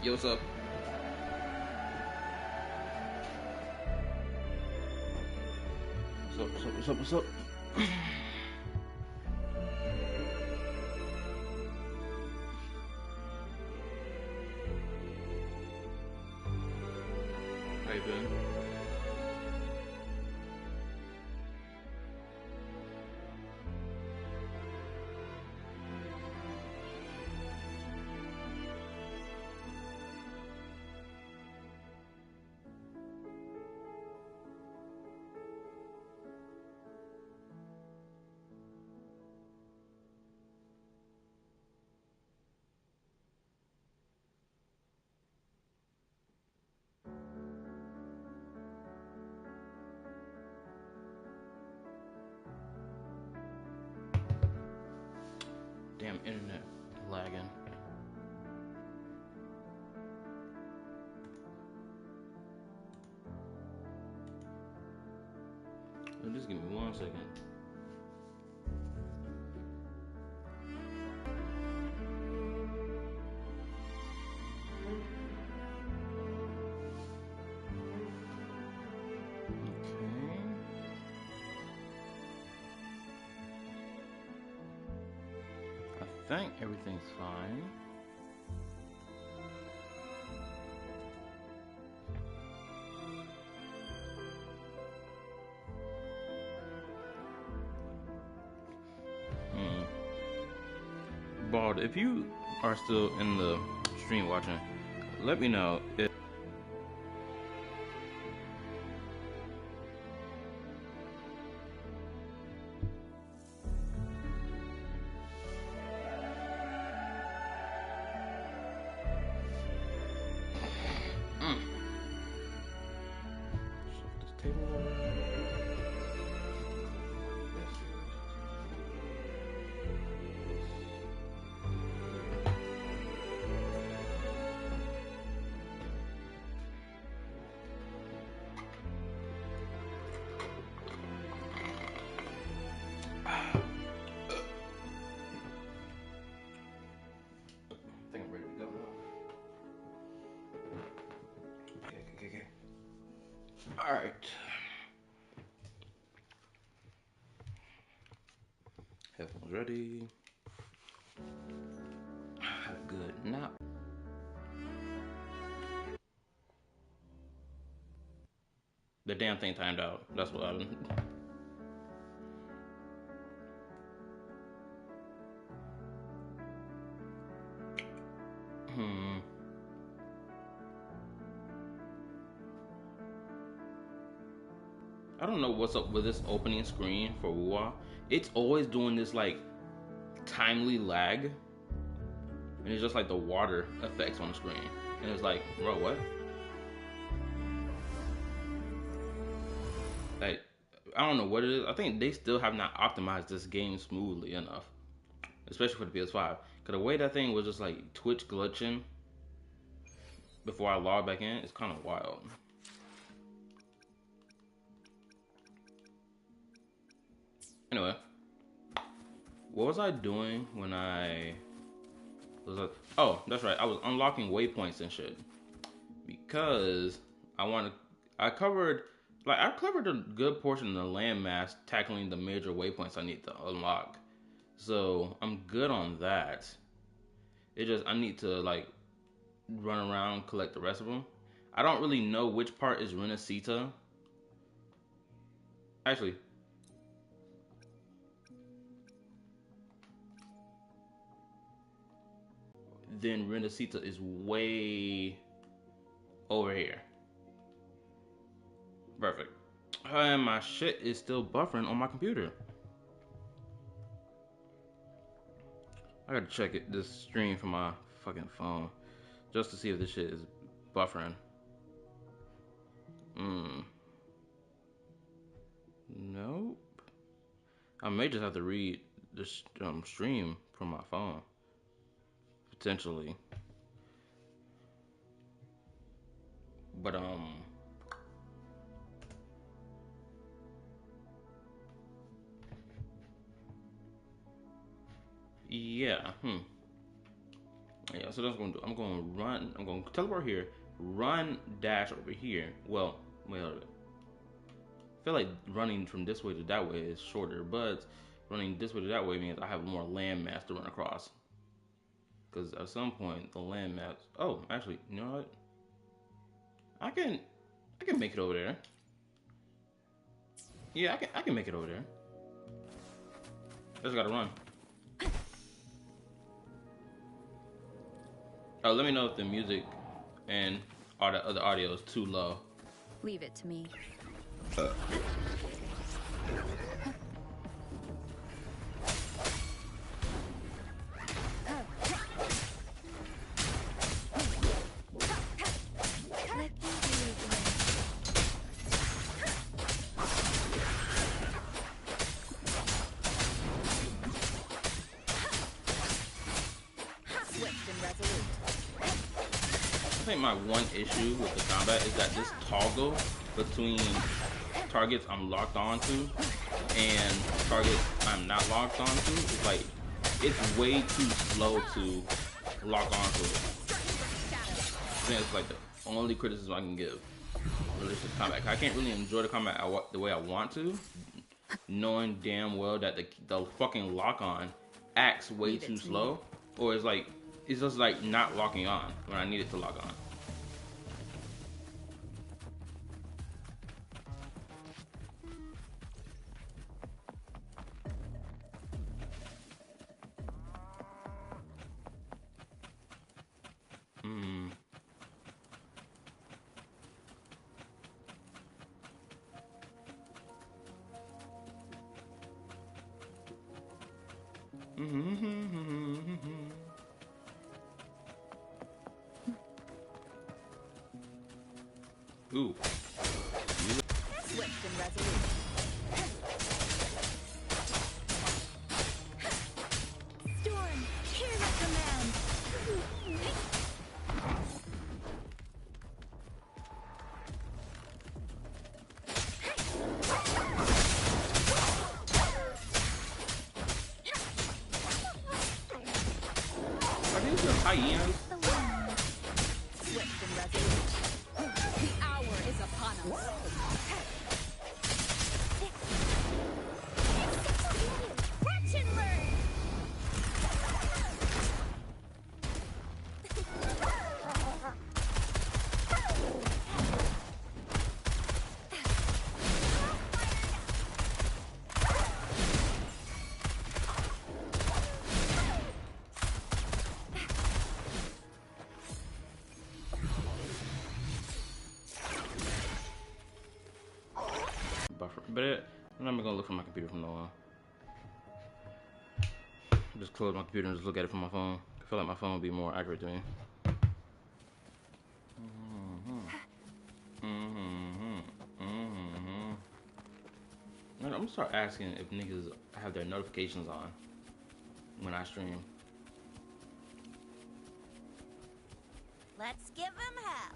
Yo, what's up? What's up? How you been? Damn internet lagging. Oh, just give me 1 second. Okay. I think everything's fine. Bald, if you are still in the stream watching, let me know if shift this table over. I think I'm ready to go now. Okay. Alright. Headphones ready. Had a good nap. The damn thing timed out. That's what happened. I don't know what's up with this opening screen for Wuwa. It's always doing this like timely lag, and it's just like the water effects on the screen, and it's like, bro, what? Like, I don't know what it is. I think they still have not optimized this game smoothly enough, especially for the PS5. Cause the way that thing was just like Twitch glitching before I logged back in, it's kind of wild. Anyway, what was I doing when I was like, oh, that's right, I was unlocking waypoints and shit because I covered a good portion of the landmass tackling the major waypoints I need to unlock. So I'm good on that. It just I need to like run around collect the rest of them. I don't really know which part is Renacita. Actually, then Renacita is way over here. Perfect. And my shit is still buffering on my computer. I gotta check this stream from my fucking phone just to see if this shit is buffering. Nope. I may just have to read this stream from my phone. Potentially. But yeah. Yeah, so that's what I'm gonna do. I'm gonna run. I'm gonna teleport here. Run dash over here. Well, I feel like running from this way to that way is shorter, but running this way to that way means I have more land mass to run across. Because at some point the land mass. Oh, actually, you know what? I can I can make it over there. Yeah, I can make it over there. I just gotta run. Oh, let me know if the music and all the other audio is too low. Leave it to me. I think my one issue with the combat is that this toggle between targets I'm locked onto and targets I'm not locked onto is like, it's way too slow to lock onto it. I think it's like the only criticism I can give related to combat. I can't really enjoy the combat the way I want to, knowing damn well that the fucking lock on acts way too slow, or it's just like not locking on when I need it to lock on. Ooh. Swift and resolute. Storm, hear my command. Are these the hyenas? Swift and resolute. The hour is upon us. Catch and burn. Buffer. But I'm not gonna look for my computer from now on. Just close my computer and just look at it from my phone. I feel like my phone would be more accurate to me. I'm gonna start asking if niggas have their notifications on when I stream. Let's give him hell.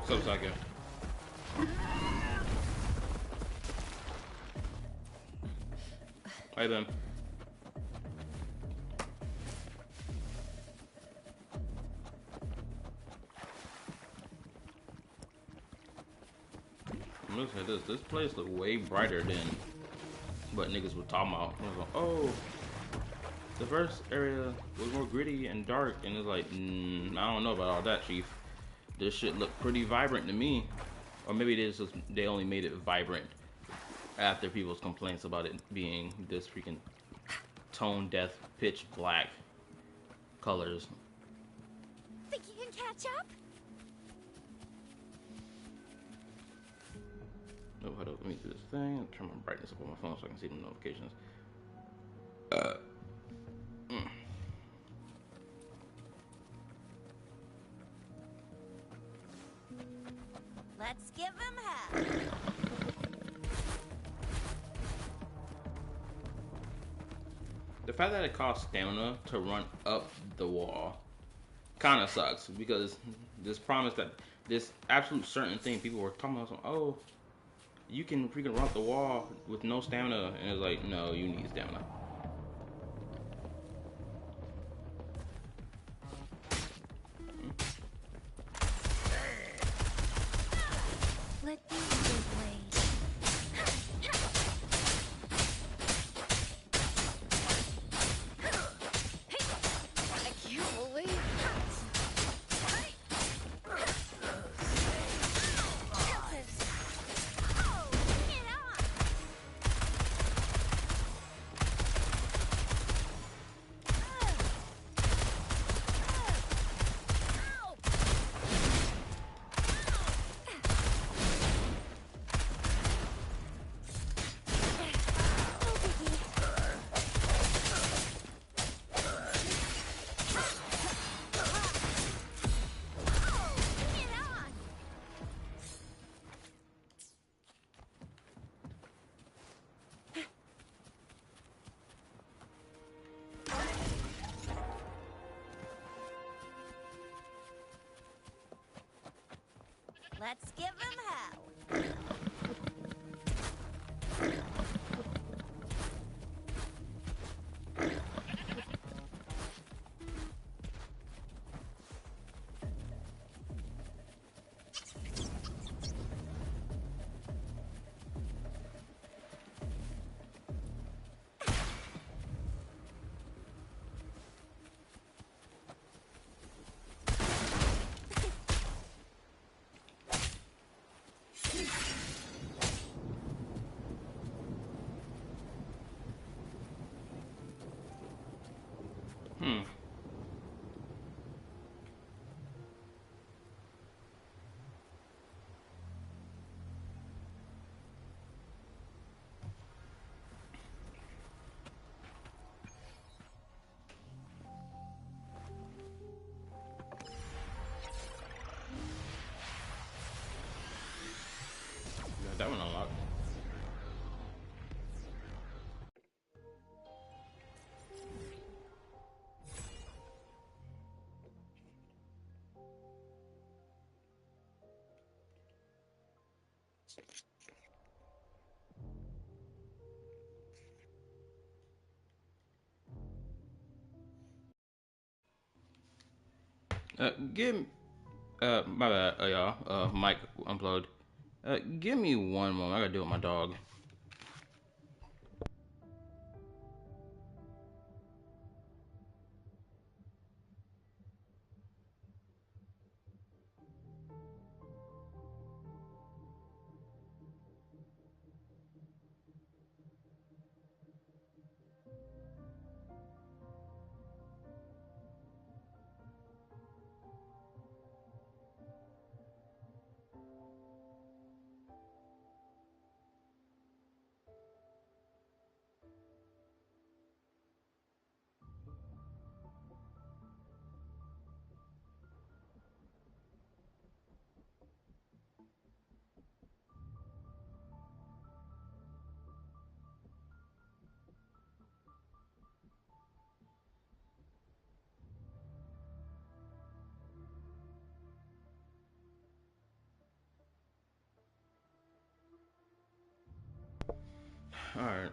What's up, Psycho? Hey, Ben. Look at this. This place look way brighter than what niggas were talking about. I was like, oh, the first area was more gritty and dark, and it's like, I don't know about all that, Chief. This shit looked pretty vibrant to me. Or maybe it is just they only made it vibrant after people's complaints about it being this freaking tone deaf, pitch black colors. Think you can catch up? Oh, hold up, let me do this thing. Turn my brightness up on my phone so I can see the notifications. Let's give him hell. The fact that it costs stamina to run up the wall kind of sucks, because this promise that this absolute certain thing people were talking about, oh, you can freaking run up the wall with no stamina, and it's like, no, you need stamina. Let these be blades. I can't believe it. Let's give him hell. Got that one unlocked. Give my bad, y'all. Mic unplugged. Give me one moment. I gotta deal with my dog. All right.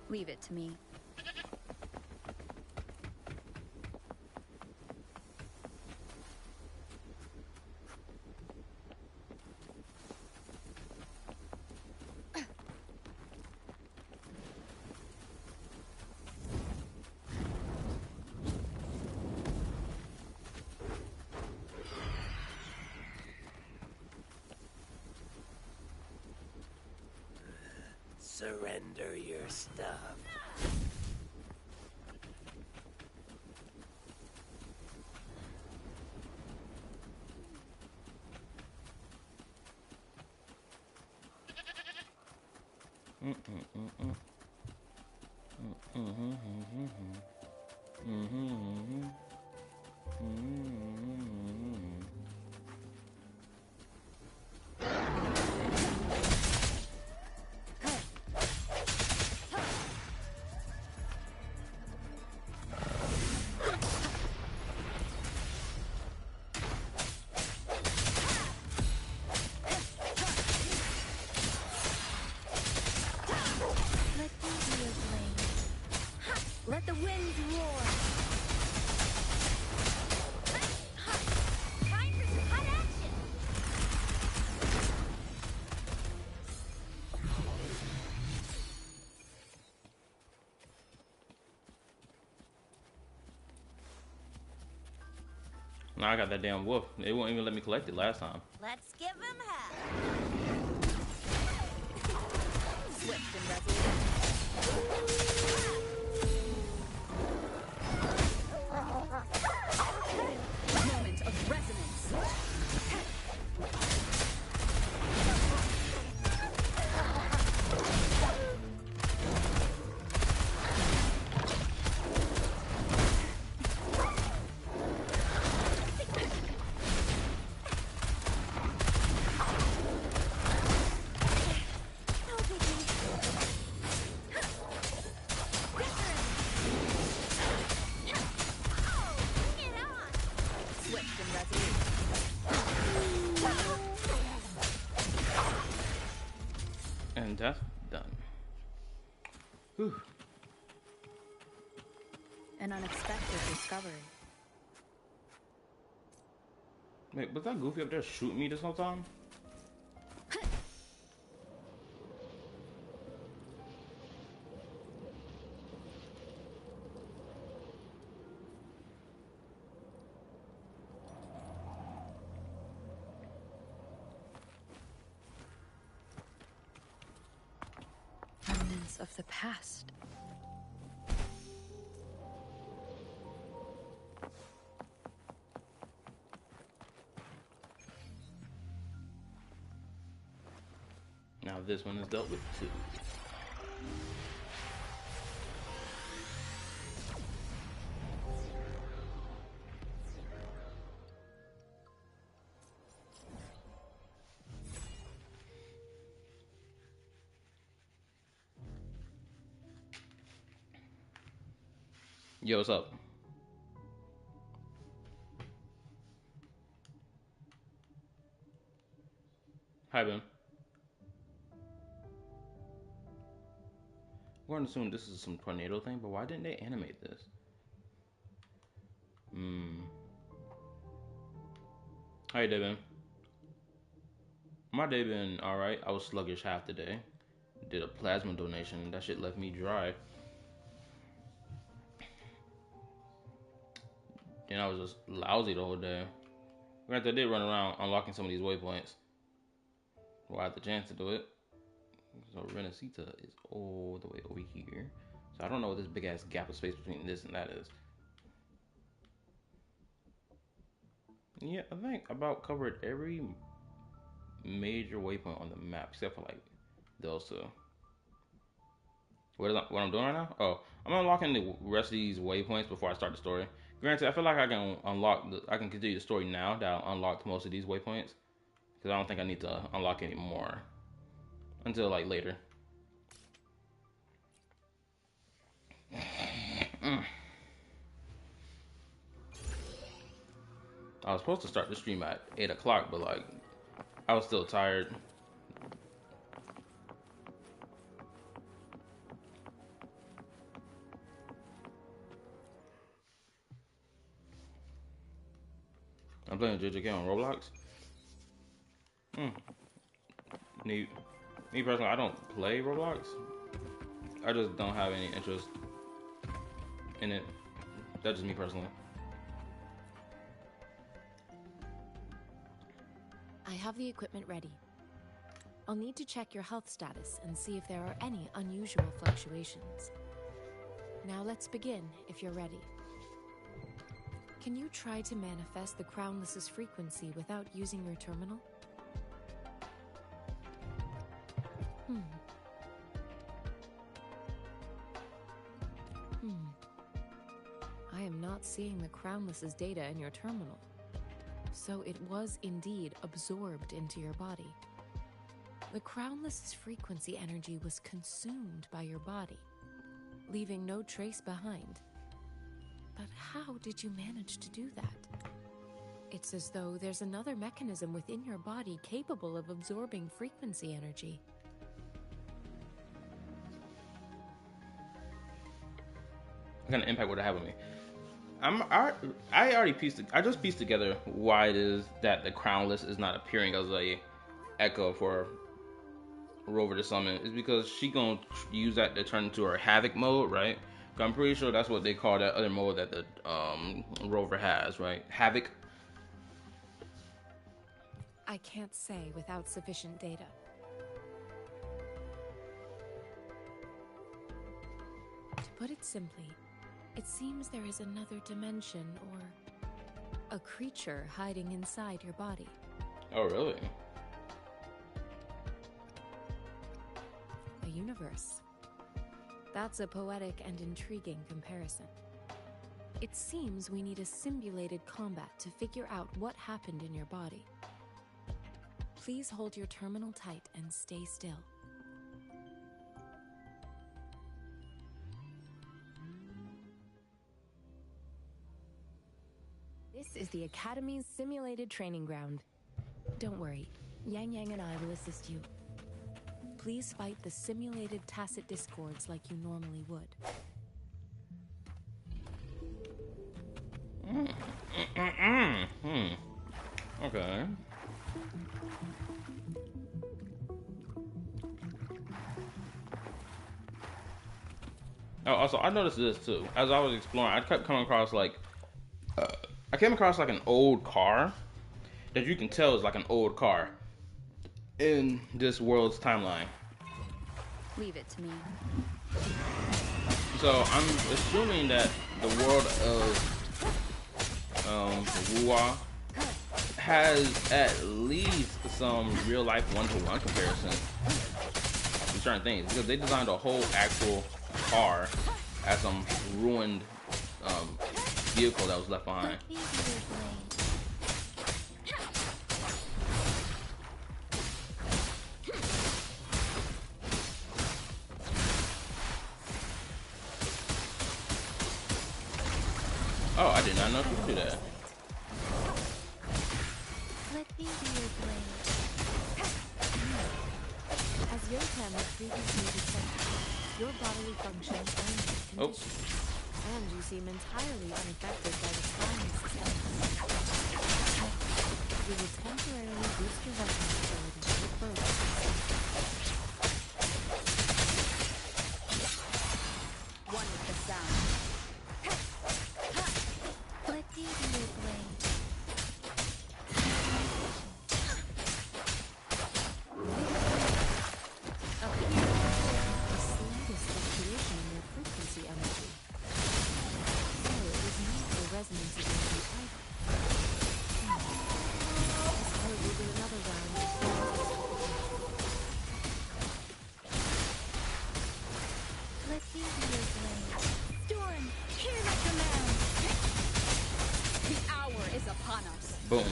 Leave it to me. Surrender your stuff. winds roar. Time for some hot action. Now I got that damn wolf. They won't even let me collect it last time. Let's give him hell. Swift and resolute. Moment of resonance. No biggie. Oh, bring it on. Swift and resolute. And that's done. Whew. An unexpected discovery. Wait, was that Goofy up there shooting me this whole time? Remnants of the past. Now this one is dealt with too. Yo, what's up? Hi, Ben. We're gonna assume this is some tornado thing, but why didn't they animate this? How you day been? My day been alright. I was sluggish half the day. Did a plasma donation. That shit left me dry. Then I was just lousy the whole day. Granted, I did run around unlocking some of these waypoints. Well, I had the chance to do it. So Renacita is all the way over here. So I don't know what this big ass gap of space between this and that is. Yeah, I think about covered every major waypoint on the map except for like those two. What I'm doing right now? Oh, I'm unlocking the rest of these waypoints before I start the story. Granted, I feel like I can I can continue the story now that I unlocked most of these waypoints. Because I don't think I need to unlock any more until like later. I was supposed to start the stream at 8 o'clock, but like I was still tired. I'm playing JJK on Roblox. Me personally, I don't play Roblox. I just don't have any interest in it. That's just me personally. I have the equipment ready. I'll need to check your health status and see if there are any unusual fluctuations. Now let's begin, if you're ready. Can you try to manifest the Crownless's frequency without using your terminal? I am not seeing the Crownless's data in your terminal. So it was indeed absorbed into your body. The Crownless's frequency energy was consumed by your body, leaving no trace behind. But how did you manage to do that? It's as though there's another mechanism within your body capable of absorbing frequency energy. kind of impact would it have on me? I already I just pieced together why it is that the crownless is not appearing as a echo for Rover to summon. Is because she gonna use that to turn into her havoc mode, right? I'm pretty sure that's what they call that other mode that the Rover has, right? Havoc. I can't say without sufficient data. To put it simply, it seems there is another dimension or a creature hiding inside your body. Oh, really? A universe. That's a poetic and intriguing comparison. It seems we need a simulated combat to figure out what happened in your body. Please hold your terminal tight and stay still. This is the Academy's simulated training ground. Don't worry, Yang Yang and I will assist you. Please fight the simulated tacit discords like you normally would. Okay. Oh, also, I noticed this too. As I was exploring, I kept coming across like, I came across like an old car that you can tell is like an old car in this world's timeline. Leave it to me. So I'm assuming that the world of Wuwa has at least some real life one-to-one comparison to certain things, because they designed a whole actual car as some ruined vehicle that was left behind. Oh, I did not know you could do that. Let me be your blade. As your plan was previously detected, your bodily functions are in good condition. And you seem entirely unaffected by the climate system. We will temporarily boost your weapon ability with further. One with the sound. Let me be your blade. Up here, the slightest fluctuation in your frequency energy. So it was not the resonance of your either. I suppose we'll do another round. Let me be your blade. Storm, hear my command. The hour is upon us. Boom.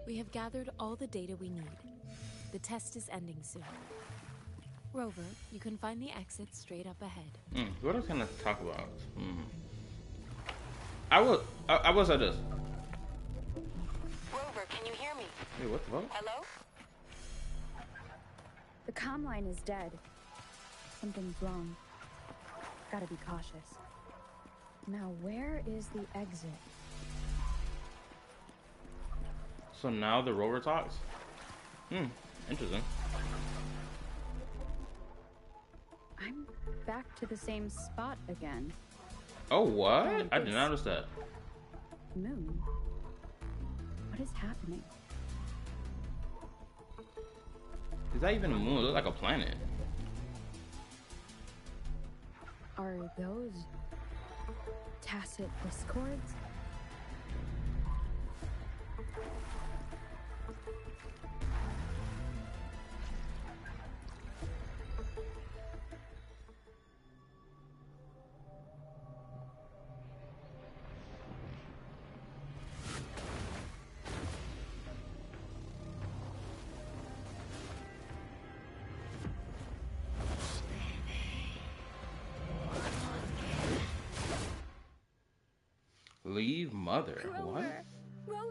We have gathered all the data we need. The test is ending soon. Rover, you can find the exit straight up ahead. What else can I talk about? I was at this. Rover, can you hear me? Hey, what the fuck? Hello? The comm line is dead. Something's wrong. Gotta be cautious. Now, where is the exit? So now the rover talks? Interesting. I'm back to the same spot again. Oh, what? I did not notice that. Moon. What is happening? Is that even a moon? It looks like a planet. Are those tacit discords? Leave mother. What? Rover!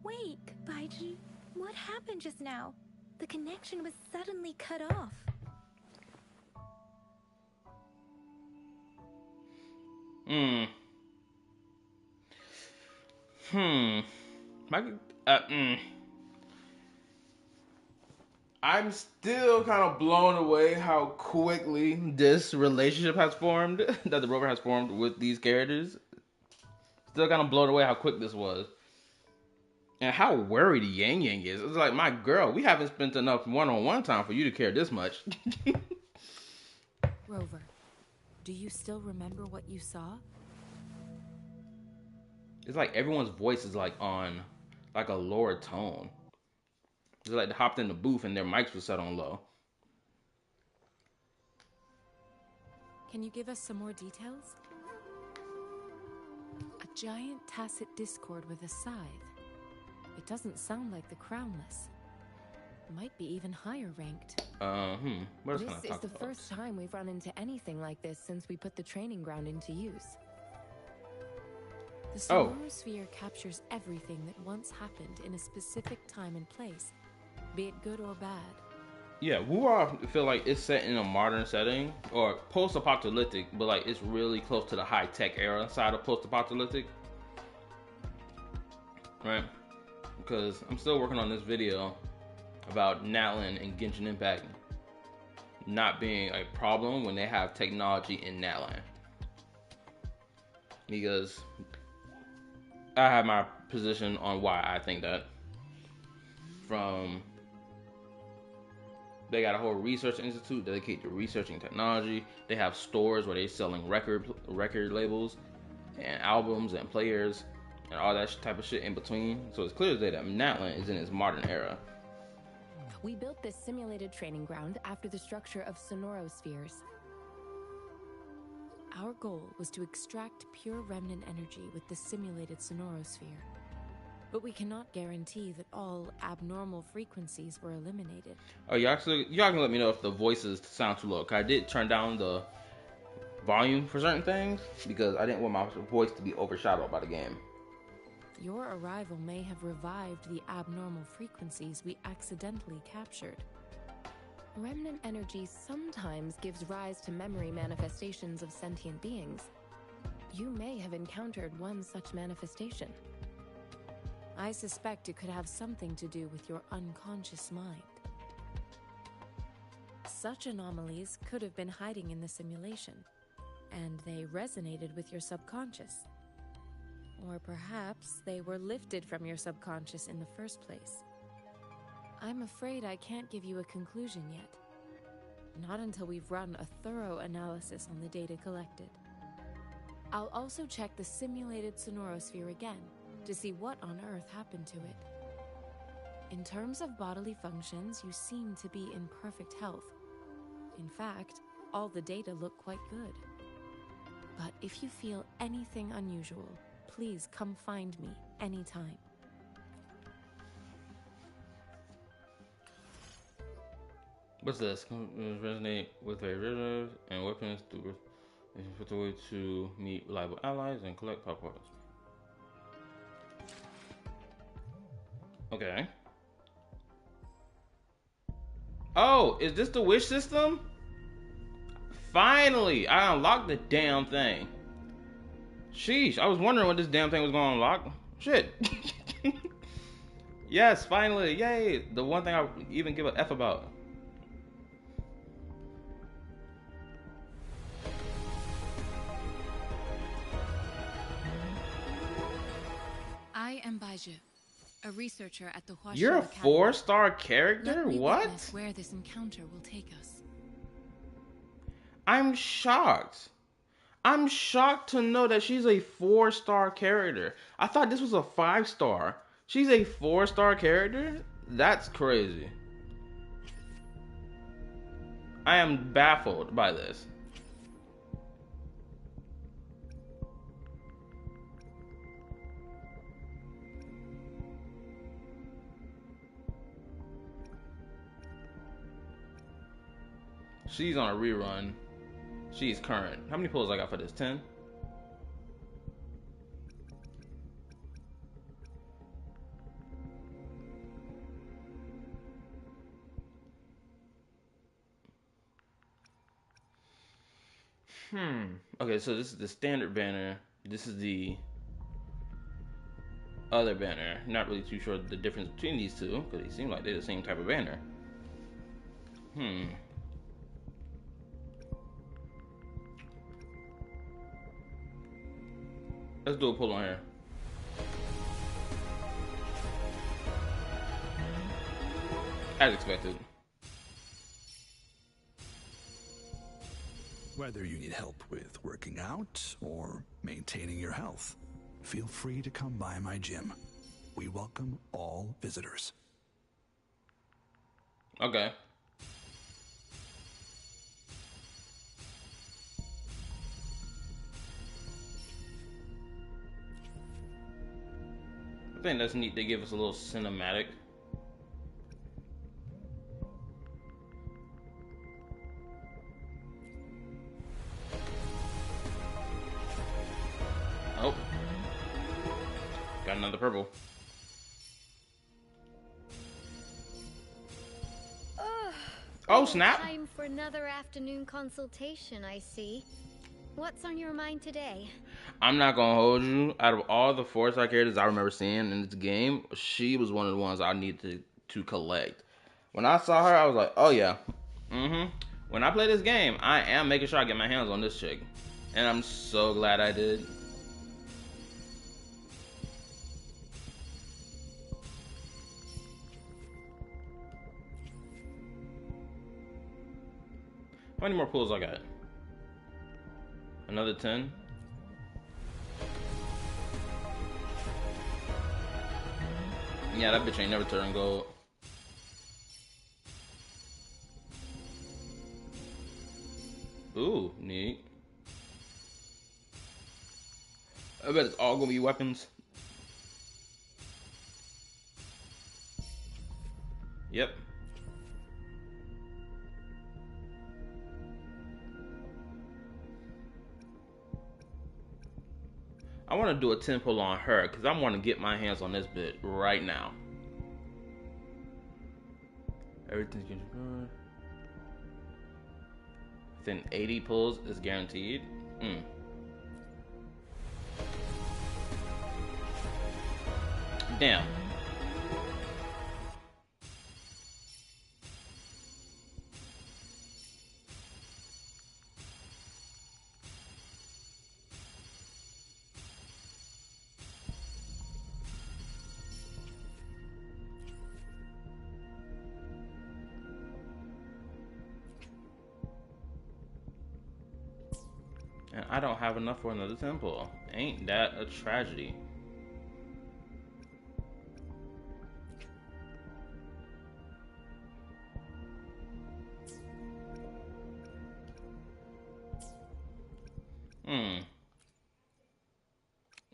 awake. Baiji, what happened just now? The connection was suddenly cut off. Hmm. My, I'm still kind of blown away how quickly this relationship has formed, that the rover has formed with these characters. Still kind of blown away how quick this was. And how worried Yang Yang is. It's like, my girl, we haven't spent enough one-on-one time for you to care this much. Rover, do you still remember what you saw? It's like everyone's voice is like on like a lower tone. It's like they hopped in the booth and their mics were set on low. Can you give us some more details? A giant tacit discord with a scythe. It doesn't sound like the Crownless. Might be even higher ranked. What This is the first time we've run into anything like this since we put the training ground into use. The Sonorosphere captures everything that once happened in a specific time and place, be it good or bad. Yeah, Wuwa, I feel like it's set in a modern setting, or post-apocalyptic, but like it's really close to the high-tech era side of post-apocalyptic. Right? Because I'm still working on this video about Natlan and Genshin Impact not being a problem when they have technology in Natlan. Because I have my position on why I think that. From they got a whole research institute dedicated to researching technology. They have stores where they're selling record labels and albums and players and all that type of shit in between. So it's clear that Natlan is in its modern era. We built this simulated training ground after the structure of Sonorospheres. Our goal was to extract pure remnant energy with the simulated Sonorosphere. But we cannot guarantee that all abnormal frequencies were eliminated. Oh, y'all can let me know if the voices sound too low. 'Cause I did turn down the volume for certain things because I didn't want my voice to be overshadowed by the game. Your arrival may have revived the abnormal frequencies we accidentally captured. Remnant energy sometimes gives rise to memory manifestations of sentient beings. You may have encountered one such manifestation. I suspect it could have something to do with your unconscious mind. Such anomalies could have been hiding in the simulation, and they resonated with your subconscious. Or perhaps they were lifted from your subconscious in the first place. I'm afraid I can't give you a conclusion yet. Not until we've run a thorough analysis on the data collected. I'll also check the simulated Sonorosphere again to see what on earth happened to it. In terms of bodily functions, you seem to be in perfect health. In fact, all the data look quite good. But if you feel anything unusual, please come find me anytime. What's this? Resonate with various and weapons through the way to meet reliable allies and collect power parts. Okay. Oh, is this the wish system? Finally, I unlocked the damn thing. Sheesh, I was wondering what this damn thing was going to unlock. Shit. Yes, finally, yay. The one thing I even give a F about. I am Baiju, a researcher at the Huashu You're a Academy. 4-star character? Let me What? witness where this encounter will take us. I'm shocked. I'm shocked to know that she's a 4-star character. I thought this was a 5-star. She's a 4-star character? That's crazy. I am baffled by this. She's on a rerun. She's current. How many pulls I got for this? 10? Okay, so this is the standard banner. This is the other banner. Not really too sure the difference between these two because they seem like they're the same type of banner. Let's do a pull on here. As expected. Whether you need help with working out or maintaining your health, feel free to come by my gym. We welcome all visitors. Okay. I think that's neat. They give us a little cinematic. Oh. Got another purple. Oh, snap. Time for another afternoon consultation, I see. What's on your mind today? I'm not gonna hold you. Out of all the 4-star characters I remember seeing in this game, she was one of the ones I needed to collect. When I saw her, I was like, oh yeah. When I play this game, I am making sure I get my hands on this chick. And I'm so glad I did. How many more pulls I got? Another 10? Yeah, that bitch ain't never turned gold. Ooh, neat. I bet it's all gonna be weapons. Yep. I want to do a 10 pull on her because I want to get my hands on this bit right now. Everything's good. Within 80 pulls is guaranteed. Damn. And I don't have enough for another 10 pull. Ain't that a tragedy?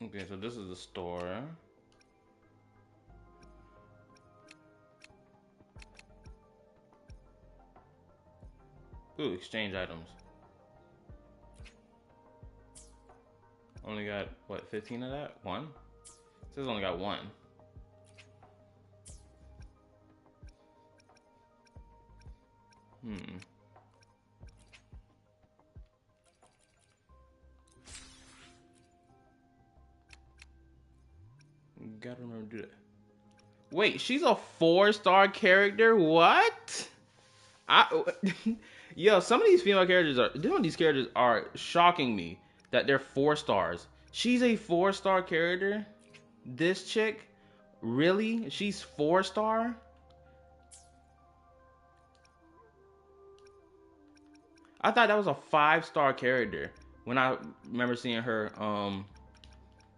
Okay, so this is the store. Ooh, exchange items. Only got, what, 15 of that? One? It says only got one. Gotta remember to do that. Wait, she's a 4-star character? What? Yo, some of these female characters are shocking me that they're 4 stars. She's a 4-star character? This chick? Really? She's 4-star? I thought that was a 5-star character when I remember seeing her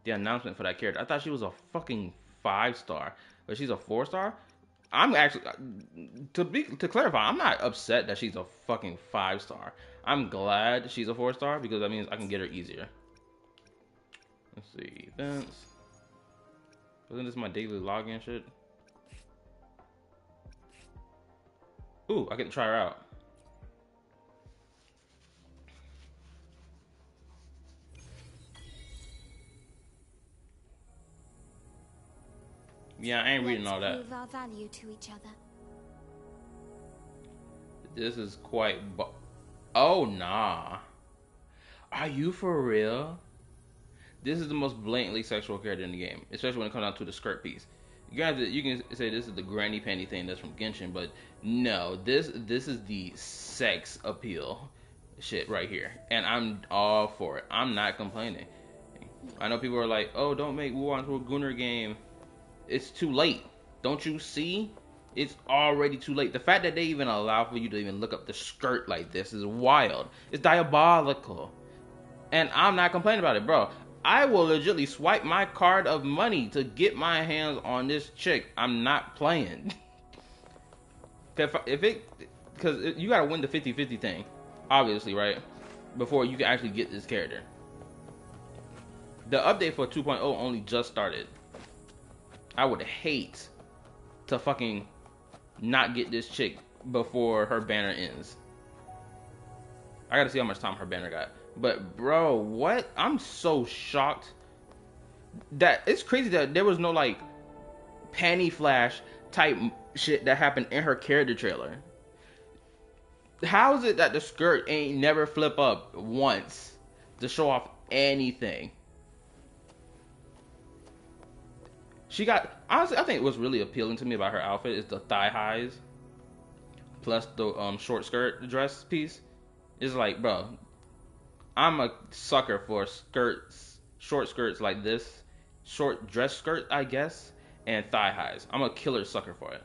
the announcement for that character. I thought she was a fucking 5-star, but she's a 4-star. I'm actually, to clarify, I'm not upset that she's a fucking 5-star. I'm glad she's a 4-star because that means I can get her easier. Let's see, events. Wasn't this my daily login shit? Ooh, I get to try her out. Yeah, I ain't reading all that. Prove our value to each other. This is quite. Oh nah. Are you for real? This is the most blatantly sexual character in the game, especially when it comes down to the skirt piece. You can say this is the granny panty thing that's from Genshin, but no, this is the sex appeal shit right here, and I'm all for it. I'm not complaining. I know people are like, "Oh, don't make Wuwa into a Gunner game." It's too late. Don't you see? It's already too late. The fact that they even allow for you to even look up the skirt like this is wild. It's diabolical. And I'm not complaining about it, bro. I will legitimately swipe my card of money to get my hands on this chick. I'm not playing. Because you gotta win the 50-50 thing, obviously, right? Before you can actually get this character. The update for 2.0 only just started. I would hate to fucking not get this chick before her banner ends. I gotta see how much time her banner got. But bro, what? I'm so shocked that it's crazy that there was no like panty flash type shit that happened in her character trailer. How is it that the skirt ain't never flip up once to show off anything? She got, honestly, I think what's really appealing to me about her outfit is the thigh highs plus the short skirt dress piece. It's like, bro, I'm a sucker for skirts, short skirts like this, short dress skirt, I guess, and thigh highs. I'm a killer sucker for it.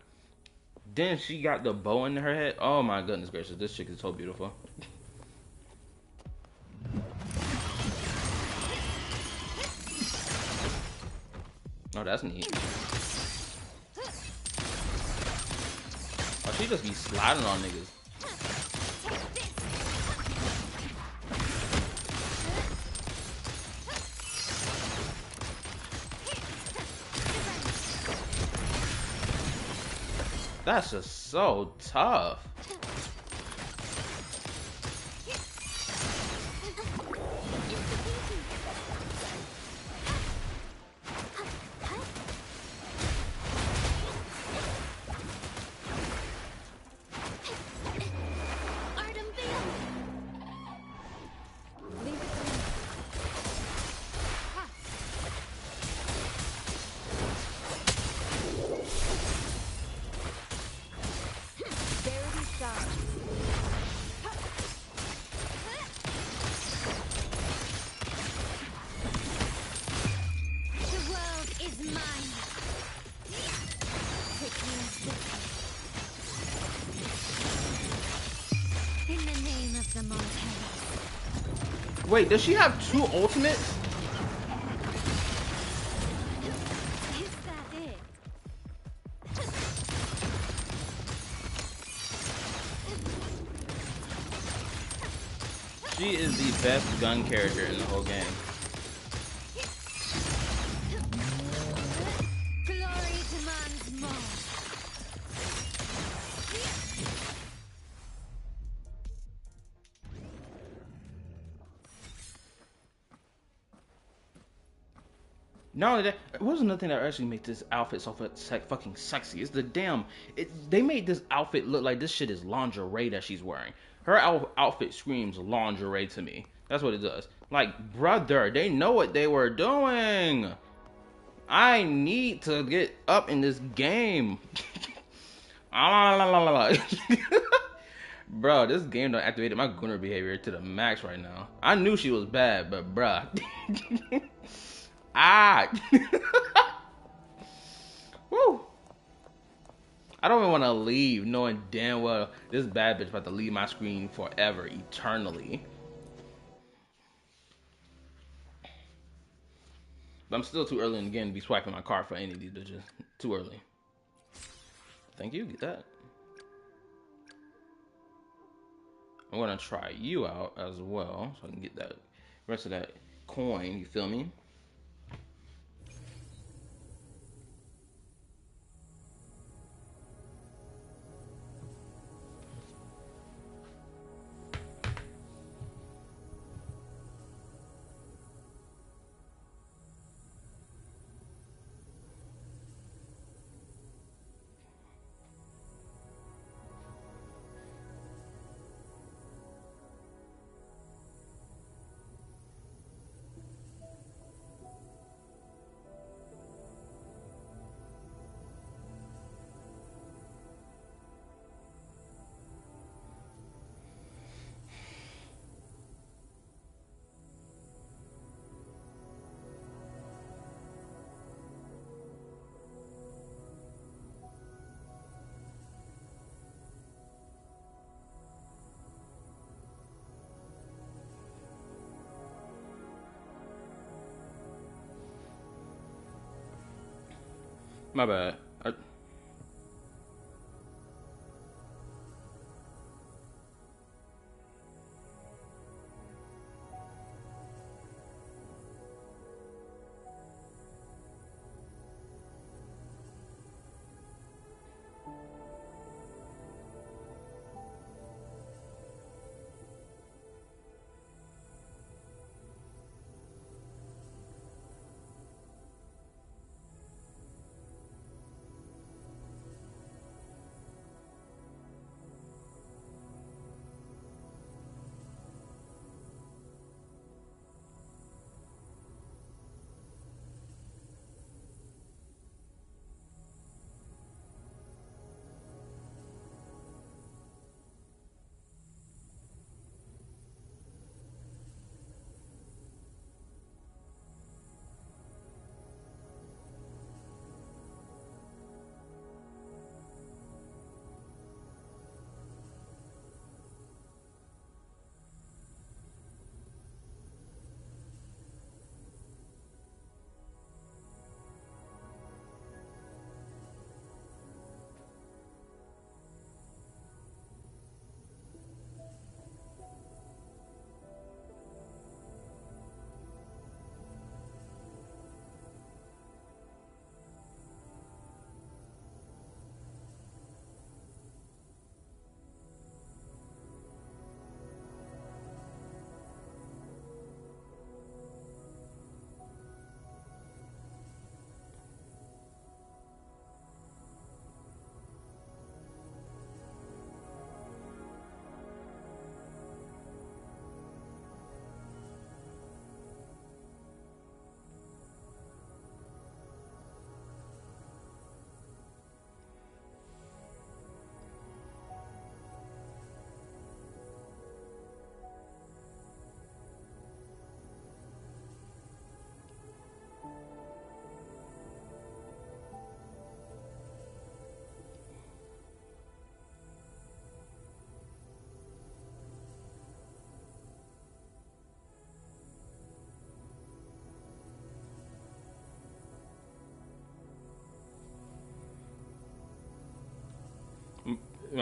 Then she got the bow in her head. Oh my goodness gracious, this chick is so beautiful. Oh, that's neat. Oh, she just be sliding on niggas. That's just so tough. Wait, does she have two ultimates? Is that it? She is the best gun character in the whole game. Glory demands more. Not only that, it was another thing that actually made this outfit so fucking sexy. It's the damn. They made this outfit look like this shit is lingerie that she's wearing. Her outfit screams lingerie to me. That's what it does. Like, brother, they know what they were doing. I need to get up in this game. Bro, this game done activated my Gunner behavior to the max right now. I knew she was bad, but bruh. Ah! Woo! I don't even want to leave knowing damn well this bad bitch about to leave my screen forever, eternally. But I'm still too early in the game to be swiping my card for any of these bitches. Too early. Thank you, get that. I'm gonna try you out as well, so I can get that rest of that coin, you feel me? My bad. My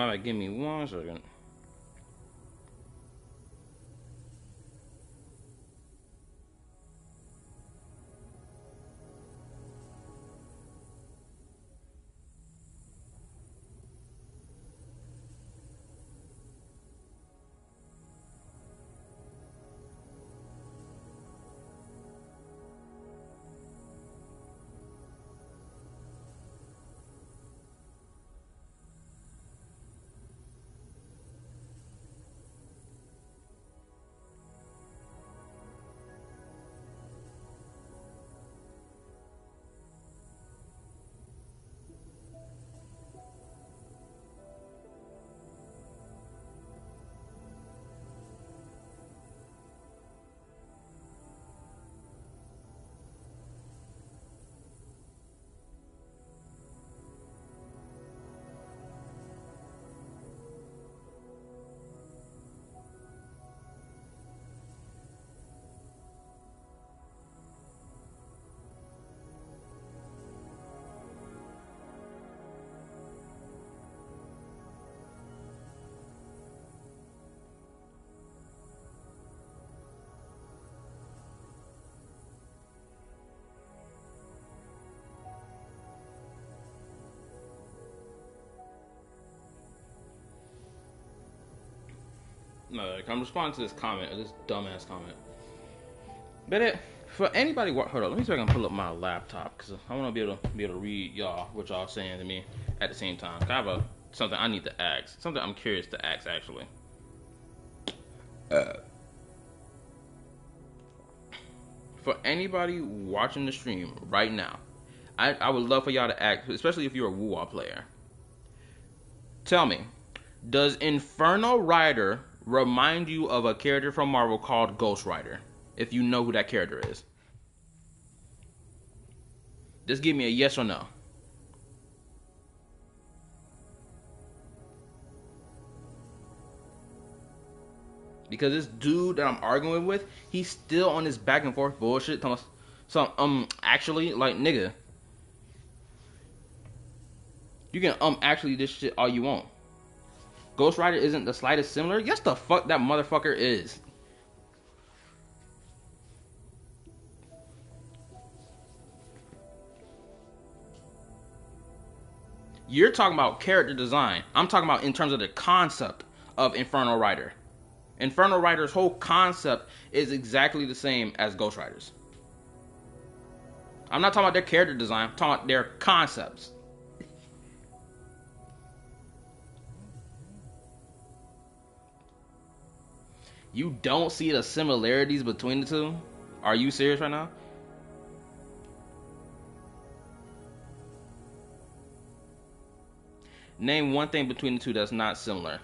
bad. Give me 1 second. No, I'm responding to this comment, this dumbass comment. But for anybody, hold on, let me see if I can pull up my laptop because I want to be able to read y'all what y'all saying to me at the same time. I have something I need to ask, something I'm curious to ask actually. For anybody watching the stream right now, I would love for y'all to ask, especially if you're a Wuwa player. Tell me, does Inferno Rider remind you of a character from Marvel called Ghost Rider? If you know who that character is. Just give me a yes or no. Because this dude that I'm arguing with, he's still on this back and forth bullshit. So, actually, like, nigga. You can actually this shit all you want. Ghost Rider isn't the slightest similar? Yes, the fuck that motherfucker is. You're talking about character design. I'm talking about in terms of the concept of Infernal Rider. Infernal Rider's whole concept is exactly the same as Ghost Rider's. I'm not talking about their character design. I'm talking about their concepts. You don't see the similarities between the two? Are you serious right now? Name one thing between the two that's not similar.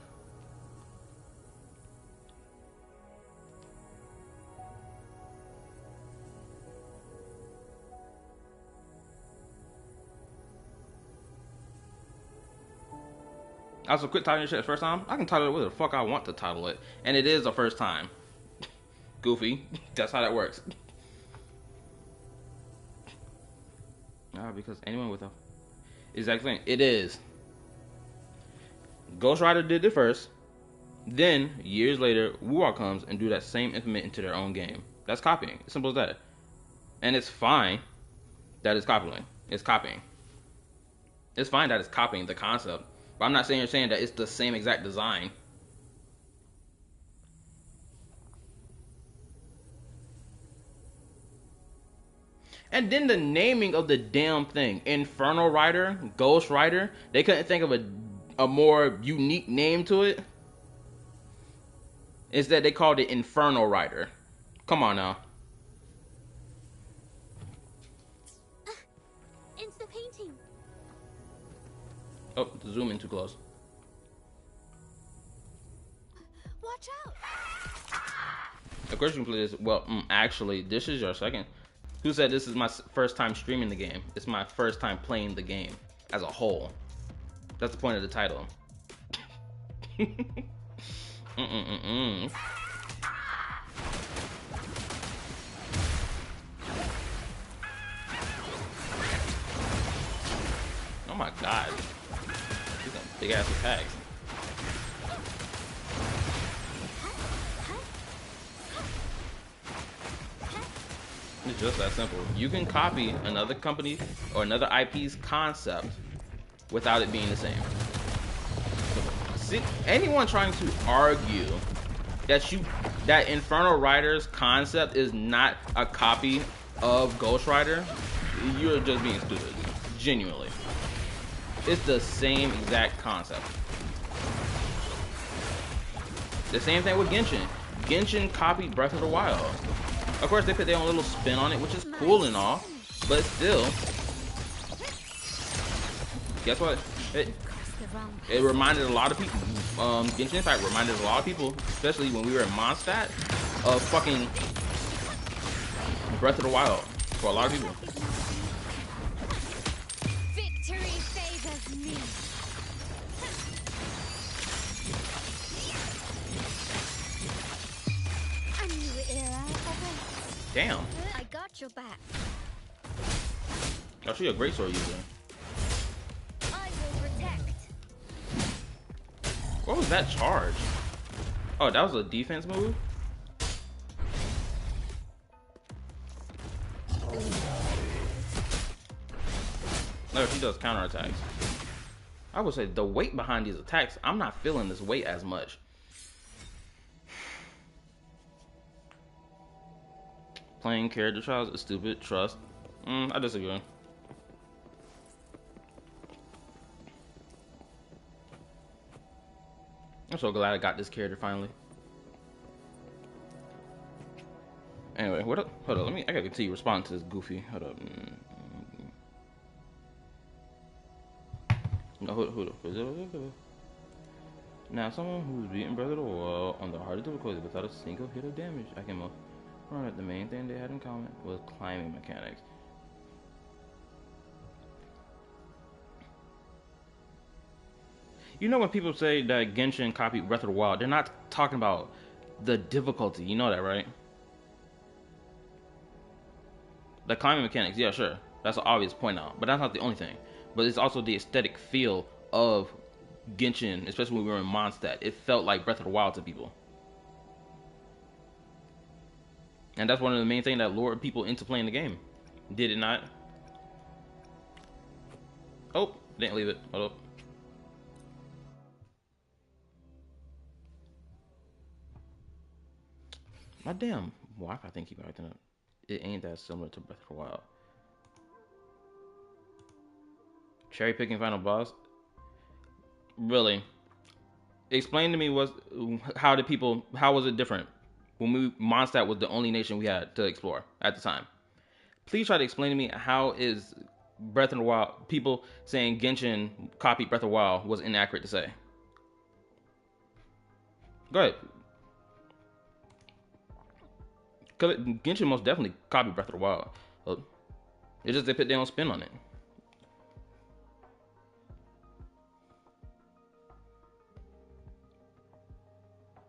I also quit titling this shit first time. I can title it what the fuck I want to title it. And it is the first time. Goofy. That's how that works. Because anyone with a... Exactly thing. It is. Ghost Rider did it first. Then, years later, Wuwa comes and do that same implement into their own game. That's copying. It's simple as that. And it's fine that it's copying. It's copying. It's fine that it's copying the concept. But I'm not saying you're saying that it's the same exact design. And then the naming of the damn thing. Infernal Rider, Ghost Rider. They couldn't think of a more unique name to it. Instead, they called it Infernal Rider. Come on now. It's the painting. Oh, zoom in too close. Watch out. Of course you can play this. Well, actually, this is your second. Who said this is my first time streaming the game? It's my first time playing the game as a whole. That's the point of the title. Oh my god. These are big ass attacks. It's just that simple. You can copy another company or another IP's concept without it being the same. See, anyone trying to argue that Infernal Rider's concept is not a copy of Ghost Rider, you're just being stupid. Genuinely. It's the same exact concept. The same thing with Genshin. Genshin copied Breath of the Wild. Of course, they put their own little spin on it, which is cool and all, but still, guess what? It reminded a lot of people. Genshin Impact reminded a lot of people, especially when we were in Mondstadt, of fucking Breath of the Wild. For a lot of people. Victory favors me. A new era awaits. Damn. I got your back. Oh, she's a great sword user. I will protect. What was that charge? Oh, that was a defense move? No, she does counterattacks. I would say the weight behind these attacks, I'm not feeling this weight as much. Playing character trials is stupid. Trust. I disagree. I'm so glad I got this character finally. Anyway, what up? Hold up, I gotta continue responding to this goofy. Hold up. No, hold up. Now, someone who's beaten Breath of the Wild on the hardest difficulty without a single hit of damage, I can run at the main thing they had in common was climbing mechanics. You know when people say that Genshin copied Breath of the Wild, they're not talking about the difficulty. You know that, right? The climbing mechanics, yeah, sure. That's an obvious point out. But that's not the only thing. but it's also the aesthetic feel of Genshin, especially when we were in Mondstadt. It felt like Breath of the Wild to people. And that's one of the main things that lured people into playing the game. Did it not? Oh, didn't leave it. Hold up. My damn Wi-Fi thing keep acting up. It ain't that similar to Breath of the Wild. Cherry picking final boss? Really? Explain to me how was it different when Mondstadt was the only nation we had to explore at the time? Please try to explain to me how is Breath of the Wild, people saying Genshin copied Breath of the Wild was inaccurate to say. Go ahead. Because Genshin most definitely copied Breath of the Wild. It's just they put their own spin on it.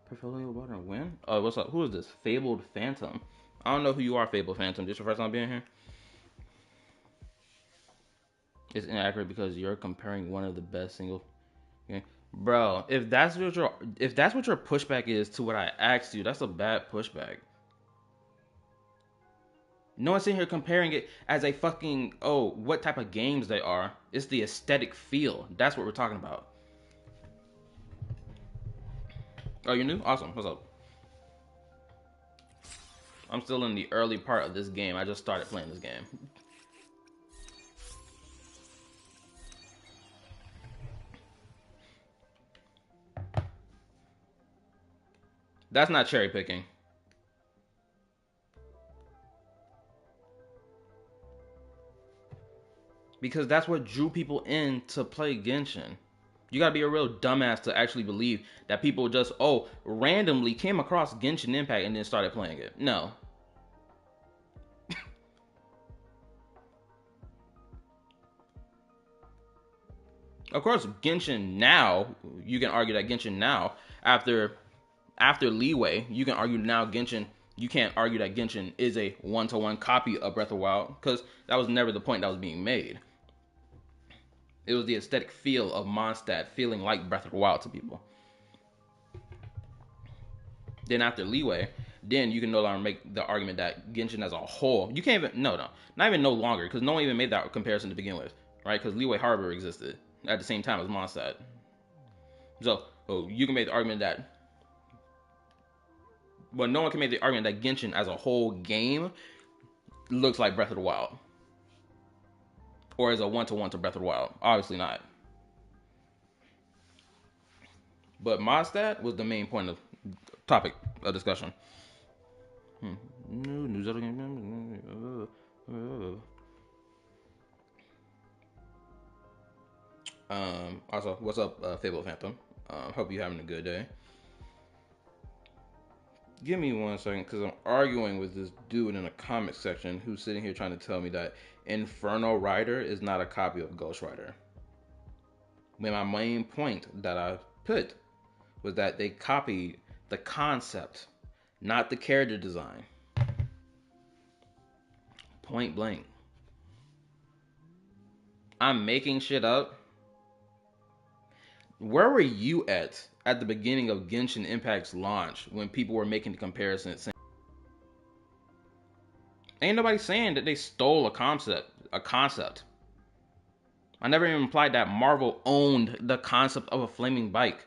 Portfolio water win? Oh, what's up? Who is this? Fabled Phantom. I don't know who you are, Fabled Phantom. This your first time being here? It's inaccurate because you're comparing one of the best single. Okay. Bro, if that's what your pushback is to what I asked you, that's a bad pushback. No one's sitting here comparing it as a fucking what type of games they are. It's the aesthetic feel. That's what we're talking about. Oh, you're new? Awesome. What's up? I'm still in the early part of this game. I just started playing this game. That's not cherry picking. Because that's what drew people in to play Genshin. You gotta be a real dumbass to actually believe that people just, randomly came across Genshin Impact and then started playing it. No. Of course, Genshin now, you can argue that Genshin now, after Leeway, you can argue now Genshin, you can't argue that Genshin is a one-to-one copy of Breath of the Wild, because that was never the point that was being made. It was the aesthetic feel of Mondstadt feeling like Breath of the Wild to people. Then after Leeway, then you can no longer make the argument that Genshin as a whole, you can't even, not even no longer, because no one even made that comparison to begin with, right? Because Leeway Harbor existed at the same time as Mondstadt. So, you can make the argument that, but no one can make the argument that Genshin as a whole game looks like Breath of the Wild. Or as a one-to-one to Breath of the Wild. Obviously not. But Mondstadt was the main point of topic of discussion. New Zelda game. Also, what's up, Fable Phantom? Hope you're having a good day. Give me 1 second, because I'm arguing with this dude in the comment section who's sitting here trying to tell me that Inferno Rider is not a copy of Ghost Rider. When my main point that I put was that they copied the concept, not the character design. Point blank. I'm making shit up. Where were you at the beginning of Genshin Impact's launch when people were making the comparison? Ain't nobody saying that they stole a concept. I never even implied that Marvel owned the concept of a flaming bike.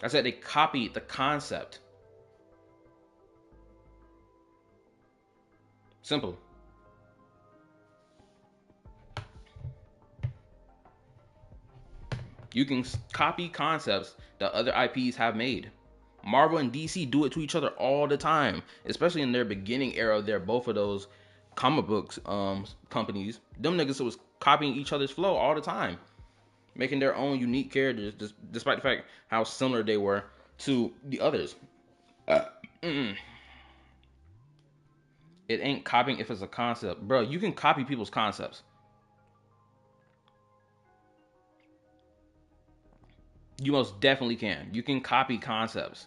I said they copied the concept. Simple. You can copy concepts that other IPs have made. Marvel and DC do it to each other all the time, especially in their beginning era. They're both of those comic books companies. Them niggas was copying each other's flow all the time, making their own unique characters, despite the fact how similar they were to the others. It ain't copying if it's a concept, bro. You can copy people's concepts. You most definitely can. You can copy concepts.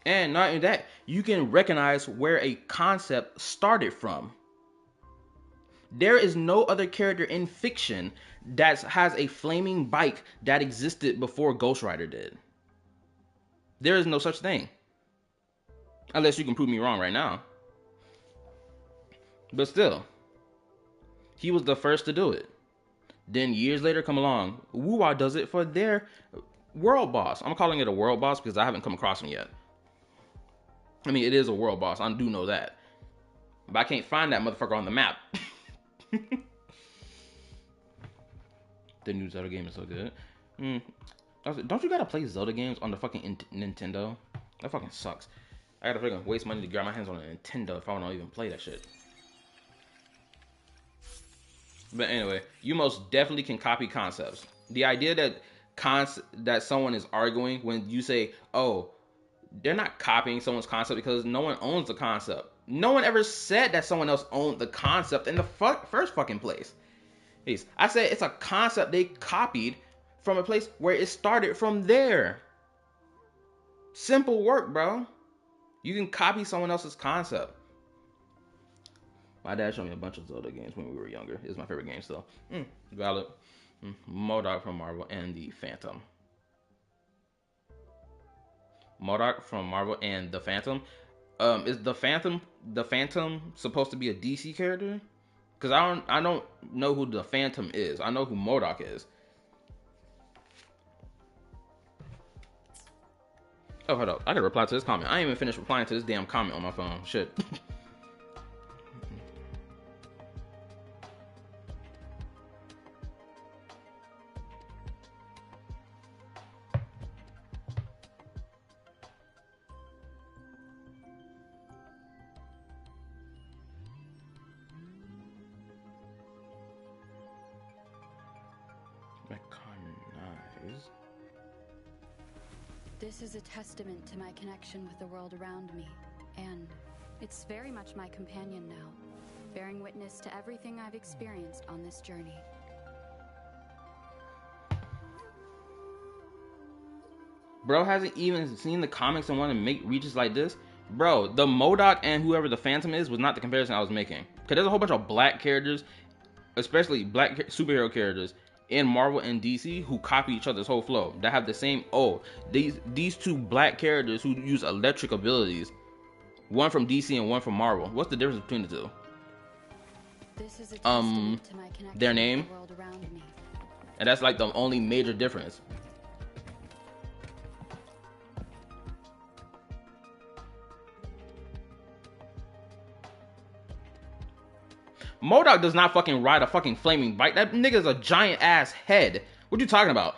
And not only that, you can recognize where a concept started from. There is no other character in fiction that has a flaming bike that existed before Ghost Rider did. There is no such thing. Unless you can prove me wrong right now. But still, he was the first to do it. Then years later come along, Wuwa does it for their world boss. I'm calling it a world boss because I haven't come across him yet. I mean, it is a world boss. I do know that. But I can't find that motherfucker on the map. The new Zelda game is so good. Don't you gotta play Zelda games on the fucking Nintendo? That fucking sucks. I gotta fucking waste money to grab my hands on a Nintendo if I don't even play that shit. But anyway, you most definitely can copy concepts. The idea that someone is arguing when you say, oh, they're not copying someone's concept because no one owns the concept. No one ever said that someone else owned the concept in the first fucking place. I said it's a concept they copied from a place where it started from there. Simple work, bro. You can copy someone else's concept. My dad showed me a bunch of Zelda games when we were younger. It's my favorite game still. Valid. MODOK from Marvel and the Phantom. MODOK from Marvel and the Phantom. Is the Phantom supposed to be a DC character? Because I don't know who the Phantom is. I know who MODOK is. Oh, hold up. I gotta reply to this comment. I ain't even finished replying to this damn comment on my phone. Shit. This is a testament to my connection with the world around me, and it's very much my companion now, bearing witness to everything I've experienced on this journey. Bro hasn't even seen the comics and want to make reaches like this. Bro, the MODOK and whoever the Phantom is was not the comparison I was making. Because there's a whole bunch of black characters, especially black superhero characters, in Marvel and DC who copy each other's whole flow. That have the same, these two black characters who use electric abilities. One from DC and one from Marvel. What's the difference between the two? This is a testament to my connection their name. with the world around me. And that's like the only major difference. MODOK does not fucking ride a fucking flaming bike. That nigga's a giant ass head. What you talking about?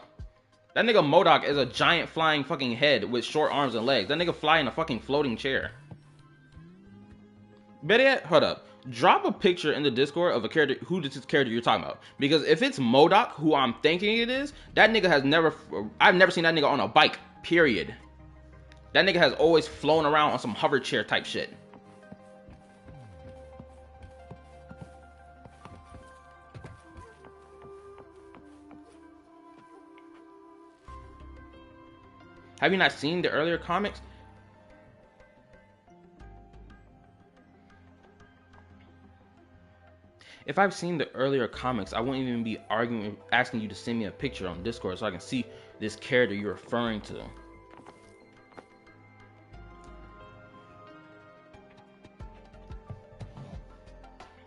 That nigga MODOK is a giant flying fucking head with short arms and legs. That nigga fly in a fucking floating chair. Better yet, hold up. Drop a picture in the Discord of a character, who this character you're talking about. Because if it's MODOK, who I'm thinking it is, that nigga has never, I've never seen that nigga on a bike, period. That nigga has always flown around on some hover chair type shit. Have you not seen the earlier comics? If I've seen the earlier comics, I wouldn't even be arguing, asking you to send me a picture on Discord so I can see this character you're referring to.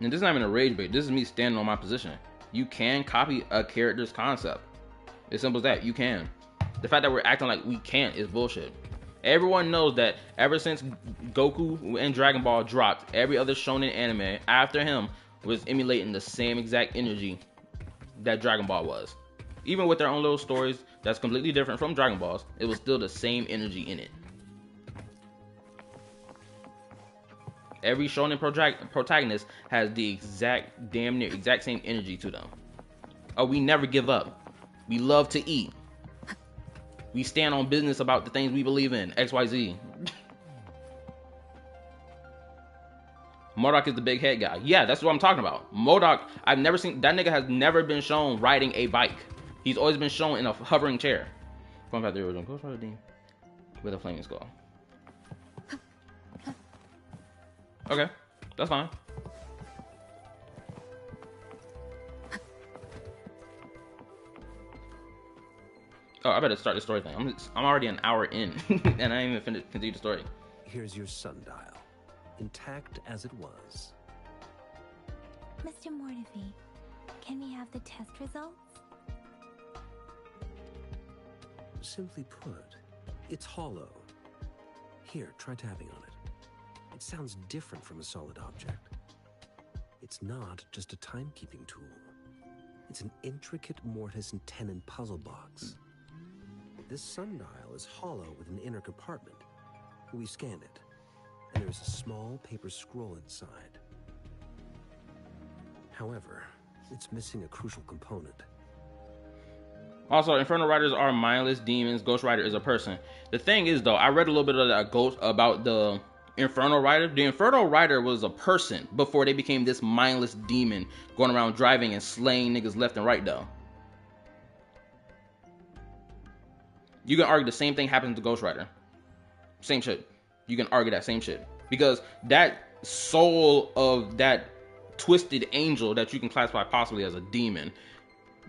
And this is not even a rage bait. This is me standing on my position. You can copy a character's concept. As simple as that. You can. The fact that we're acting like we can't is bullshit. Everyone knows that ever since Goku and Dragon Ball dropped, every other shonen anime after him was emulating the same exact energy that Dragon Ball was. Even with their own little stories that's completely different from Dragon Ball's, it was still the same energy in it. Every shonen protagonist has the damn near exact same energy to them. Oh, we never give up. We love to eat. We stand on business about the things we believe in. XYZ. MODOK is the big head guy. Yeah, that's what I'm talking about. MODOK, I've never seen, that nigga has never been shown riding a bike. He's always been shown in a hovering chair. Going back to the original Ghost Rider with a flaming skull. Okay, that's fine. Oh, I better start the story thing. I'm already an hour in, and I ain't even finished continue the story. Here's your sundial, intact as it was. Mr. Mortefi, can we have the test results? Simply put, it's hollow. Here, try tapping on it. It sounds different from a solid object. It's not just a timekeeping tool. It's an intricate mortise and tenon puzzle box. This sundial is hollow with an inner compartment. We scanned it, and there's a small paper scroll inside. However, it's missing a crucial component. Also, Infernal Riders are mindless demons. Ghost Rider is a person. The thing is, though, I read a little bit of that about the Infernal Rider. The Infernal Rider was a person before they became this mindless demon going around driving and slaying niggas left and right, though. You can argue the same thing happens to Ghost Rider. Same shit. You can argue that same shit. Because that soul of that twisted angel that you can classify possibly as a demon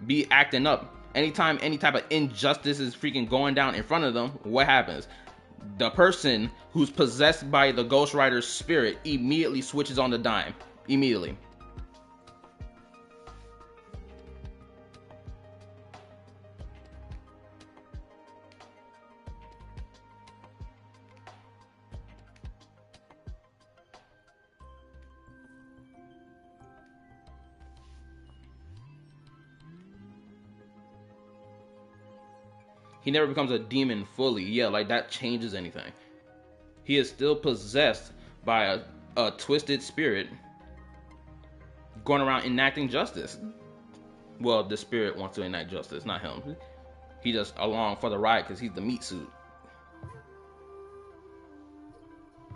be acting up. Anytime any type of injustice is freaking going down in front of them, what happens? The person who's possessed by the Ghost Rider's spirit immediately switches on the dime. Immediately. He never becomes a demon fully. Yeah, like that changes anything. He is still possessed by a twisted spirit going around enacting justice. Well, the spirit wants to enact justice, not him. He just along for the ride because he's the meat suit.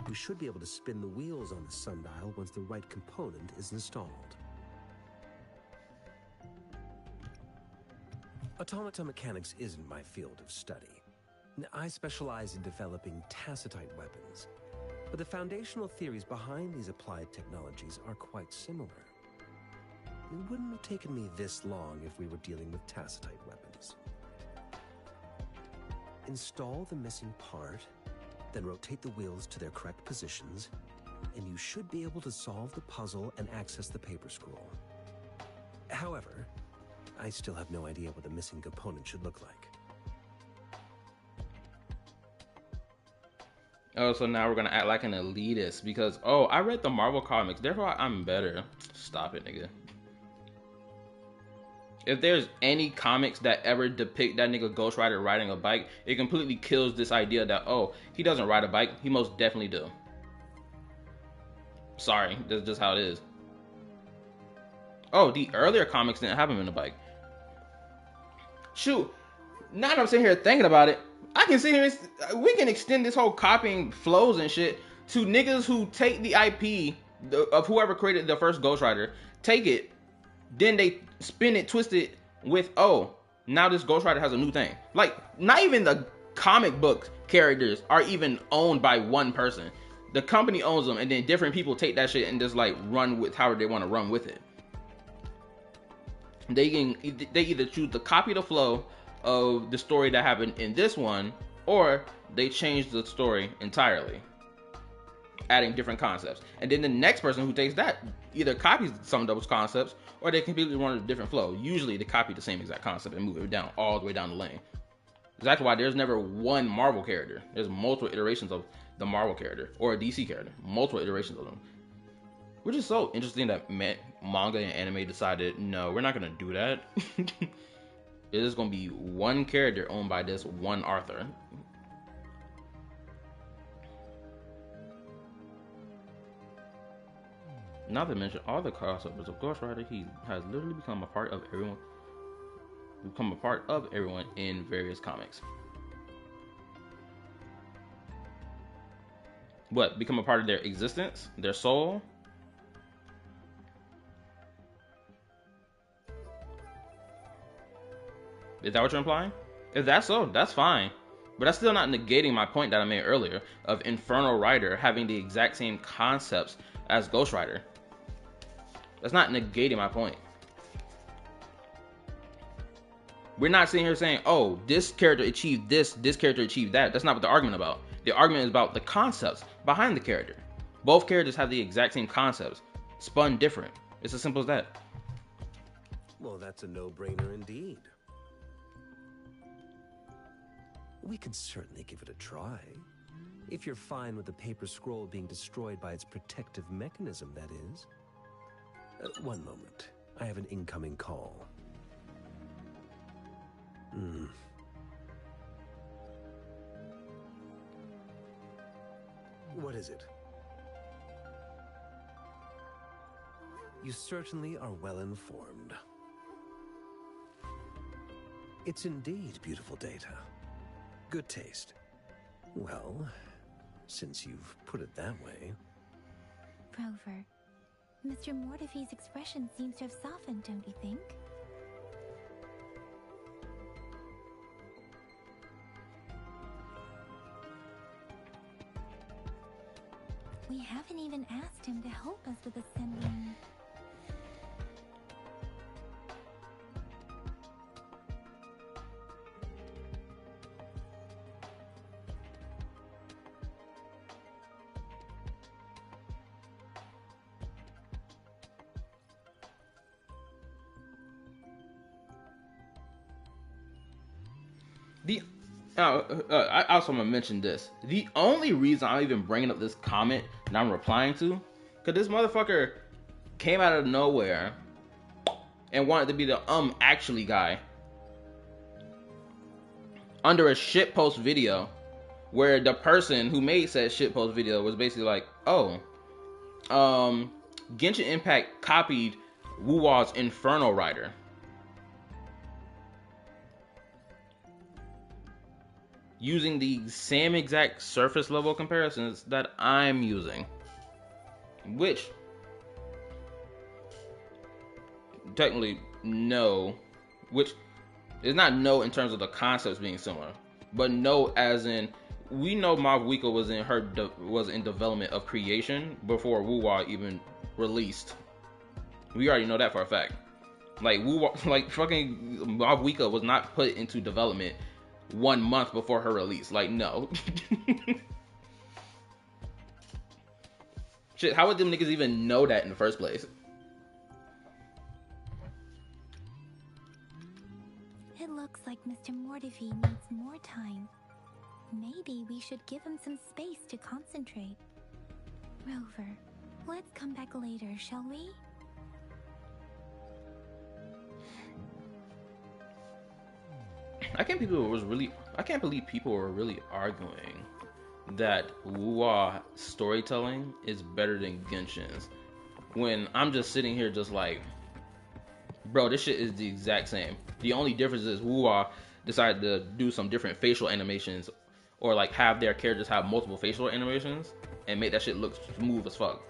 We should be able to spin the wheels on the sundial once the right component is installed. Automata mechanics isn't my field of study. I specialize in developing tacitite weapons, but the foundational theories behind these applied technologies are quite similar. It wouldn't have taken me this long if we were dealing with tacitite weapons. Install the missing part, then rotate the wheels to their correct positions, and you should be able to solve the puzzle and access the paper scroll. However, I still have no idea what the missing component should look like. Oh, so now we're gonna act like an elitist because, oh, I read the Marvel comics, therefore I'm better. Stop it, nigga. If there's any comics that ever depict that nigga Ghost Rider riding a bike, it completely kills this idea that, oh, he doesn't ride a bike. He most definitely do. Sorry, that's just how it is. Oh, the earlier comics didn't have him in a bike. Shoot, now that I'm sitting here thinking about it, I can sit here and we can extend this whole copying flows and shit to niggas who take the IP of whoever created the first Ghost Rider, take it, then they spin it, twist it with, oh, now this Ghost Rider has a new thing. Like, not even the comic book characters are even owned by one person. The company owns them, and then different people take that shit and just like run with however they want to run with it. They either choose to copy the flow of the story that happened in this one, or they change the story entirely, adding different concepts. And then the next person who takes that either copies some of those concepts, or they completely run a different flow. Usually they copy the same exact concept and move it down all the way down the lane. That's why there's never one Marvel character. There's multiple iterations of the Marvel character or a DC character. Multiple iterations of them. Which is so interesting that manga and anime decided, no, we're not going to do that. It is going to be one character owned by this one author. Not to mention all the crossovers of Ghost Rider, he has literally become a part of everyone in various comics. What? Become a part of their existence? Their soul? Is that what you're implying? If that's so, that's fine. But that's still not negating my point that I made earlier of Infernal Rider having the exact same concepts as Ghost Rider. That's not negating my point. We're not sitting here saying, oh, this character achieved this character achieved that. That's not what the argument is about. The argument is about the concepts behind the character. Both characters have the exact same concepts, spun different. It's as simple as that. Well, that's a no-brainer indeed. We could certainly give it a try. If you're fine with the paper scroll being destroyed by its protective mechanism, that is. One moment. I have an incoming call. What is it? You certainly are well informed. It's indeed beautiful data. Good taste. Well, since you've put it that way... Rover, Mr. Mortefi's expression seems to have softened, don't you think? We haven't even asked him to help us with assembling... I also want to mention this. The only reason I'm even bringing up this comment that I'm replying to, because this motherfucker came out of nowhere and wanted to be the actually guy under a shitpost video where the person who made said shitpost video was basically like, oh, Genshin Impact copied Wuwa's Infernal Rider. Using the same exact surface level comparisons that I'm using. Which, technically, no. Which is not no in terms of the concepts being similar. But no as in, we know Mavuika was in development of creation before Wuwa even released. We already know that for a fact. Like, Wuwa, like fucking Mavuika was not put into development 1 month before her release. Like, no. Shit, how would them niggas even know that in the first place? It looks like Mr. Mortefi needs more time. Maybe we should give him some space to concentrate. Rover, let's come back later, shall we? I can't believe people were really arguing that Wuwa storytelling is better than Genshin's. When I'm just sitting here just like, bro, this shit is the exact same. The only difference is Wuwa decided to do some different facial animations, or like have their characters have multiple facial animations and make that shit look smooth as fuck.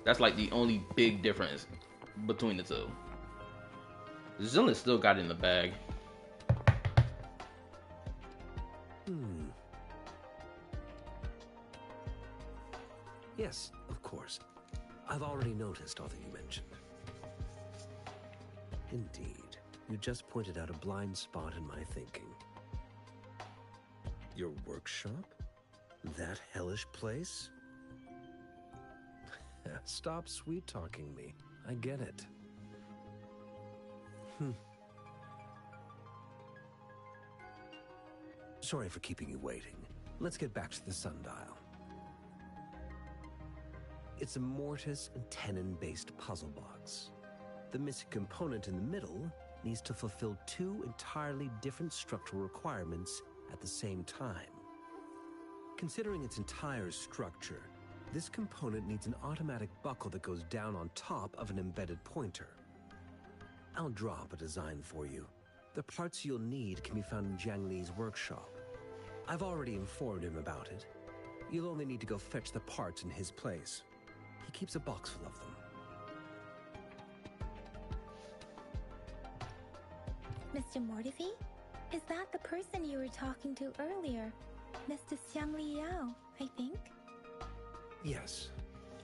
That's like the only big difference between the two. Zillin still got it in the bag. Yes, of course. I've already noticed all that you mentioned. Indeed, you just pointed out a blind spot in my thinking. Your workshop? That hellish place? Stop sweet-talking me. I get it. Sorry for keeping you waiting. Let's get back to the sundial. It's a mortise and tenon-based puzzle box. The missing component in the middle needs to fulfill two entirely different structural requirements at the same time. Considering its entire structure, this component needs an automatic buckle that goes down on top of an embedded pointer. I'll drop a design for you. The parts you'll need can be found in Jiang Li's workshop. I've already informed him about it. You'll only need to go fetch the parts in his place. He keeps a box full of them. Mr. Mortefi? Is that the person you were talking to earlier? Mr. Xiang Liao, I think? Yes.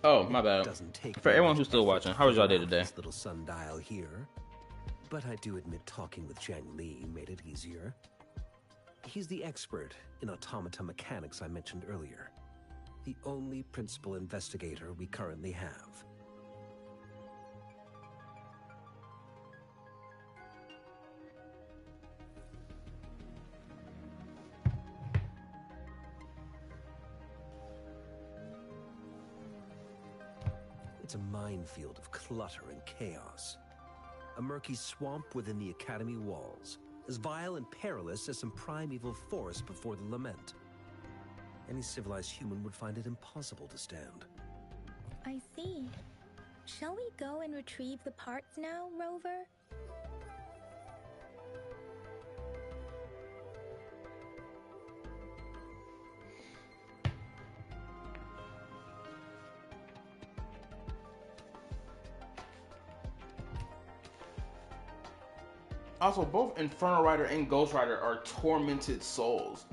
Oh, my It bad. doesn't take For very everyone much who's still effort watching, to how was y'all day figure out today? this little sundial here. But I do admit talking with Zhang Li made it easier. He's the expert in automata mechanics I mentioned earlier. The only principal investigator we currently have. It's a minefield of clutter and chaos. A murky swamp within the Academy walls, as vile and perilous as some primeval forest before the lament. Any civilized human would find it impossible to stand. I see. Shall we go and retrieve the parts now, Rover? Also, both Inferno Rider and Ghost Rider are tormented souls.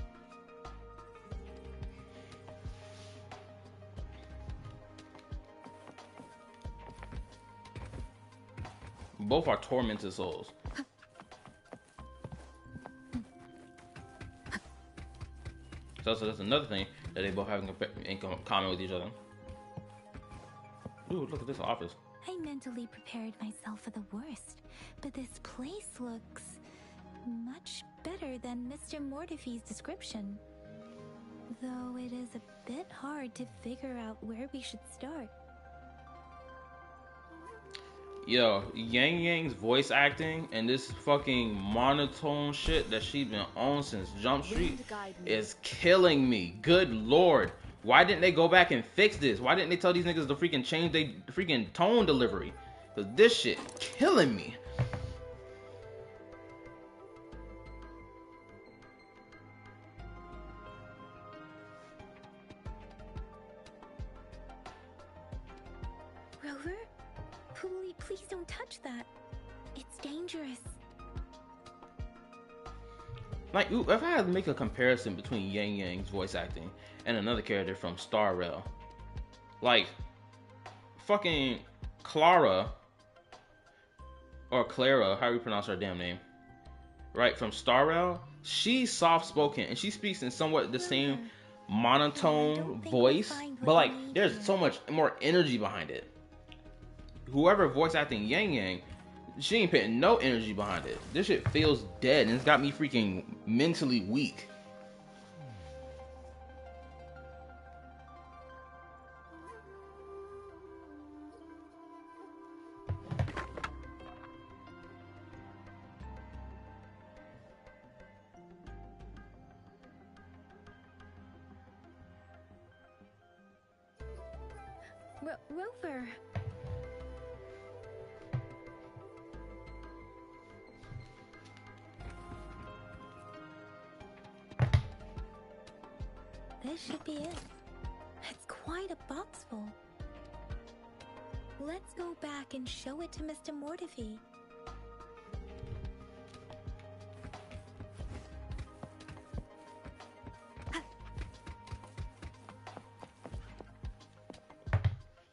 Both are tormented souls. So that's another thing that they both have in common with each other. Ooh, look at this office. I mentally prepared myself for the worst, but this place looks much better than Mr. Mortifee's description. Though it is a bit hard to figure out where we should start. Yo, Yang Yang's voice acting and this fucking monotone shit that she's been on since Jump Street is killing me. Good lord. Why didn't they go back and fix this? Why didn't they tell these niggas to freaking change their freaking tone delivery? Cause this shit killing me. Rover? Please don't touch that. It's dangerous. Like, if I had to make a comparison between Yang Yang's voice acting and another character from Star Rail, like, fucking Clara, or Clara, how do you pronounce her damn name? Right, from Star Rail, she's soft-spoken, and she speaks in somewhat the same monotone voice, but, like, there's so much more energy behind it. Whoever voice acting Yang Yang, she ain't putting no energy behind it. This shit feels dead, and it's got me freaking mentally weak. Rover. This should be it. It's quite a box full. Let's go back and show it to Mr. Mortifee.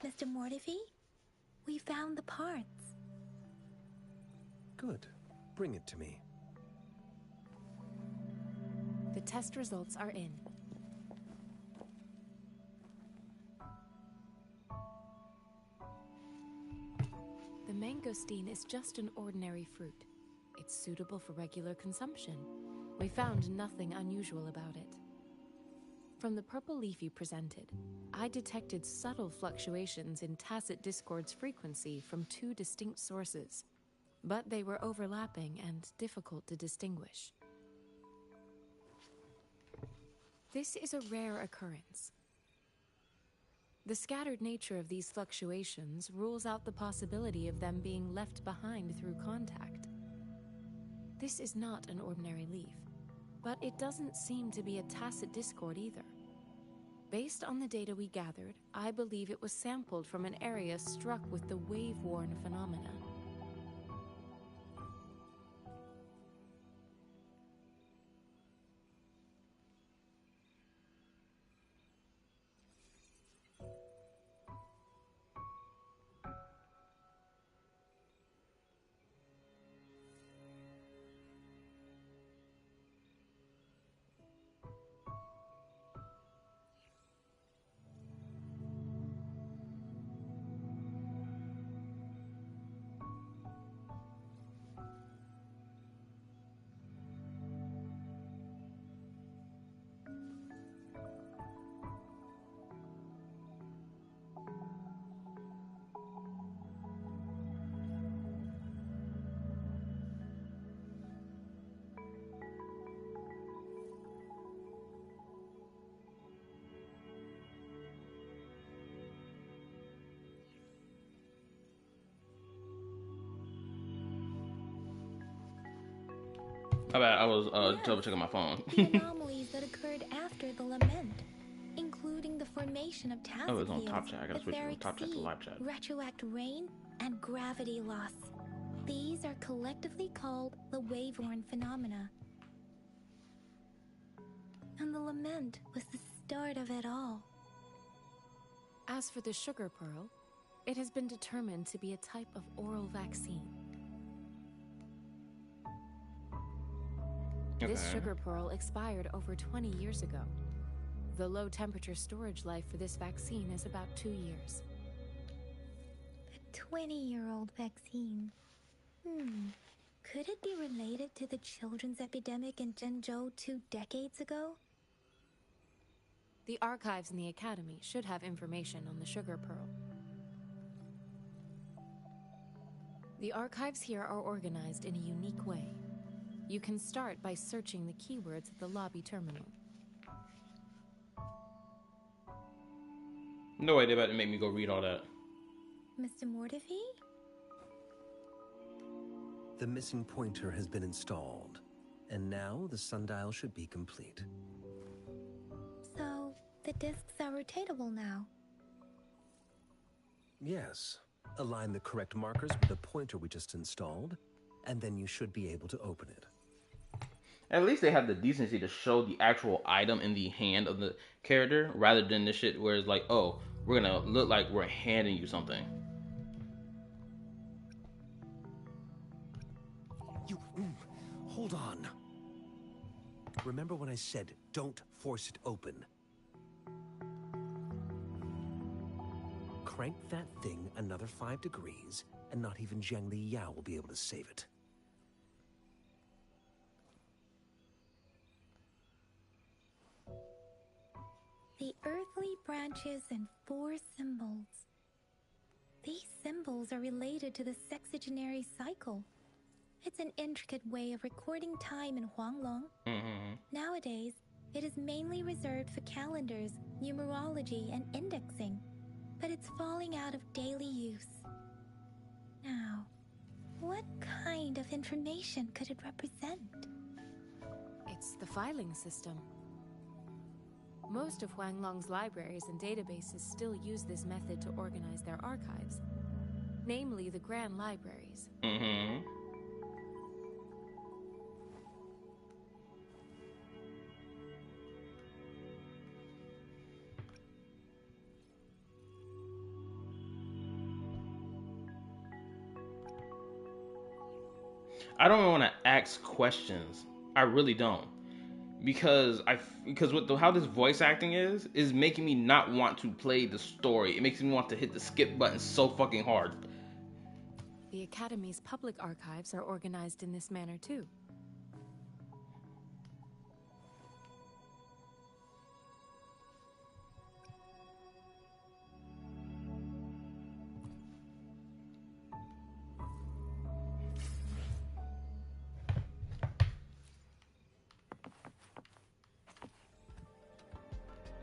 Mr. Mortifee, we found the parts. Good. Bring it to me. The test results are in. The mangosteen is just an ordinary fruit. It's suitable for regular consumption. We found nothing unusual about it. From the purple leaf you presented, I detected subtle fluctuations in Tacit Discord's frequency from two distinct sources, but they were overlapping and difficult to distinguish. This is a rare occurrence. The scattered nature of these fluctuations rules out the possibility of them being left behind through contact. This is not an ordinary leaf, but it doesn't seem to be a Tacit Discord either. Based on the data we gathered, I believe it was sampled from an area struck with the wave-worn phenomena. I bet I was Yes, double checking my phone. the anomalies that occurred after the lament, including the formation of tacit Oh, it's on top fields, chat. I gotta switch from etheric top chat to sea, live chat. retroact rain, and gravity loss. These are collectively called the wave-worn phenomena. And the lament was the start of it all. As for the sugar pearl, it has been determined to be a type of oral vaccine. This sugar pearl expired over 20 years ago. The low temperature storage life for this vaccine is about 2 years. A 20-year-old vaccine. Could it be related to the children's epidemic in Zhengzhou 2 decades ago? The archives in the Academy should have information on the sugar pearl. The archives here are organized in a unique way. You can start by searching the keywords at the lobby terminal. No way they're about to make me go read all that. Mr. Mortefi? The missing pointer has been installed, and now the sundial should be complete. So, the discs are rotatable now. Yes. Align the correct markers with the pointer we just installed, and then you should be able to open it. At least they have the decency to show the actual item in the hand of the character, rather than this shit where it's like, oh, we're gonna look like we're handing you something. Hold on. Remember when I said, don't force it open? Crank that thing another 5 degrees, and not even Zhengli Yao will be able to save it. The earthly branches and 4 symbols. These symbols are related to the sexagenary cycle. It's an intricate way of recording time in Huanglong. Nowadays, it is mainly reserved for calendars, numerology, and indexing, but it's falling out of daily use. Now, what kind of information could it represent? It's the filing system. Most of Huanglong's libraries and databases still use this method to organize their archives, namely the Grand Libraries. I don't want to ask questions. I really don't, because with how this voice acting is making me not want to play the story. It makes me want to hit the skip button so fucking hard. The Academy's public archives are organized in this manner too.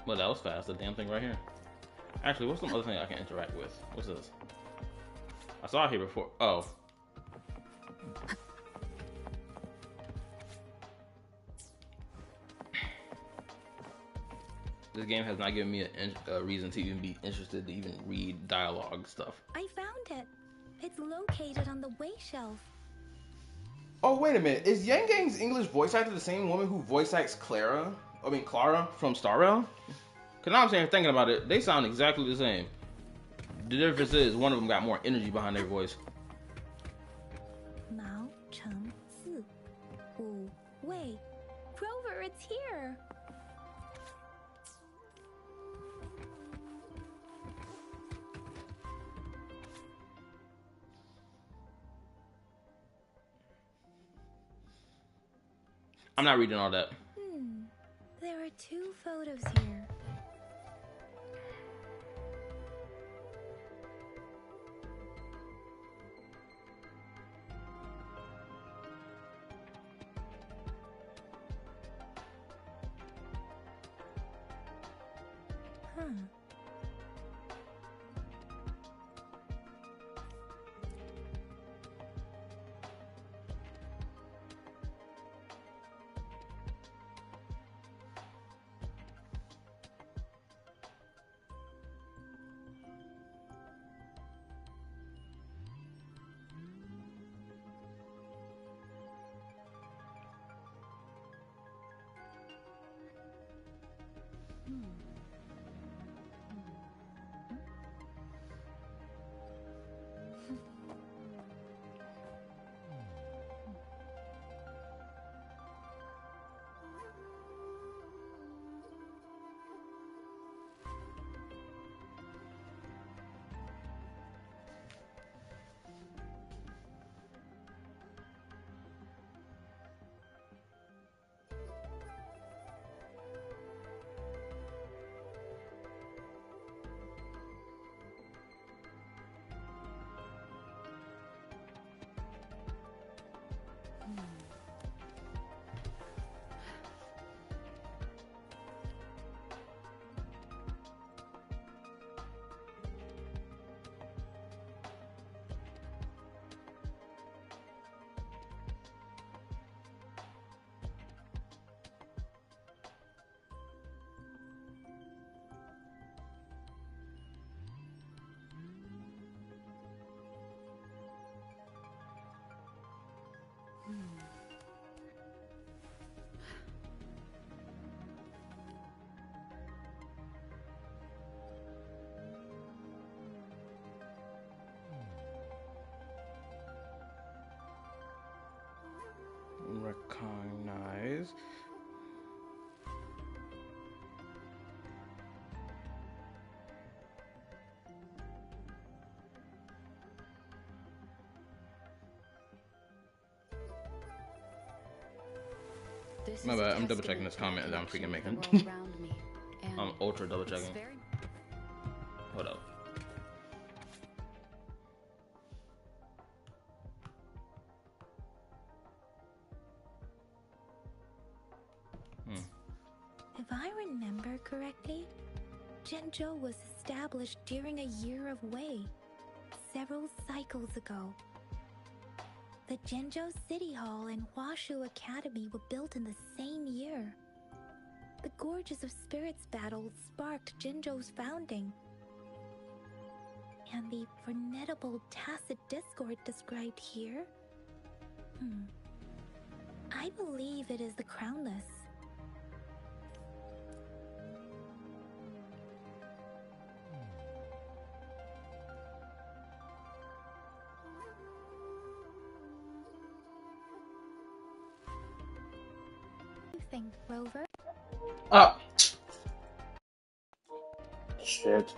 Well, that was fast. The damn thing right here. Actually, what's some other thing I can interact with? What's this? I saw it here before. Oh. This game has not given me a reason to even be interested to even read dialogue stuff. I found it. It's located on the way shelf. Oh, wait a minute. Is Yang Gang's English voice actor the same woman who voice acts Clara from Star Rail? Because now I'm thinking about it, they sound exactly the same. The difference is one of them got more energy behind their voice. Mao Cheng Si. Wu Wei. Rover, it's here. I'm not reading all that. There are 2 photos here. Recognize. This My is a bad, I'm double testament checking this to my comment that I'm connection freaking with the making. world around me, and I'm ultra double it's checking. very Hold up. If I remember correctly, Zhenzhou was established during a year of Wei, several cycles ago. The Zhenzhou City Hall and Huashu Academy were built in the same year. The Gorges of Spirits battle sparked Zhenzhou's founding. And the formidable tacit discord described here? I believe it is the Crownless. You think, Rover? Ah! Shit.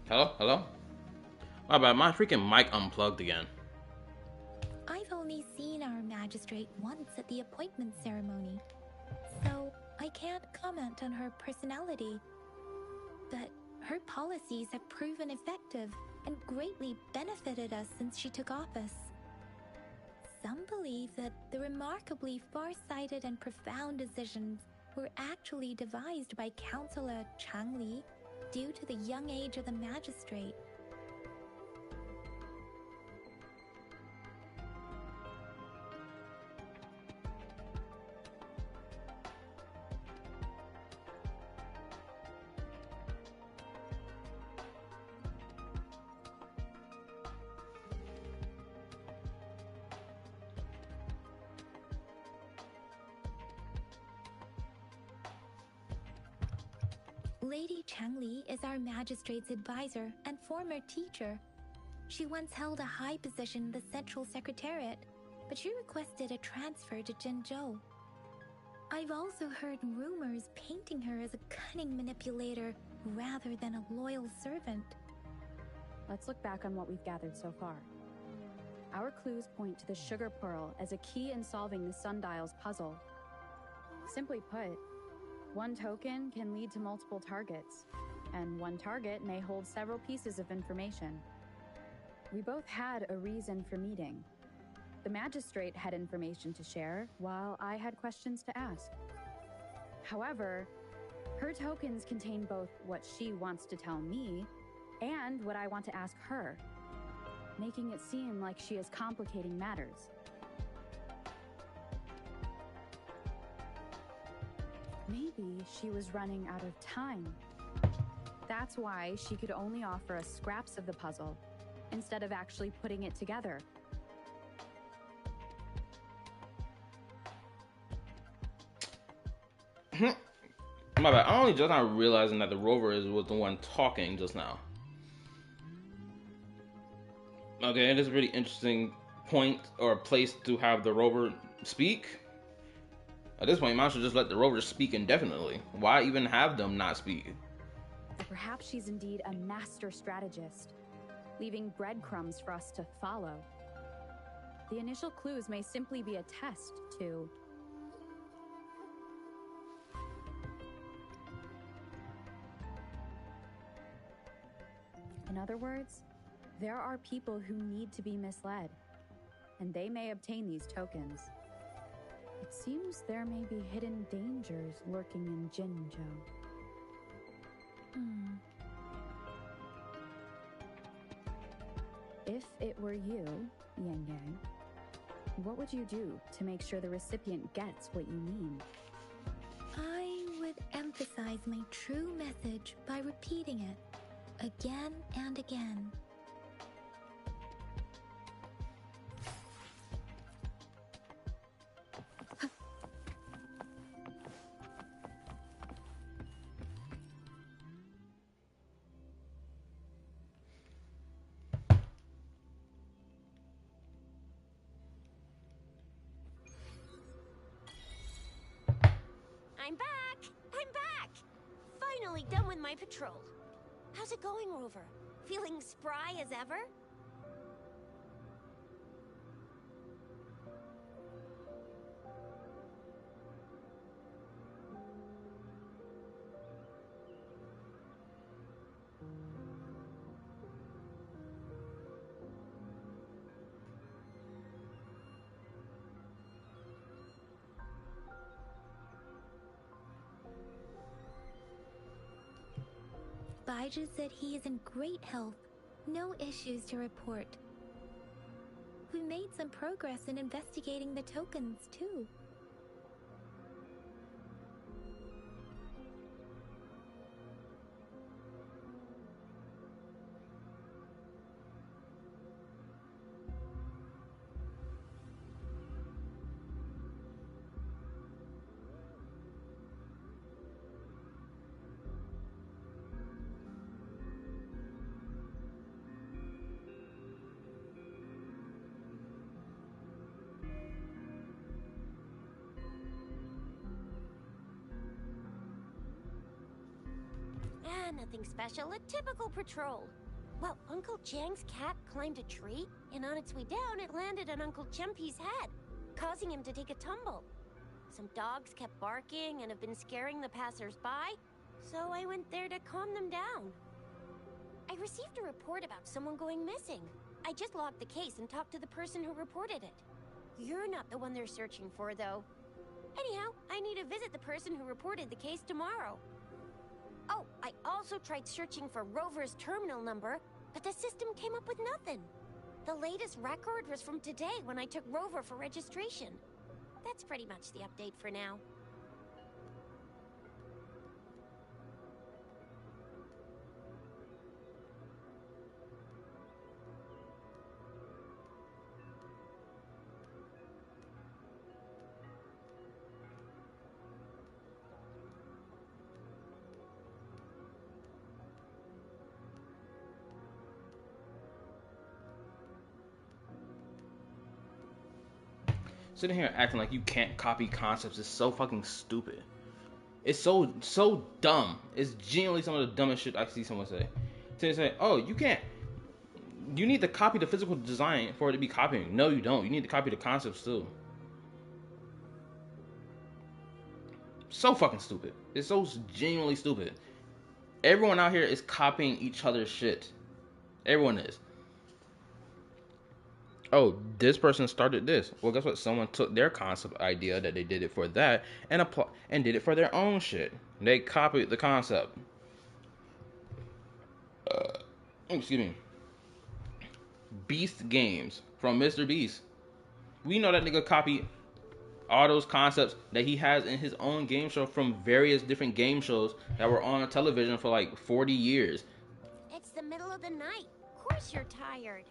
Hello? Hello? My bad, my freaking mic unplugged again. I've only seen our magistrate once at the appointment ceremony, so I can't comment on her personality. But her policies have proven effective and greatly benefited us since she took office. Some believe that the remarkably far-sighted and profound decisions were actually devised by Councillor Changli due to the young age of the magistrate. Lady Changli is our magistrate's advisor and former teacher. She once held a high position in the Central Secretariat, but she requested a transfer to Zhenzhou. I've also heard rumors painting her as a cunning manipulator rather than a loyal servant. Let's look back on what we've gathered so far. Our clues point to the sugar pearl as a key in solving the sundial's puzzle. Simply put, one token can lead to multiple targets, and one target may hold several pieces of information. We both had a reason for meeting. The magistrate had information to share, while I had questions to ask. However, Her tokens contain both what she wants to tell me and what I want to ask her, making it seem like she is complicating matters. Maybe she was running out of time. That's why she could only offer us scraps of the puzzle, instead of actually putting it together. My bad. I'm only just now realizing that the rover was the one talking just now. Okay, it is a really interesting point or place to have the rover speak. At this point, you might as well just let the rover speak indefinitely. Why even have them not speak? Perhaps she's indeed a master strategist, leaving breadcrumbs for us to follow. The initial clues may simply be a test to... In other words, there are people who need to be misled, and they may obtain these tokens. It seems there may be hidden dangers lurking in Jinzhou. If it were you, Yang Yang, what would you do to make sure the recipient gets what you mean? I would emphasize my true message by repeating it again and again. I'm back! I'm back! Finally done with my patrol. How's it going, Rover? Feeling spry as ever? Baiju said he is in great health. No issues to report. We made some progress in investigating the tokens, too. Nothing special, a typical patrol. Well, Uncle Chang's cat climbed a tree, and on its way down, it landed on Uncle Chempi's head, causing him to take a tumble. Some dogs kept barking and have been scaring the passers-by, so I went there to calm them down. I received a report about someone going missing. I just logged the case and talked to the person who reported it. You're not the one they're searching for, though. Anyhow, I need to visit the person who reported the case tomorrow. Oh, I also tried searching for Rover's terminal number, but the system came up with nothing. The latest record was from today when I took Rover for registration. That's pretty much the update for now. Sitting here acting like you can't copy concepts is so fucking stupid. It's so dumb. It's genuinely some of the dumbest shit I see someone say. So they say, oh, you can't. You need to copy the physical design for it to be copying. No, you don't. You need to copy the concepts too. So fucking stupid. It's so genuinely stupid. Everyone out here is copying each other's shit. Everyone is. oh, this person started this. Well, guess what? Someone took their concept idea that they did it for that and did it for their own shit. They copied the concept. Excuse me. Beast Games from Mr. Beast. We know that nigga copied all those concepts that he has in his own game show from various different game shows that were on television for like 40 years. It's the middle of the night. Of course you're tired.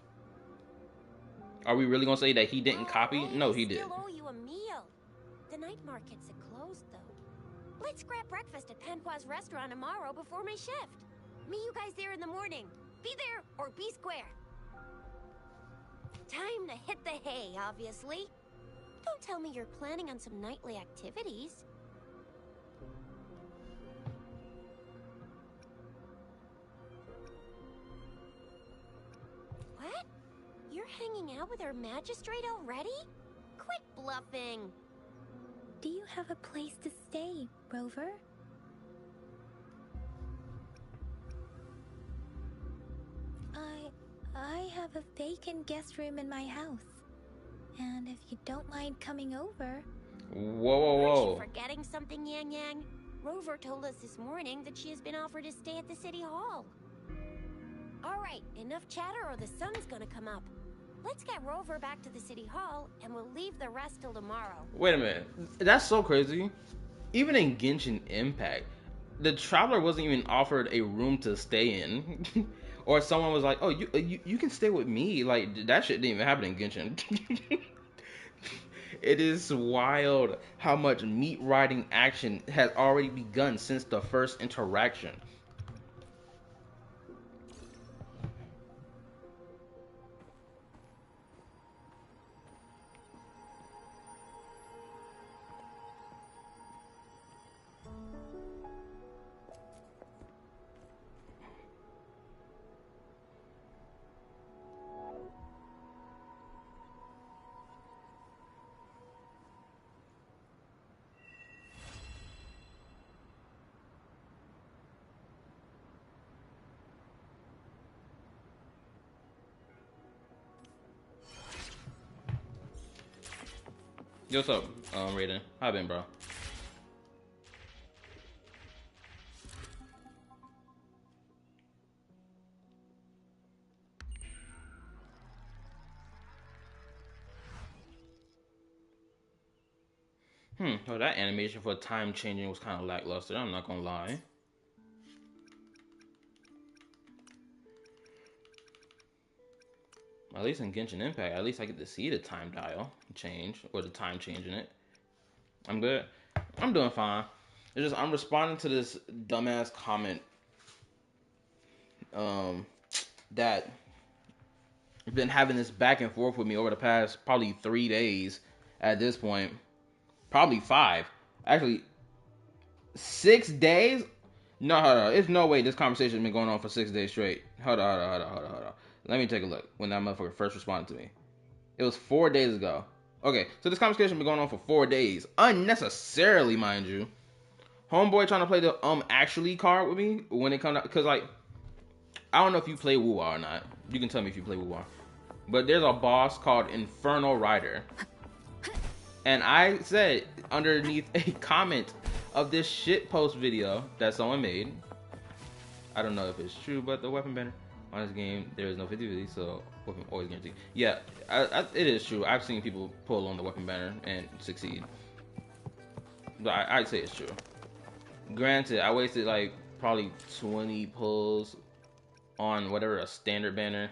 Are we really gonna say that he didn't copy? No, he I did. still owe you a meal. The night markets are closed, though. Let's grab breakfast at Panqua's restaurant tomorrow before my shift. Meet you guys there in the morning. Be there or be square. Time to hit the hay, obviously. Don't tell me you're planning on some nightly activities. What? You're hanging out with our magistrate already? Quit bluffing. Do you have a place to stay, Rover? I have a vacant guest room in my house. And if you don't mind coming over... Whoa. Aren't you forgetting something, Yang Yang? Rover told us this morning that she has been offered a stay at the City Hall. Alright, enough chatter or the sun's gonna come up. Let's get Rover back to the City Hall, and we'll leave the rest till tomorrow. Wait a minute. That's so crazy. Even in Genshin Impact, the traveler wasn't even offered a room to stay in. Or someone was like, oh, you can stay with me. Like, that shit didn't even happen in Genshin. It is wild how much meat riding action has already begun since the first interaction. Yo, what's up, Raiden? How been, bro? Well, that animation for time changing was kind of lackluster. I'm not gonna lie. At least in Genshin Impact, at least I get to see the time dial change or the time change in it. I'm good. I'm doing fine. It's just I'm responding to this dumbass comment that been having this back and forth with me over the past probably 3 days at this point. Probably 5. Actually, 6 days? No, hold on. There's no way this conversation has been going on for 6 days straight. Hold on. Let me take a look when that motherfucker first responded to me. It was 4 days ago. Okay, so this conversation has been going on for 4 days. Unnecessarily, mind you. Homeboy trying to play the actually card with me when it comes out. Because, like, I don't know if you play Wuwa or not. You can tell me if you play Wuwa. But there's a boss called Infernal Rider. And I said underneath a comment of this shit post video that someone made, I don't know if it's true, but the weapon banner on this game, there is no 50/50, so weapon always guaranteed. Yeah, it is true. I've seen people pull on the weapon banner and succeed. But I'd say it's true. Granted, I wasted like probably 20 pulls on whatever a standard banner.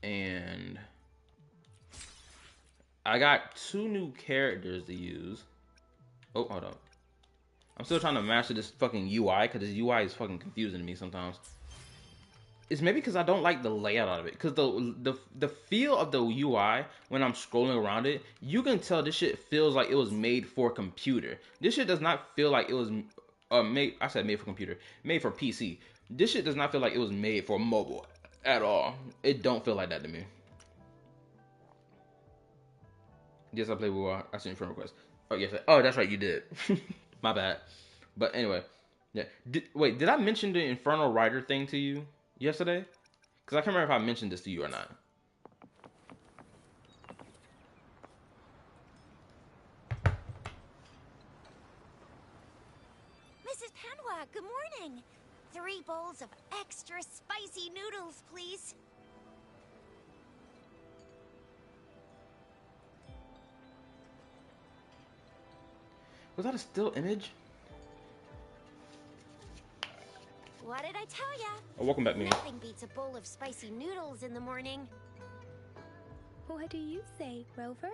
And I got 2 new characters to use. Oh, hold up. I'm still trying to master this fucking UI because this UI is fucking confusing to me sometimes. It's maybe because I don't like the layout of it. Because the feel of the UI when I'm scrolling around it, you can tell this shit feels like it was made for computer. This shit does not feel like it was made. I said made for computer, made for PC. This shit does not feel like it was made for mobile at all. It don't feel like that to me. Yes, I play Wuwa. I sent you friend request. Oh yes. Oh, that's right, you did. My bad. But anyway, Yeah. Wait, did I mention the Infernal Rider thing to you yesterday? Because I can't remember if I mentioned this to you or not. Mrs. Panwa, good morning. 3 bowls of extra spicy noodles, please. Was that a still image? What did I tell ya? Oh, welcome back, Mimi. Nothing beats a bowl of spicy noodles in the morning. What do you say, Rover?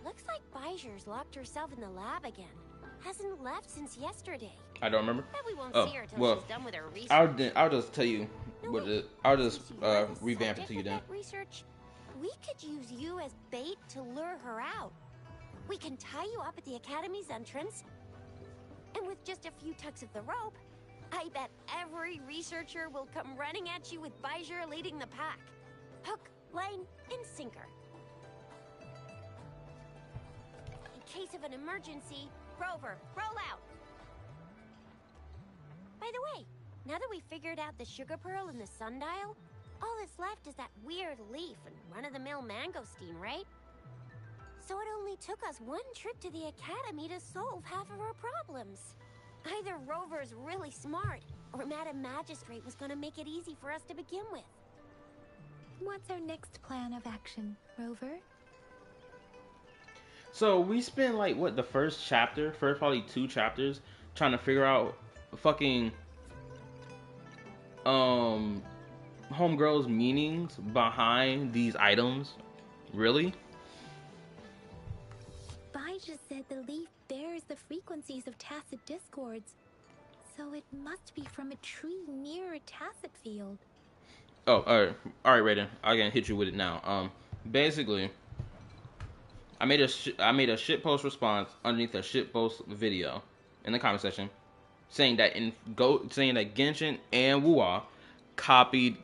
Looks like Bijur's locked herself in the lab again. Hasn't left since yesterday. I don't remember. Bet we won't Oh, see her till well, she's done with her research. I'll just tell you No, what wait. it. I'll just Since you are the revamp it subject to you of then. that research, we could use you as bait to lure her out. We can tie you up at the academy's entrance, and with just a few tugs of the rope, I bet every researcher will come running at you with Bijur leading the pack. Hook, line, and sinker. In case of an emergency, Rover, roll out. By the way, now that we figured out the sugar pearl and the sundial, all that's left is that weird leaf and run-of-the-mill mangosteen, right? So it only took us 1 trip to the academy to solve half of our problems. Either Rover's really smart, or Madam Magistrate was gonna make it easy for us to begin with. What's our next plan of action, Rover? So we spent like what the first probably 2 chapters trying to figure out fucking homegirl's meanings behind these items. Really? Bijur said the leaf bears the frequencies of tacit discords, so it must be from a tree near a tacit field. Oh, all right, Raiden. I can hit you with it now. Basically, I made a shitpost response underneath a shitpost video in the comment section, saying that Genshin and Wuwa copied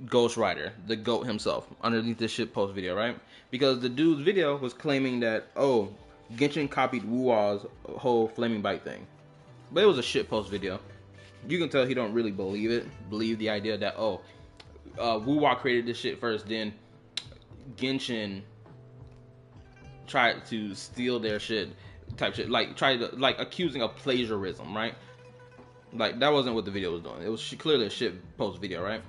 Ghost Rider, the GOAT himself, underneath this shitpost video, right? Because the dude's video was claiming that Genshin copied Wuwa's whole flaming bite thing, but it was a shitpost video. You can tell he don't really believe the idea that Wuwa created this shit first, then Genshin tried to steal their shit, type shit, accusing of plagiarism, right? Like, that wasn't what the video was doing. It was clearly a shit post video, right?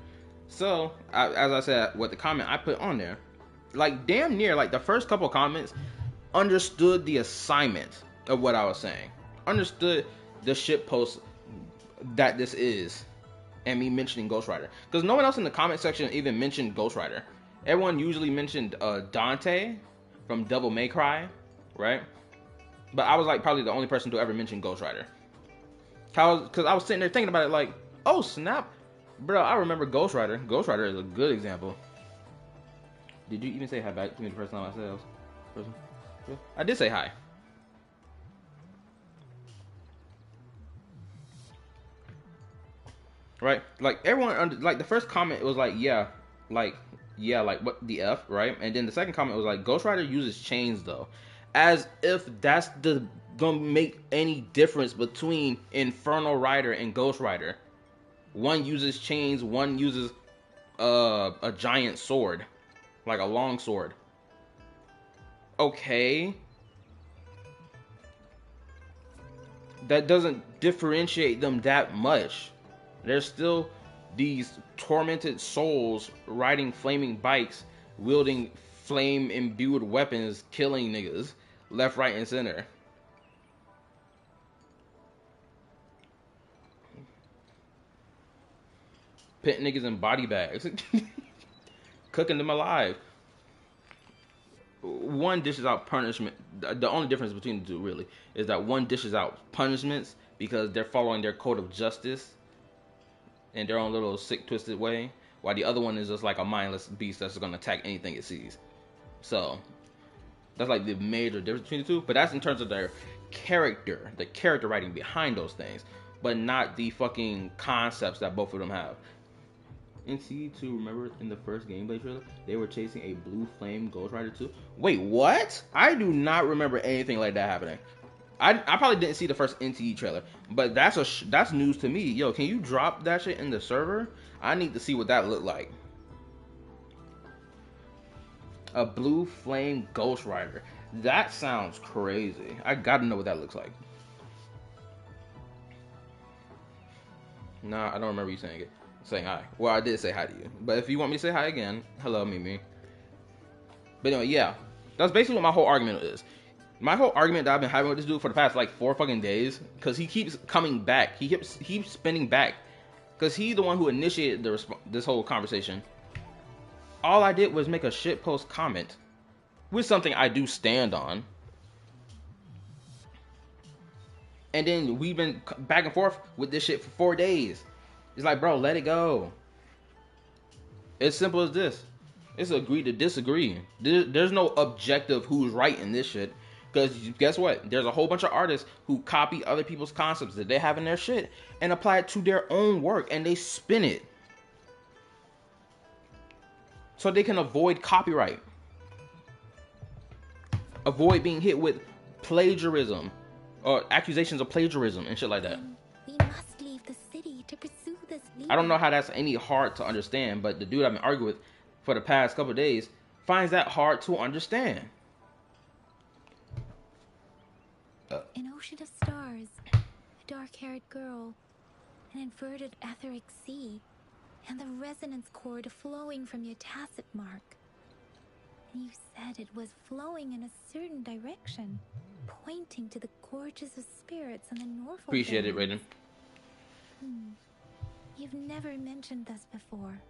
So, as I said, what the comment I put on there, like, damn near, like, the first couple comments understood the assignment of what I was saying, understood the shit post that this is, and me mentioning Ghost Rider, because no one else in the comment section even mentioned Ghost Rider. Everyone usually mentioned Dante from Devil May Cry, right? But I was like probably the only person to ever mention Ghost Rider, because I was sitting there thinking about it, like, oh snap, bro, I remember Ghost Rider. Ghost Rider is a good example. Did you even say hi back to me the first time I said person? I did say hi. Right? Like, everyone, like, the first comment was like, like, what the F, right? And then the second comment was like, Ghost Rider uses chains, though. As if that's gonna make any difference between Infernal Rider and Ghost Rider. One uses chains, one uses a giant sword. Like a long sword. Okay. That doesn't differentiate them that much. There's still these tormented souls riding flaming bikes, wielding flame-imbued weapons, killing niggas left, right, and center. Putting niggas in body bags. Cooking them alive. One dishes out punishment. The only difference between the two, really, is that one dishes out punishments because they're following their code of justice in their own little sick, twisted way, while the other one is just like a mindless beast that's going to attack anything it sees. So that's like the major difference between the two. But that's in terms of their character, the character writing behind those things. but not the fucking concepts that both of them have. In Pt2, remember in the first gameplay trailer, they were chasing a blue flame Ghost Rider 2? Wait, what? I do not remember anything like that happening. I probably didn't see the first NTE trailer, but that's news to me. Yo, can you drop that shit in the server? I need to see what that looked like. A blue flame Ghost Rider. That sounds crazy. I gotta know what that looks like. Nah, I don't remember you saying it. Saying hi. Well, I did say hi to you. But if you want me to say hi again, hello, Mimi. But anyway, yeah. That's basically what my whole argument is. My whole argument that I've been having with this dude for the past like 4 fucking days, because he keeps coming back. He keeps spinning back. Because he's the one who initiated this whole conversation. All I did was make a shitpost comment with something I do stand on. And then we've been back and forth with this shit for 4 days. It's like, bro, let it go. It's simple as this. It's agree to disagree. There's no objective who's right in this shit. Because guess what? There's a whole bunch of artists who copy other people's concepts that they have in their shit and apply it to their own work, and they spin it so they can avoid copyright, avoid being hit with plagiarism or accusations of plagiarism and shit like that. We must leave the city to pursue this leader. I don't know how that's any hard to understand, but the dude I've been arguing with for the past couple of days finds that hard to understand. An ocean of stars, a dark-haired girl, an inverted etheric sea, and the resonance chord flowing from your tacit mark. And you said it was flowing in a certain direction, pointing to the gorges of spirits and the Norfolk. Appreciate it, Raiden. You've never mentioned this before.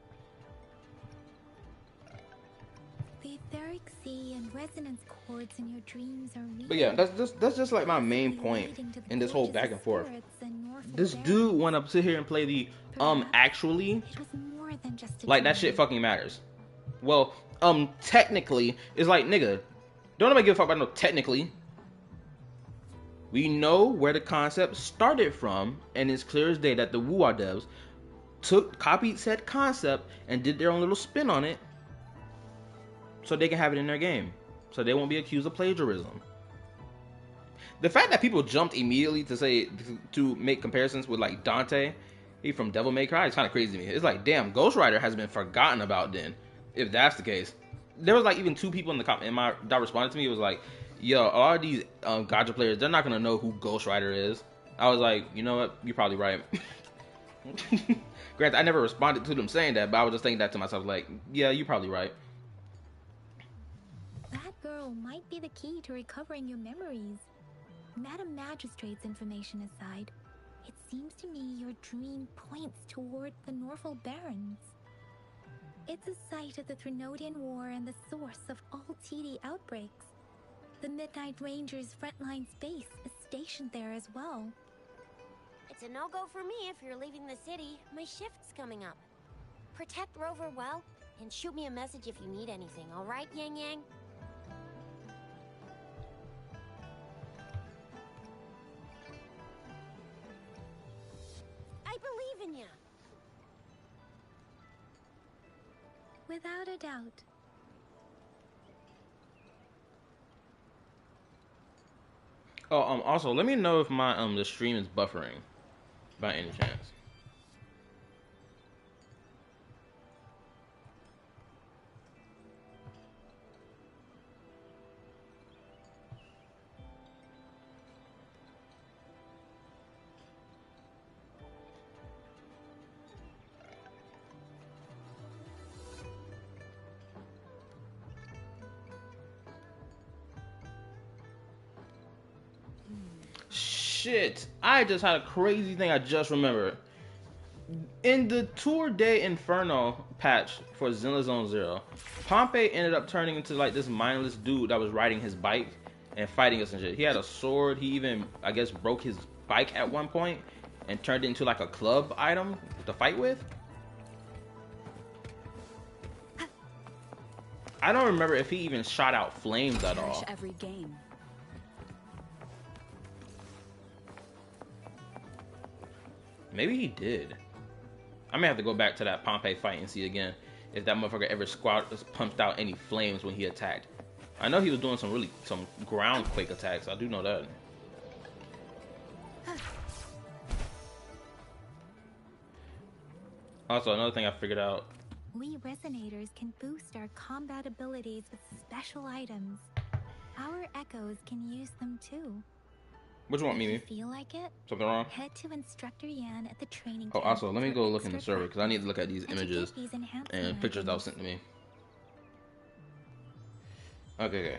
The etheric sea and resonance chords in your dreams are real. But yeah, that's just like my main point in this whole back and forth. This dude went up to here and play the actually, like that shit fucking matters. Well, technically, it's like, nigga, don't nobody give a fuck about no technically. We know where the concept started from, and it's clear as day that the Wuwa devs copied said concept and did their own little spin on it, so they can have it in their game, so they won't be accused of plagiarism. The fact that people jumped immediately to make comparisons with like Dante, he from Devil May Cry, is kind of crazy to me. It's like, damn, Ghost Rider has been forgotten about then, if that's the case. There was like even 2 people that responded to me. It was like, yo, a lot of these gacha players, they're not gonna know who Ghost Rider is. I was like, you know what, you're probably right. Granted, I never responded to them saying that, but I was just thinking that to myself, like, yeah, you're probably right. That girl might be the key to recovering your memories. Madam Magistrate's information aside, it seems to me your dream points toward the Norfolk Barrens. It's a site of the Trinodian War and the source of all TD outbreaks. The Midnight Rangers' frontline base is stationed there as well. It's a no-go for me if you're leaving the city. My shift's coming up. Protect Rover well, and shoot me a message if you need anything, alright, Yang Yang? I believe in you. Without a doubt. Oh, also, let me know if my the stream is buffering by any chance. Shit, I just had a crazy thing I just remembered. In the Tour de Inferno patch for Zenless Zone Zero, Pompey ended up turning into like this mindless dude that was riding his bike and fighting us and shit. He had a sword. He even, I guess, broke his bike at one point and turned it into like a club item to fight with. I don't remember if he even shot out flames at all. Every game. Maybe he did. I may have to go back to that Pompeii fight and see again if that motherfucker ever pumped out any flames when he attacked. I know he was doing some ground quake attacks. I do know that. Also, another thing I figured out. We resonators can boost our combat abilities with special items. Our echoes can use them too. What you want, If Mimi? you feel like it, Something wrong? head to Instructor Yan at the training Oh, camp also, let me for go look in the extra server because I need to look at these practice and to images get these enhancement and pictures that was items. sent to me. Okay.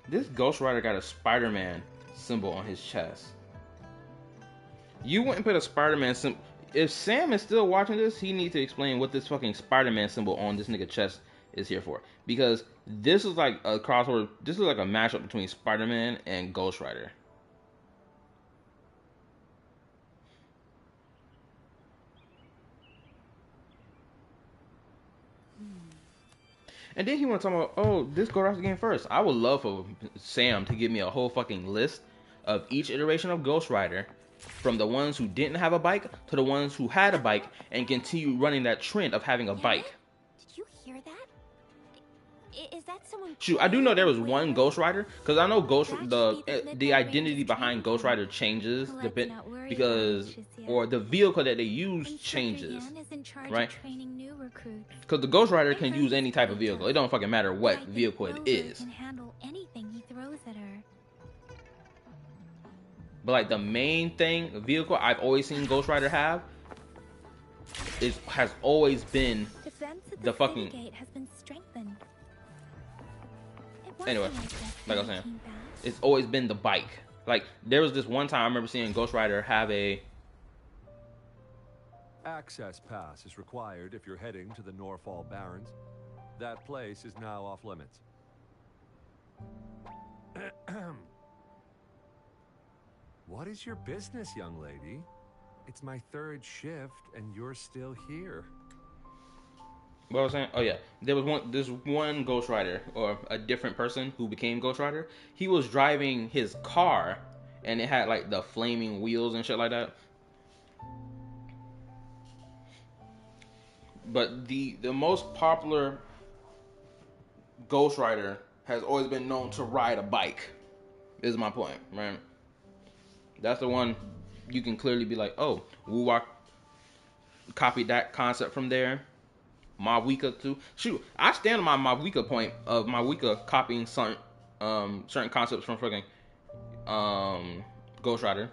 This Ghost Rider got a Spider-Man symbol on his chest. You wouldn't put a Spider-Man symbol. If Sam is still watching this, he needs to explain what this fucking Spider-Man symbol on this nigga chest is here for. Because this is like a crossover. This is like a mashup between Spider-Man and Ghost Rider. And then he want to talk about, oh, this Ghost Rider game first. I would love for Sam to give me a whole fucking list of each iteration of Ghost Rider, from the ones who didn't have a bike to the ones who had a bike, and continue running that trend of having a bike. Did you hear that? Is that someone? Shoot, I do know there was one Ghost Rider, because I know the identity behind Ghost Rider changes because the vehicle that they use changes, right? Because the Ghost Rider can use any type of vehicle. It don't fucking matter what vehicle it is. Can handle anything he throws at her. But like the main vehicle I've always seen Ghost Rider have has always been the fucking. Gate has been strengthened. Anyway, like I was saying, it's always been the bike. Like there was this one time I remember seeing Ghost Rider have a access pass is required if you're heading to the Norfall Barrens. That place is now off limits. What is your business, young lady? It's my third shift and you're still here. What I was saying? Oh yeah, there was this one Ghost Rider, or a different person who became Ghost Rider. He was driving his car, and it had like the flaming wheels and shit like that. But the most popular Ghost Rider has always been known to ride a bike. Is my point, right? That's the one you can clearly be like, oh, Wuwa copied that concept from there. Mawika too. Shoot, I stand on my Mawika point of Mawika copying certain concepts from fucking Ghost Rider.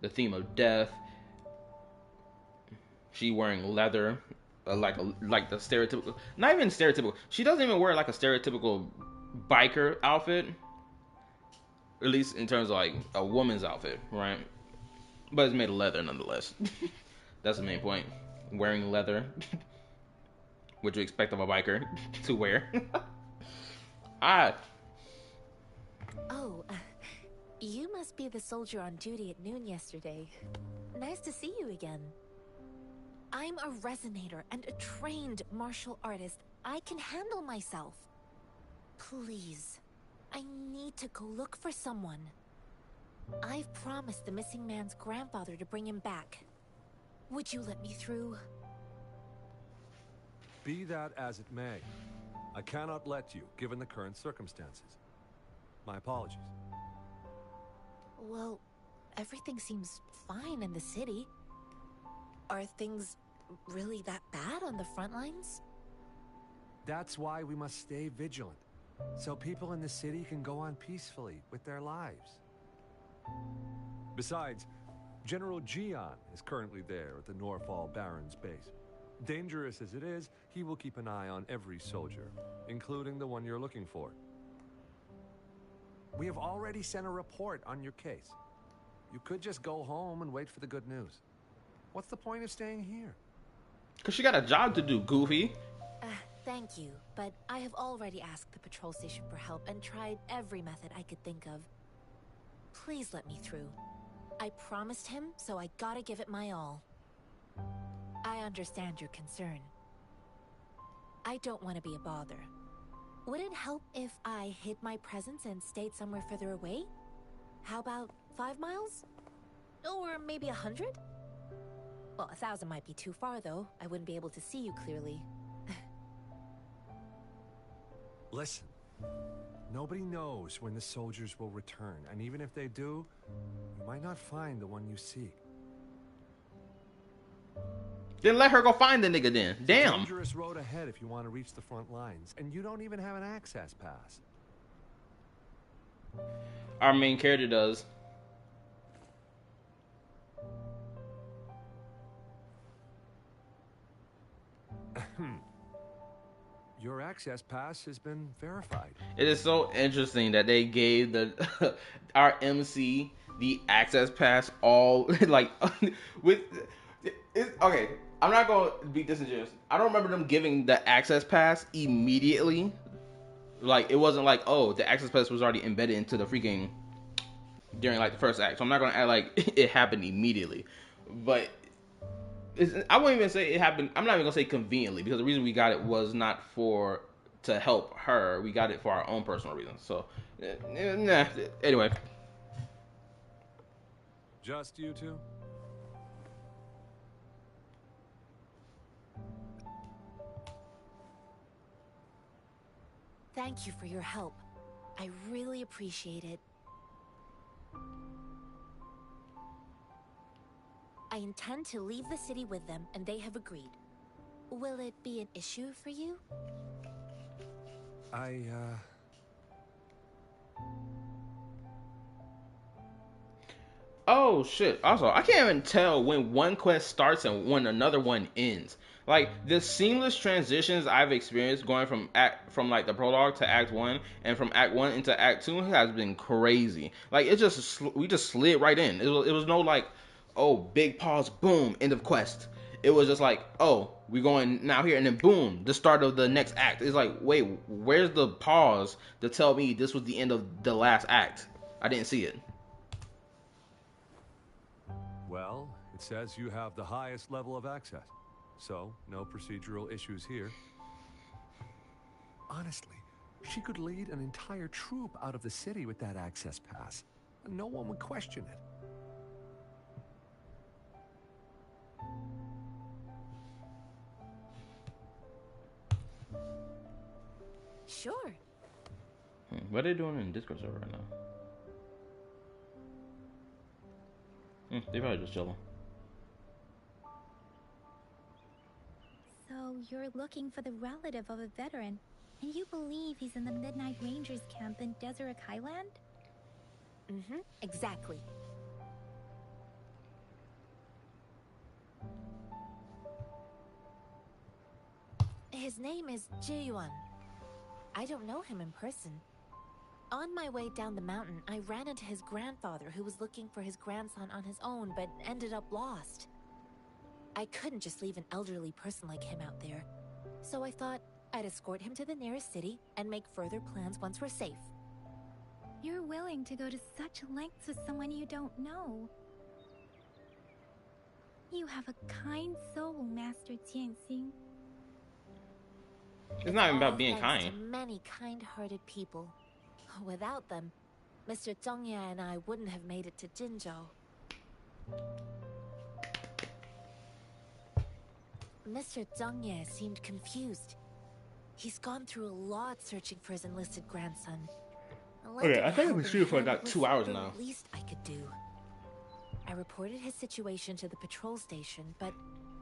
The theme of death. She wearing leather, like the stereotypical. Not even stereotypical. She doesn't even wear like a stereotypical biker outfit. At least in terms of like a woman's outfit, right? But it's made of leather nonetheless. That's the main point. Wearing leather. What you expect of a biker to wear. Oh, you must be the soldier on duty at noon yesterday. Nice to see you again. I'm a resonator and a trained martial artist. I can handle myself. Please, I need to go look for someone. I've promised the missing man's grandfather to bring him back. Would you let me through? Be that as it may, I cannot let you, given the current circumstances. My apologies. Well, everything seems fine in the city. Are things really that bad on the front lines? That's why we must stay vigilant, so people in the city can go on peacefully with their lives. Besides, General Gian is currently there at the Norfall Barrens base. Dangerous as it is, he will keep an eye on every soldier, including the one you're looking for. We have already sent a report on your case. You could just go home and wait for the good news. What's the point of staying here? Cause she got a job to do, Goofy. Thank you, but I have already asked the patrol station for help and tried every method I could think of. Please let me through. I promised him, so I gotta give it my all. I understand your concern. I don't want to be a bother. Would it help if I hid my presence and stayed somewhere further away? How about 5 miles? Or maybe 100? Well, 1,000 might be too far, though. I wouldn't be able to see you clearly. Listen, nobody knows when the soldiers will return, and even if they do, you might not find the one you seek. Then let her go find the nigga then. Damn. Dangerous road ahead if you want to reach the front lines, and you don't even have an access pass. Our main character does. Your access pass has been verified. It is so interesting that they gave the our MC the access pass all like with okay. I'm not gonna be disingenuous. I don't remember them giving the access pass immediately. Like it wasn't like, oh, the access pass was already embedded into the freaking during like the first act. So I'm not gonna act like it happened immediately. But I wouldn't even say it happened. I'm not even gonna say conveniently, because the reason we got it was not for to help her. We got it for our own personal reasons. So, nah. Anyway, Just you two? Thank you for your help. I really appreciate it. I intend to leave the city with them, and they have agreed. Will it be an issue for you? oh shit. Also, I can't even tell when one quest starts and when another one ends. Like the seamless transitions I've experienced going from like the prologue to Act 1 and from Act 1 into Act 2 has been crazy. Like we just slid right in. It was no like, oh, big pause, boom, end of quest. It was just like, oh, we're going now here, and then boom, the start of the next act. It's like, wait, where's the pause to tell me this was the end of the last act? I didn't see it. Well, it says you have the highest level of access. So, no procedural issues here. Honestly, she could lead an entire troop out of the city with that access pass, and no one would question it. Sure. What are they doing in Discord server right now? They probably just chilling. So you're looking for the relative of a veteran, and you believe he's in the Midnight Rangers camp in Deseret Highland? Mm-hmm, exactly. His name is Ji-yuan. I don't know him in person. On my way down the mountain, I ran into his grandfather who was looking for his grandson on his own, but ended up lost. I couldn't just leave an elderly person like him out there, so I thought I'd escort him to the nearest city and make further plans once we're safe. You're willing to go to such lengths with someone you don't know. You have a kind soul, Master Jianxing. It's not even about All being thanks kind. to many kind-hearted people. Without them, Mr. Zhongye and I wouldn't have made it to Jinzhou. Mr. Zhongye seemed confused. He's gone through a lot searching for his enlisted grandson. Okay, I think I've been shooting for about 2 hours now. The least I could do. I reported his situation to the patrol station, but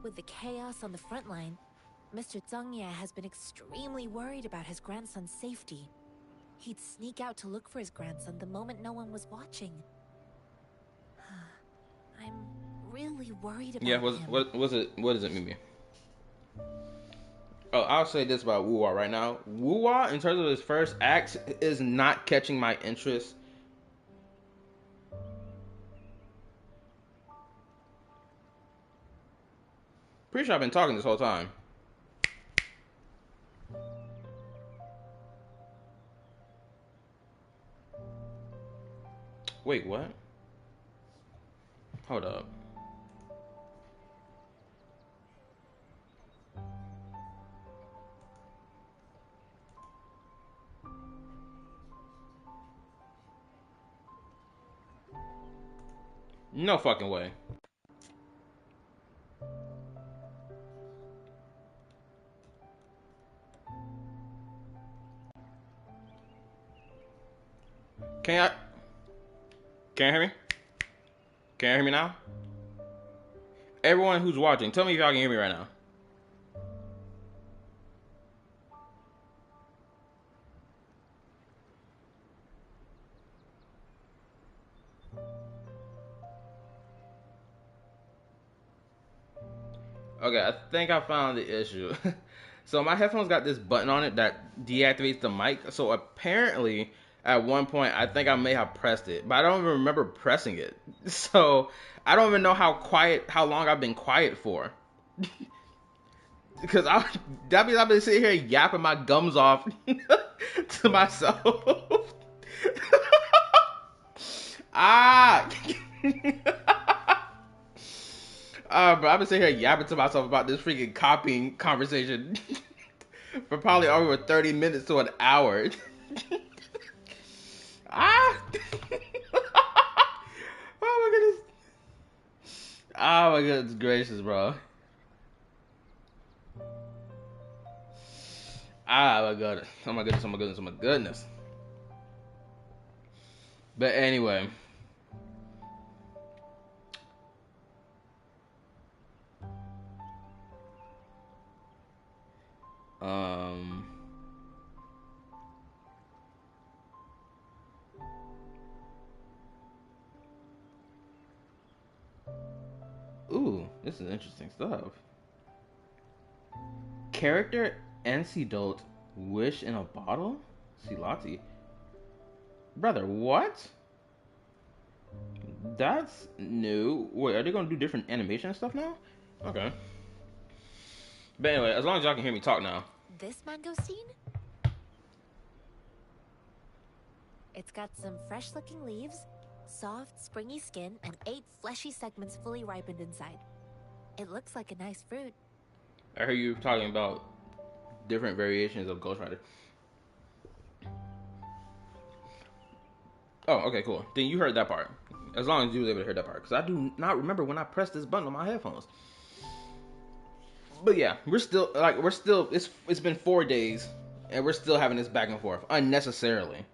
with the chaos on the front line, Mr. Zhongye has been extremely worried about his grandson's safety. He'd sneak out to look for his grandson the moment no one was watching. I'm really worried about him. What does it mean? Oh, I'll say this about Wuwa right now. Wuwa, in terms of his first act, is not catching my interest. Pretty sure I've been talking this whole time. Wait, what? Hold up. No fucking way. Can you hear me? Can you hear me now? Everyone who's watching, tell me if y'all can hear me right now. Okay, I think I found the issue. So my headphones got this button on it that deactivates the mic. So apparently, at one point, I think I may have pressed it, but I don't even remember pressing it. So I don't even know how long I've been quiet for. Because that means I've been sitting here yapping my gums off to myself. Ah. Bro, I've been sitting here yapping to myself about this freaking copying conversation for probably over 30 minutes to an hour. Ah! Oh my goodness. Oh my goodness gracious, bro. Ah my god. Oh my goodness, oh my goodness, oh my goodness. But anyway. Ooh, this is interesting stuff. Character antidote wish in a bottle? Silati. Brother, what? That's new. Wait, are they gonna do different animation and stuff now? Okay. But anyway, as long as y'all can hear me talk now. This mangosteen? It's got some fresh-looking leaves, soft, springy skin, and 8 fleshy segments fully ripened inside. It looks like a nice fruit. I heard you talking about different variations of Ghost Rider. Oh, okay, cool. Then you heard that part. As long as you was able to hear that part. Because I do not remember when I pressed this button on my headphones. But yeah, it's been 4 days, and we're still having this back and forth unnecessarily.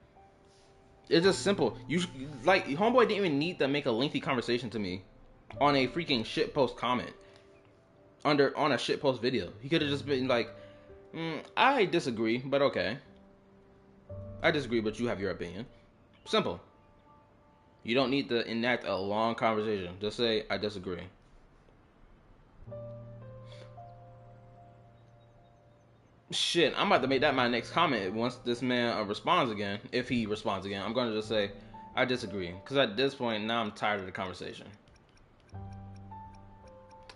It's just simple. Homeboy didn't even need to make a lengthy conversation to me on a freaking shitpost comment on a shitpost video. He could have just been like, I disagree, but okay. I disagree, but you have your opinion. Simple. You don't need to enact a long conversation. Just say, I disagree. Shit, I'm about to make that my next comment once this man responds again. If he responds again, I'm going to just say, I disagree. Because at this point, now I'm tired of the conversation.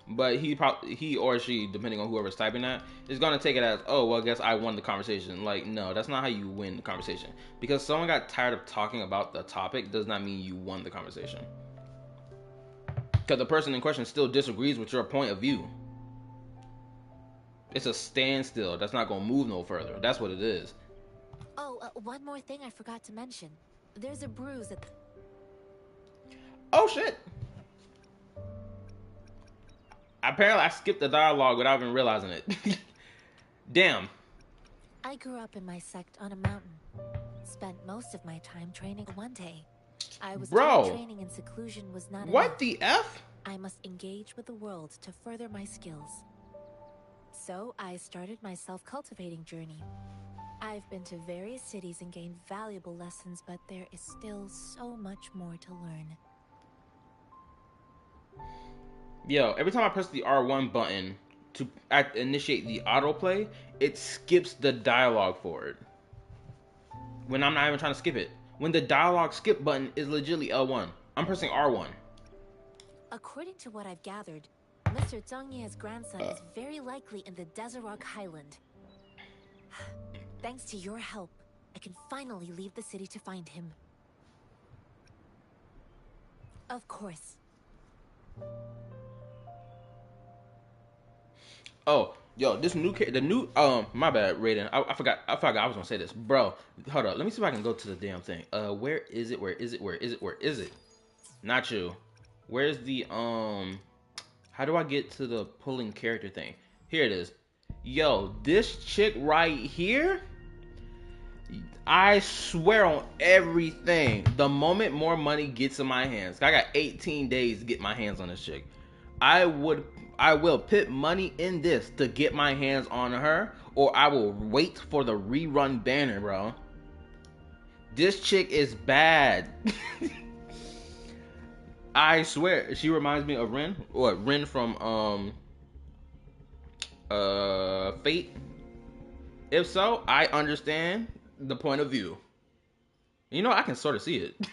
But he or she, depending on whoever's typing that, is going to take it as, oh, well, I guess I won the conversation. Like, no, that's not how you win the conversation. Because someone got tired of talking about the topic does not mean you won the conversation. Because the person in question still disagrees with your point of view. It's a standstill. That's not going to move no further. That's what it is. Oh, one more thing I forgot to mention. There's a bruise at the... Oh, shit. Apparently, I skipped the dialogue without even realizing it. Damn. I grew up in my sect on a mountain. Spent most of my time training one day. I was told training in seclusion was not what enough. The F? I must engage with the world to further my skills. So I started my self-cultivating journey. I've been to various cities and gained valuable lessons, but there is still so much more to learn. Yo, every time I press the R1 button to initiate the autoplay, it skips the dialogue forward. When I'm not even trying to skip it. When the dialogue skip button is legitimately L1. I'm pressing R1. According to what I've gathered, Mr. Zhang Ye's grandson is very likely in the Desert Highland. Thanks to your help, I can finally leave the city to find him. Of course. Oh, yo, my bad, Raiden. I forgot I was gonna say this. Bro, hold up. Let me see if I can go to the damn thing. Where is it? Not you. Where's the how do I get to the pulling character thing? Here it is. Yo, this chick right here, I swear on everything, the moment more money gets in my hands, I got 18 days to get my hands on this chick. I will put money in this to get my hands on her, or I will wait for the rerun banner, bro. This chick is bad. I swear, she reminds me of Rin. What, Rin from Fate? If so, I understand the point of view. You know, I can sort of see it.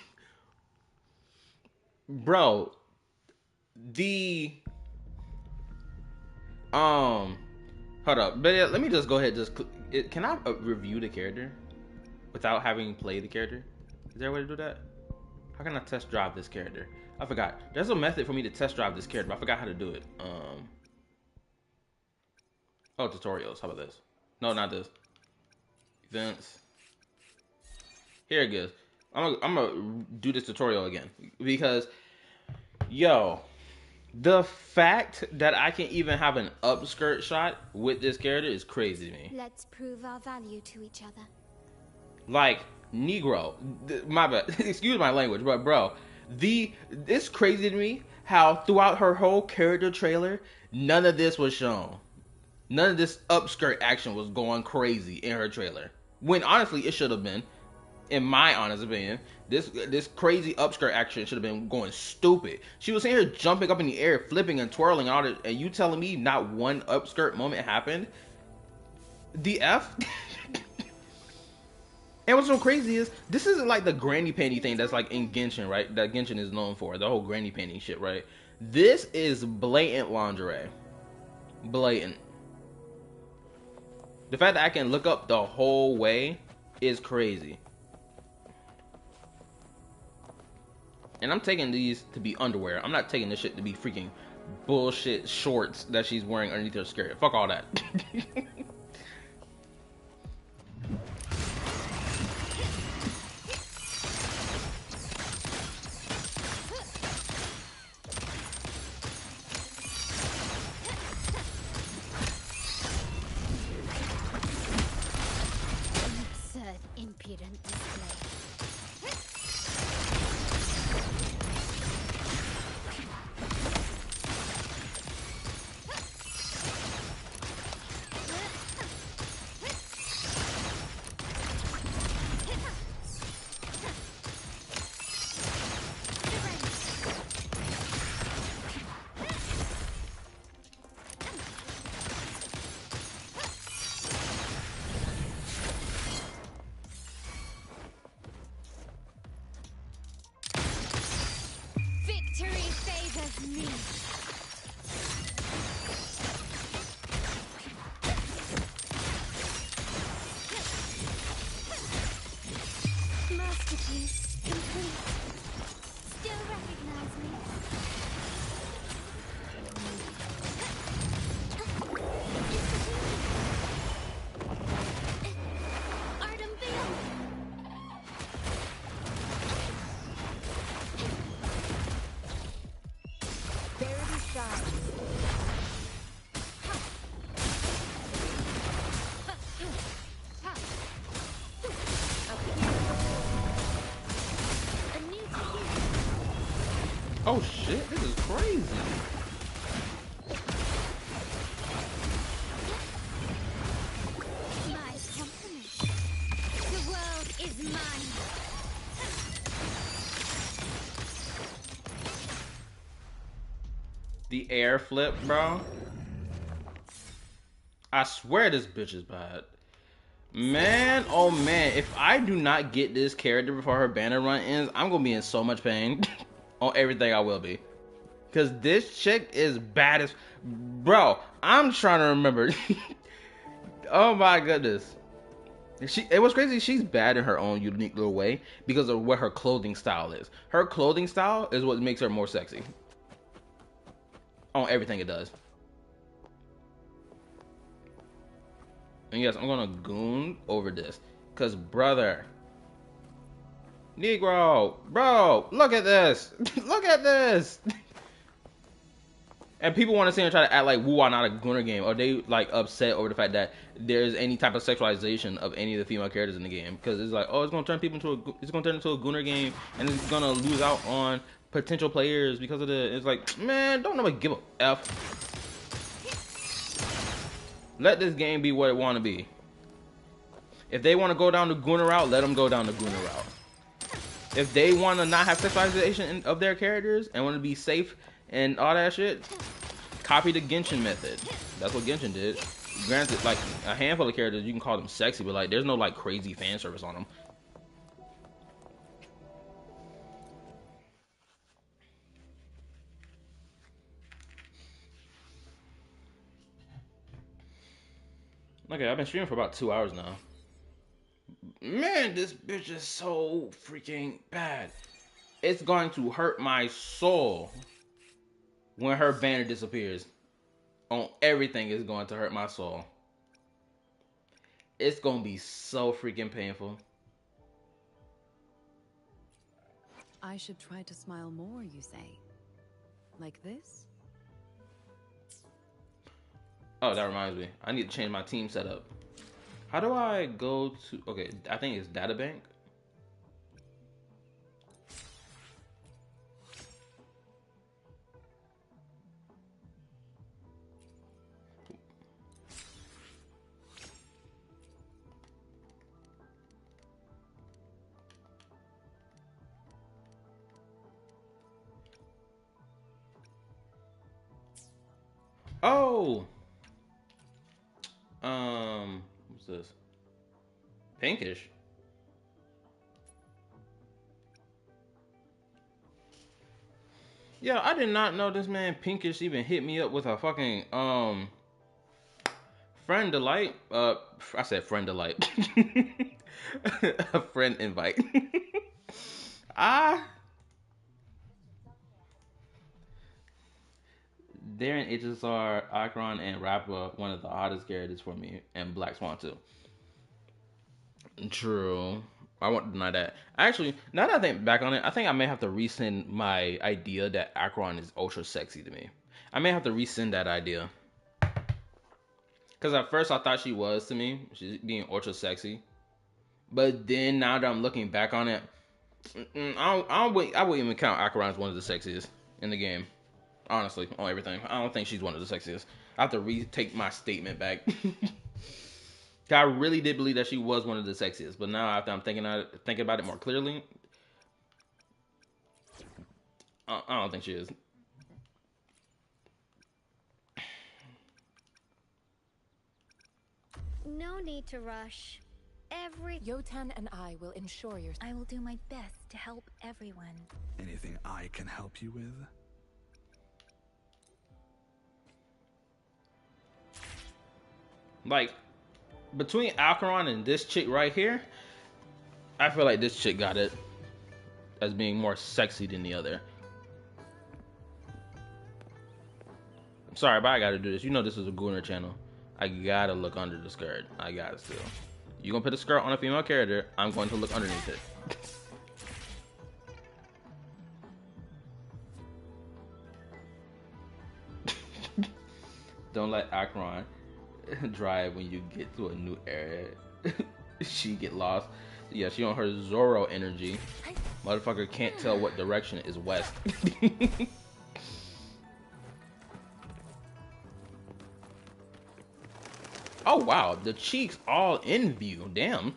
Bro, the hold up. But yeah, let me just go ahead can I review the character without having played the character? Is there a way to do that? How can I test drive this character? I forgot. There's a method for me to test drive this character, but I forgot how to do it. Oh, tutorials. How about this? No, not this. Events. Here it goes. I'm gonna do this tutorial again because, yo, the fact that I can even have an upskirt shot with this character is crazy to me. Let's prove our value to each other. Like, Negro, my bad, excuse my language, but bro, it's crazy to me how throughout her whole character trailer, none of this was shown. None of this upskirt action was going crazy in her trailer. When honestly, it should have been, in my honest opinion, this crazy upskirt action should have been going stupid. She was here jumping up in the air, flipping and twirling all that, and you telling me not one upskirt moment happened? The F? And what's so crazy is, this isn't like the granny panty thing that's like in Genshin, right? That Genshin is known for, the whole granny panty shit, right? This is blatant lingerie. Blatant. The fact that I can look up the whole way is crazy. And I'm taking these to be underwear. I'm not taking this shit to be freaking bullshit shorts that she's wearing underneath her skirt. Fuck all that. Absurd, impudent display. Victory favors me. Masterpiece complete. Still recognize me? Art unveiled. Verity shines. A new beginning. Oh shit, this is crazy. My compliments. The world is mine. The air flip, bro. I swear this bitch is bad. Man, oh man, if I do not get this character before her banner run ends, I'm gonna be in so much pain. On everything I will be. Cause this chick is bad as... Bro, I'm trying to remember. Oh my goodness. It was crazy. She's bad in her own unique little way because of what her clothing style is. Her clothing style is what makes her more sexy. On everything it does. And yes, I'm gonna goon over this. Cause brother. Negro. Bro, look at this. Look at this. And people want to sit and try to act like Wuwa not a Gunner game, or they like upset over the fact that there's any type of sexualization of any of the female characters in the game, because it's like, oh, it's gonna turn people into a Gunner game, and it's gonna lose out on potential players because of the. It's like, man, don't nobody give a f. Let this game be what it want to be. If they want to go down the Gunner route, let them go down the Gunner route. If they want to not have sexualization of their characters and want to be safe and all that shit, copy the Genshin method. That's what Genshin did. Granted, like a handful of characters, you can call them sexy, but like there's no like crazy fan service on them. Okay, I've been streaming for about 2 hours now. Man, this bitch is so freaking bad. It's going to hurt my soul when her banner disappears. On everything is going to hurt my soul. It's going to be so freaking painful. I should try to smile more, you say? Like this? Oh, that reminds me. I need to change my team setup. How do I go to... Okay, I think it's Databank. Oh! What's this? Pinkish? Yeah, I did not know this man Pinkish even hit me up with a fucking, friend delight. I said friend delight. A friend invite. Darren HSR, Akron, and Rappa, one of the hottest characters for me, and Black Swan too. True. I won't deny that. Actually, now that I think back on it, I think I may have to rescind my idea that Akron is ultra sexy to me. I may have to rescind that idea. Because at first I thought she was to me. She's being ultra sexy. But then now that I'm looking back on it, I wouldn't even count Akron as one of the sexiest in the game. Honestly, on everything. I don't think she's one of the sexiest. I have to retake my statement back. I really did believe that she was one of the sexiest, but now after I'm thinking about it more clearly, I don't think she is. No need to rush. Yotan and I will ensure your... I will do my best to help everyone. Anything I can help you with? Like, between Alcaron and this chick right here, I feel like this chick got it as being more sexy than the other. I'm sorry, but I gotta do this. You know this is a Gunner channel. I gotta look under the skirt. I gotta still. You gonna put a skirt on a female character, I'm going to look underneath it. Don't let Akron drive when you get to a new area. She get lost. Yeah, she on her Zoro energy. Motherfucker can't tell what direction is west. Oh wow, the cheeks all in view. Damn.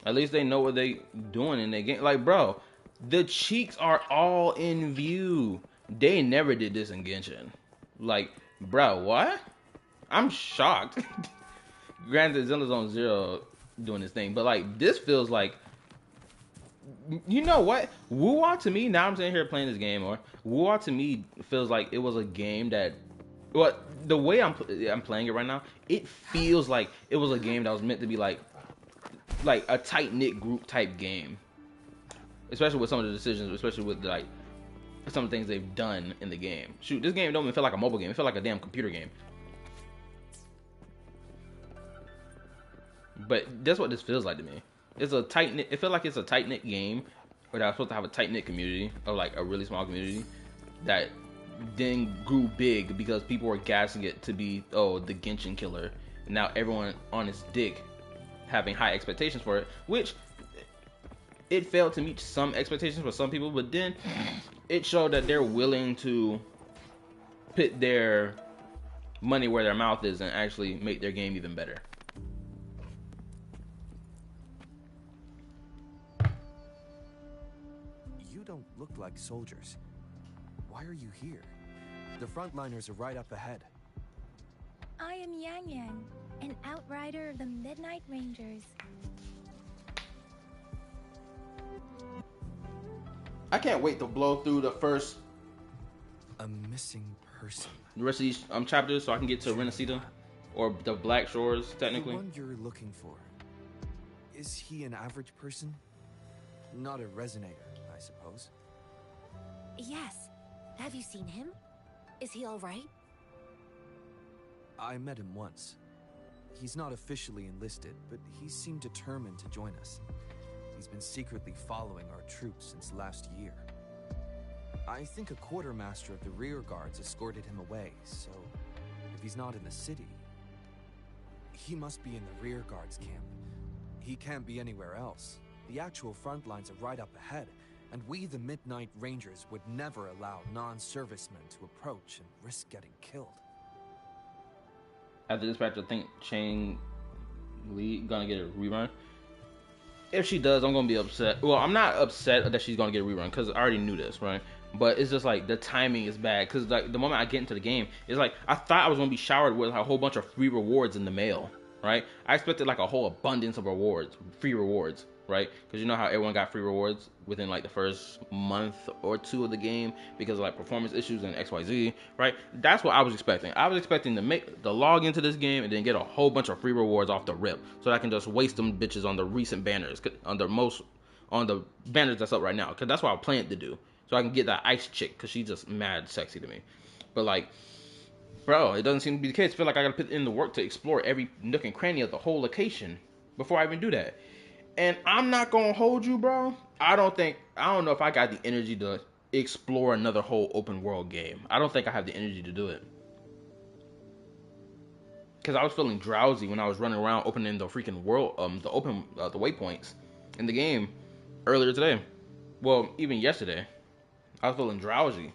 At least they know what they doing in their game. Like, bro, the cheeks are all in view. They never did this in Genshin. Like, bro, what? I'm shocked. Granted, Zenla's on Zero doing this thing, but like, this feels like, you know what? Wuwa to me, now I'm sitting here playing this game, or Wuwa to me feels like it was a game that, well, the way I'm playing it right now, it feels like it was a game that was meant to be like a tight-knit group type game. Especially with some of the decisions, especially with like some of the things they've done in the game. Shoot, this game don't even feel like a mobile game. It feel like a damn computer game. But that's what this feels like to me. It's a tight-knit, it feels like it's a tight-knit game where I'm supposed to have a tight-knit community, or like a really small community that then grew big because people were gassing it to be the Genshin killer. And now everyone on its dick having high expectations for it, which it failed to meet some expectations for some people, but then it showed that they're willing to put their money where their mouth is and actually make their game even better. You don't look like soldiers. Why are you here? The frontliners are right up ahead. I am Yang Yang, an outrider of the Midnight Rangers. I can't wait to blow through the missing person. rest of these chapters so I can get to Renacita or the Black Shores technically. The one you're looking for. Is he an average person? Not a resonator, I suppose. Yes. Have you seen him? Is he all right? I met him once. He's not officially enlisted, but he seemed determined to join us. He's been secretly following our troops since last year. I think a quartermaster of the rear guards escorted him away, so if he's not in the city, he must be in the rear guards camp. He can't be anywhere else. The actual front lines are right up ahead, and we, the Midnight Rangers, would never allow non-servicemen to approach and risk getting killed. After this match, I think Chang Li gonna get a rerun. If she does, I'm gonna be upset. Well, I'm not upset that she's gonna get a rerun because I already knew this, right? But it's just like the timing is bad because like the moment I get into the game, it's like I thought I was gonna be showered with a whole bunch of free rewards in the mail, right? I expected like a whole abundance of rewards, free rewards, right? Because you know how everyone got free rewards within like the first month or two of the game because of like performance issues and XYZ, right? That's what I was expecting. I was expecting to log into this game and then get a whole bunch of free rewards off the rip so that I can just waste them bitches on the recent banners, on the banners that's up right now, because that's what I planned to do. So I can get that ice chick because she's just mad sexy to me. But like, bro, it doesn't seem to be the case. I feel like I gotta put in the work to explore every nook and cranny of the whole location before I even do that. And I'm not gonna hold you, bro. I don't know if I got the energy to explore another whole open world game. I don't think I have the energy to do it. Cause I was feeling drowsy when I was running around opening the freaking world, the waypoints in the game earlier today. Well, even yesterday, I was feeling drowsy.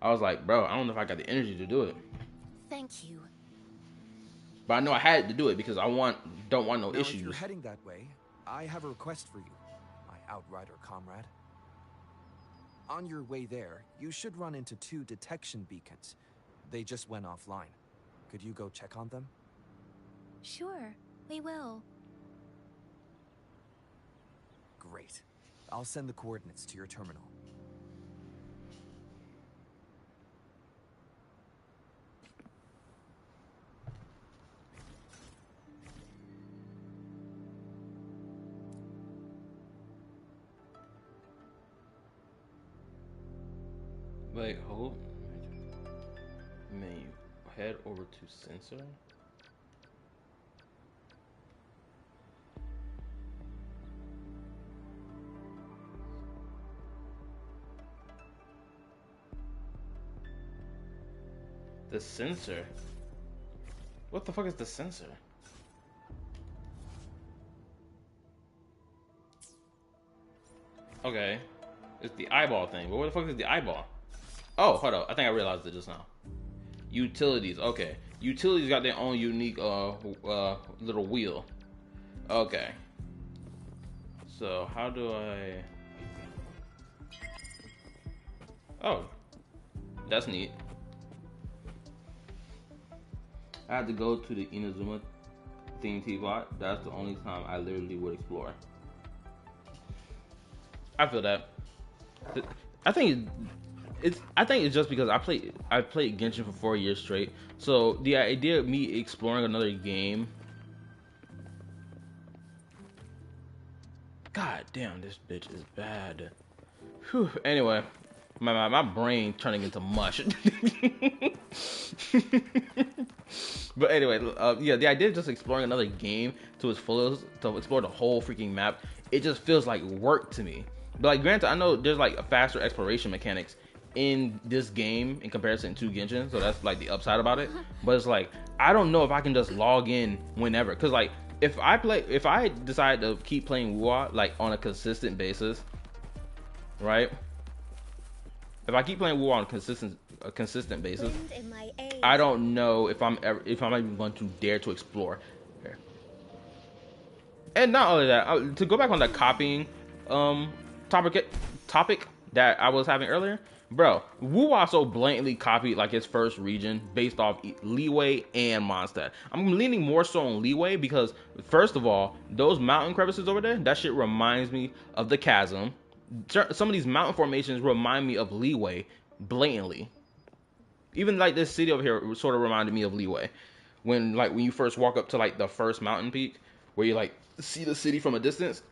I was like, bro, I don't know if I got the energy to do it. Thank you. But I know I had to do it because I don't want no Now, issues. if you're heading that way, I have a request for you, my outrider comrade. On your way there, you should run into 2 detection beacons. They just went offline. Could you go check on them? Sure, we will. Great. I'll send the coordinates to your terminal. Wait, hold. Menu. Head over to sensor. The sensor? What the fuck is the sensor? Okay. It's the eyeball thing, but what the fuck is the eyeball? Oh, hold up. I think I realized it just now. Utilities. Okay. Utilities got their own unique little wheel. Okay. So how do I... Oh. That's neat. I had to go to the Inazuma theme teapot. That's the only time I literally would explore. I feel that. I think it's just because I played Genshin for 4 years straight. So the idea of me exploring another game. God damn, this bitch is bad. Whew. Anyway, my brain turning into mush. But anyway, yeah, the idea of just exploring another game to its fullest, to explore the whole freaking map, it just feels like work to me. But like, granted, I know there's like a faster exploration mechanics in this game in comparison to Genshin, so that's like the upside about it. But it's like I don't know if I can just log in whenever, cause like if I decide to keep playing Wuwa like on a consistent basis, right? If I keep playing Wuwa on a consistent basis, I don't know if I'm even going to dare to explore. Here. And not only that, to go back on that copying topic that I was having earlier, bro, Wuwa so blatantly copied like his first region based off Liyue and Mondstadt. I'm leaning more so on Liyue because first of all, those mountain crevices over there, that shit reminds me of the chasm. Some of these mountain formations remind me of Liyue blatantly. Even like this city over here sort of reminded me of Liyue. When you first walk up to like the first mountain peak where you like see the city from a distance.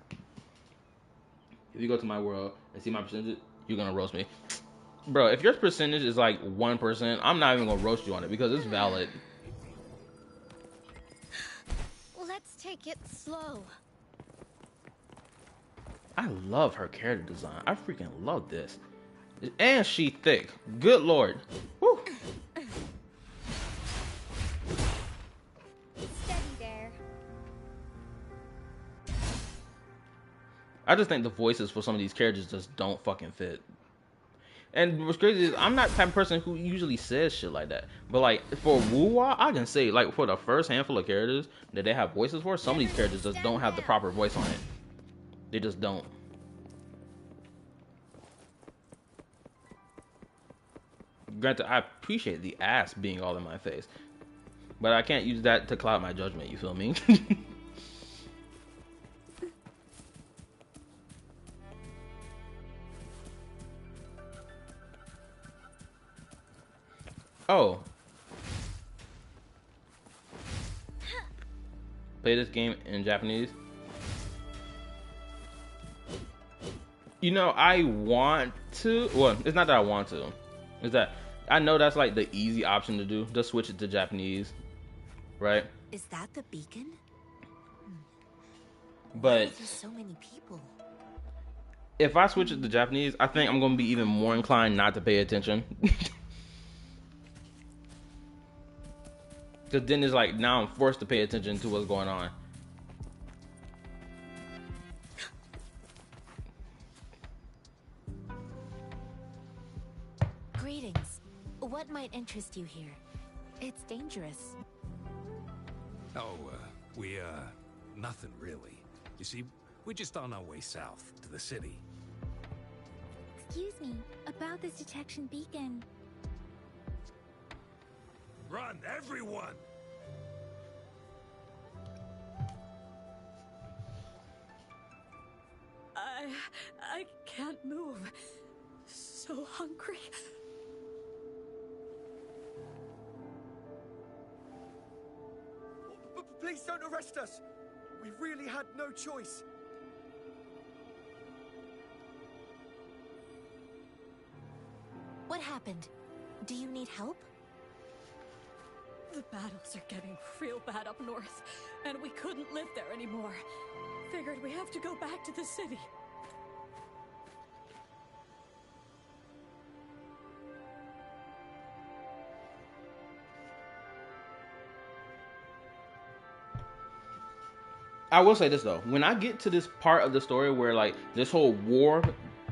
If you go to my world and see my percentage, you're gonna roast me. Bro, if your percentage is like 1%, I'm not even gonna roast you on it because it's valid. Let's take it slow. I love her character design. I freaking love this. And she thick. Good lord. Woo. Steady there. I just think the voices for some of these characters just don't fucking fit. And what's crazy is I'm not the type of person who usually says shit like that. But like for Wuwa, I can say like for the first handful of characters that they have voices for, some of these characters just don't have the proper voice on it. They just don't. Granted, I appreciate the ass being all in my face, but I can't use that to cloud my judgment, you feel me? Oh. Play this game in Japanese. You know, I want to. Well, it's not that I want to. It's that I know that's like the easy option to do. Just switch it to Japanese. Right? Is that the beacon? But There's so many people. If I switch it to Japanese, I think I'm going to be even more inclined not to pay attention. Because then it's like, now I'm forced to pay attention to what's going on. Greetings. What might interest you here? It's dangerous. Oh, nothing really. You see, we're just on our way south to the city. Excuse me, about this detection beacon. Run, everyone! I can't move. So hungry. Please don't arrest us! We really had no choice. What happened? Do you need help? The battles are getting real bad up north, and we couldn't live there anymore. Figured we have to go back to the city. I will say this though, when I get to this part of the story where like this whole war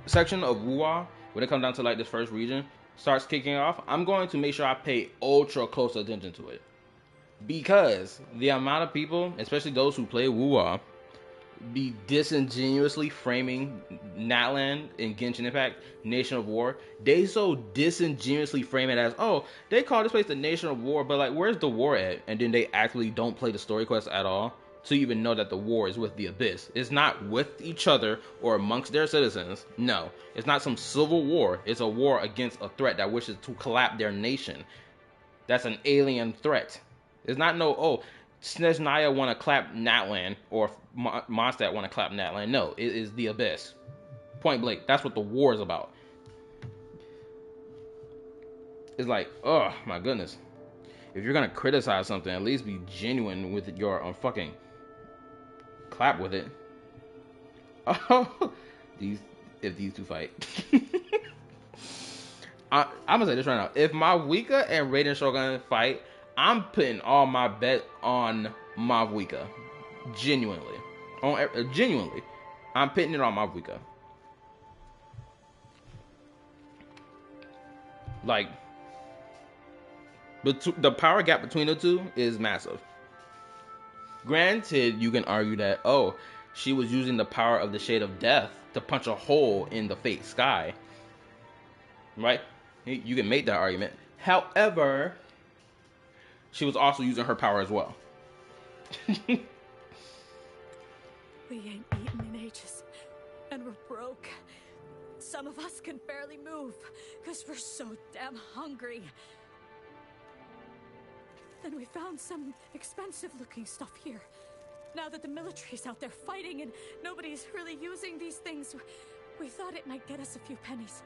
section of Wuwa, when it comes down to like this first region, starts kicking off, I'm going to make sure I pay ultra close attention to it. Because the amount of people, especially those who play Wuwa, be disingenuously framing Natlan in Genshin Impact Nation of War. They so disingenuously frame it as, oh, they call this place the Nation of War, but like, where's the war at? And then they actually don't play the story quest at all. So you even know that the war is with the Abyss. It's not with each other or amongst their citizens. No, it's not some civil war. It's a war against a threat that wishes to collapse their nation. That's an alien threat. It's not no, oh, Snezhnaya want to clap Natlan or Mondstadt want to clap Natlan. No, it is the Abyss. Point blank. That's what the war is about. It's like, oh my goodness. If you're gonna criticize something, at least be genuine with your fucking clap with it. Oh, if these two fight. I'm gonna say this right now. If Mavuika and Raiden Shogun fight, I'm putting all my bet on Mavuika. Genuinely. Genuinely. I'm putting it on Mavuika. Like, the power gap between the two is massive. Granted, you can argue that, oh, she was using the power of the Shade of Death to punch a hole in the fate sky. Right? You can make that argument. However, she was also using her power as well. We ain't eaten in ages, and we're broke. Some of us can barely move, because we're so damn hungry. Then we found some expensive-looking stuff here. Now that the military's out there fighting and nobody's really using these things, we thought it might get us a few pennies.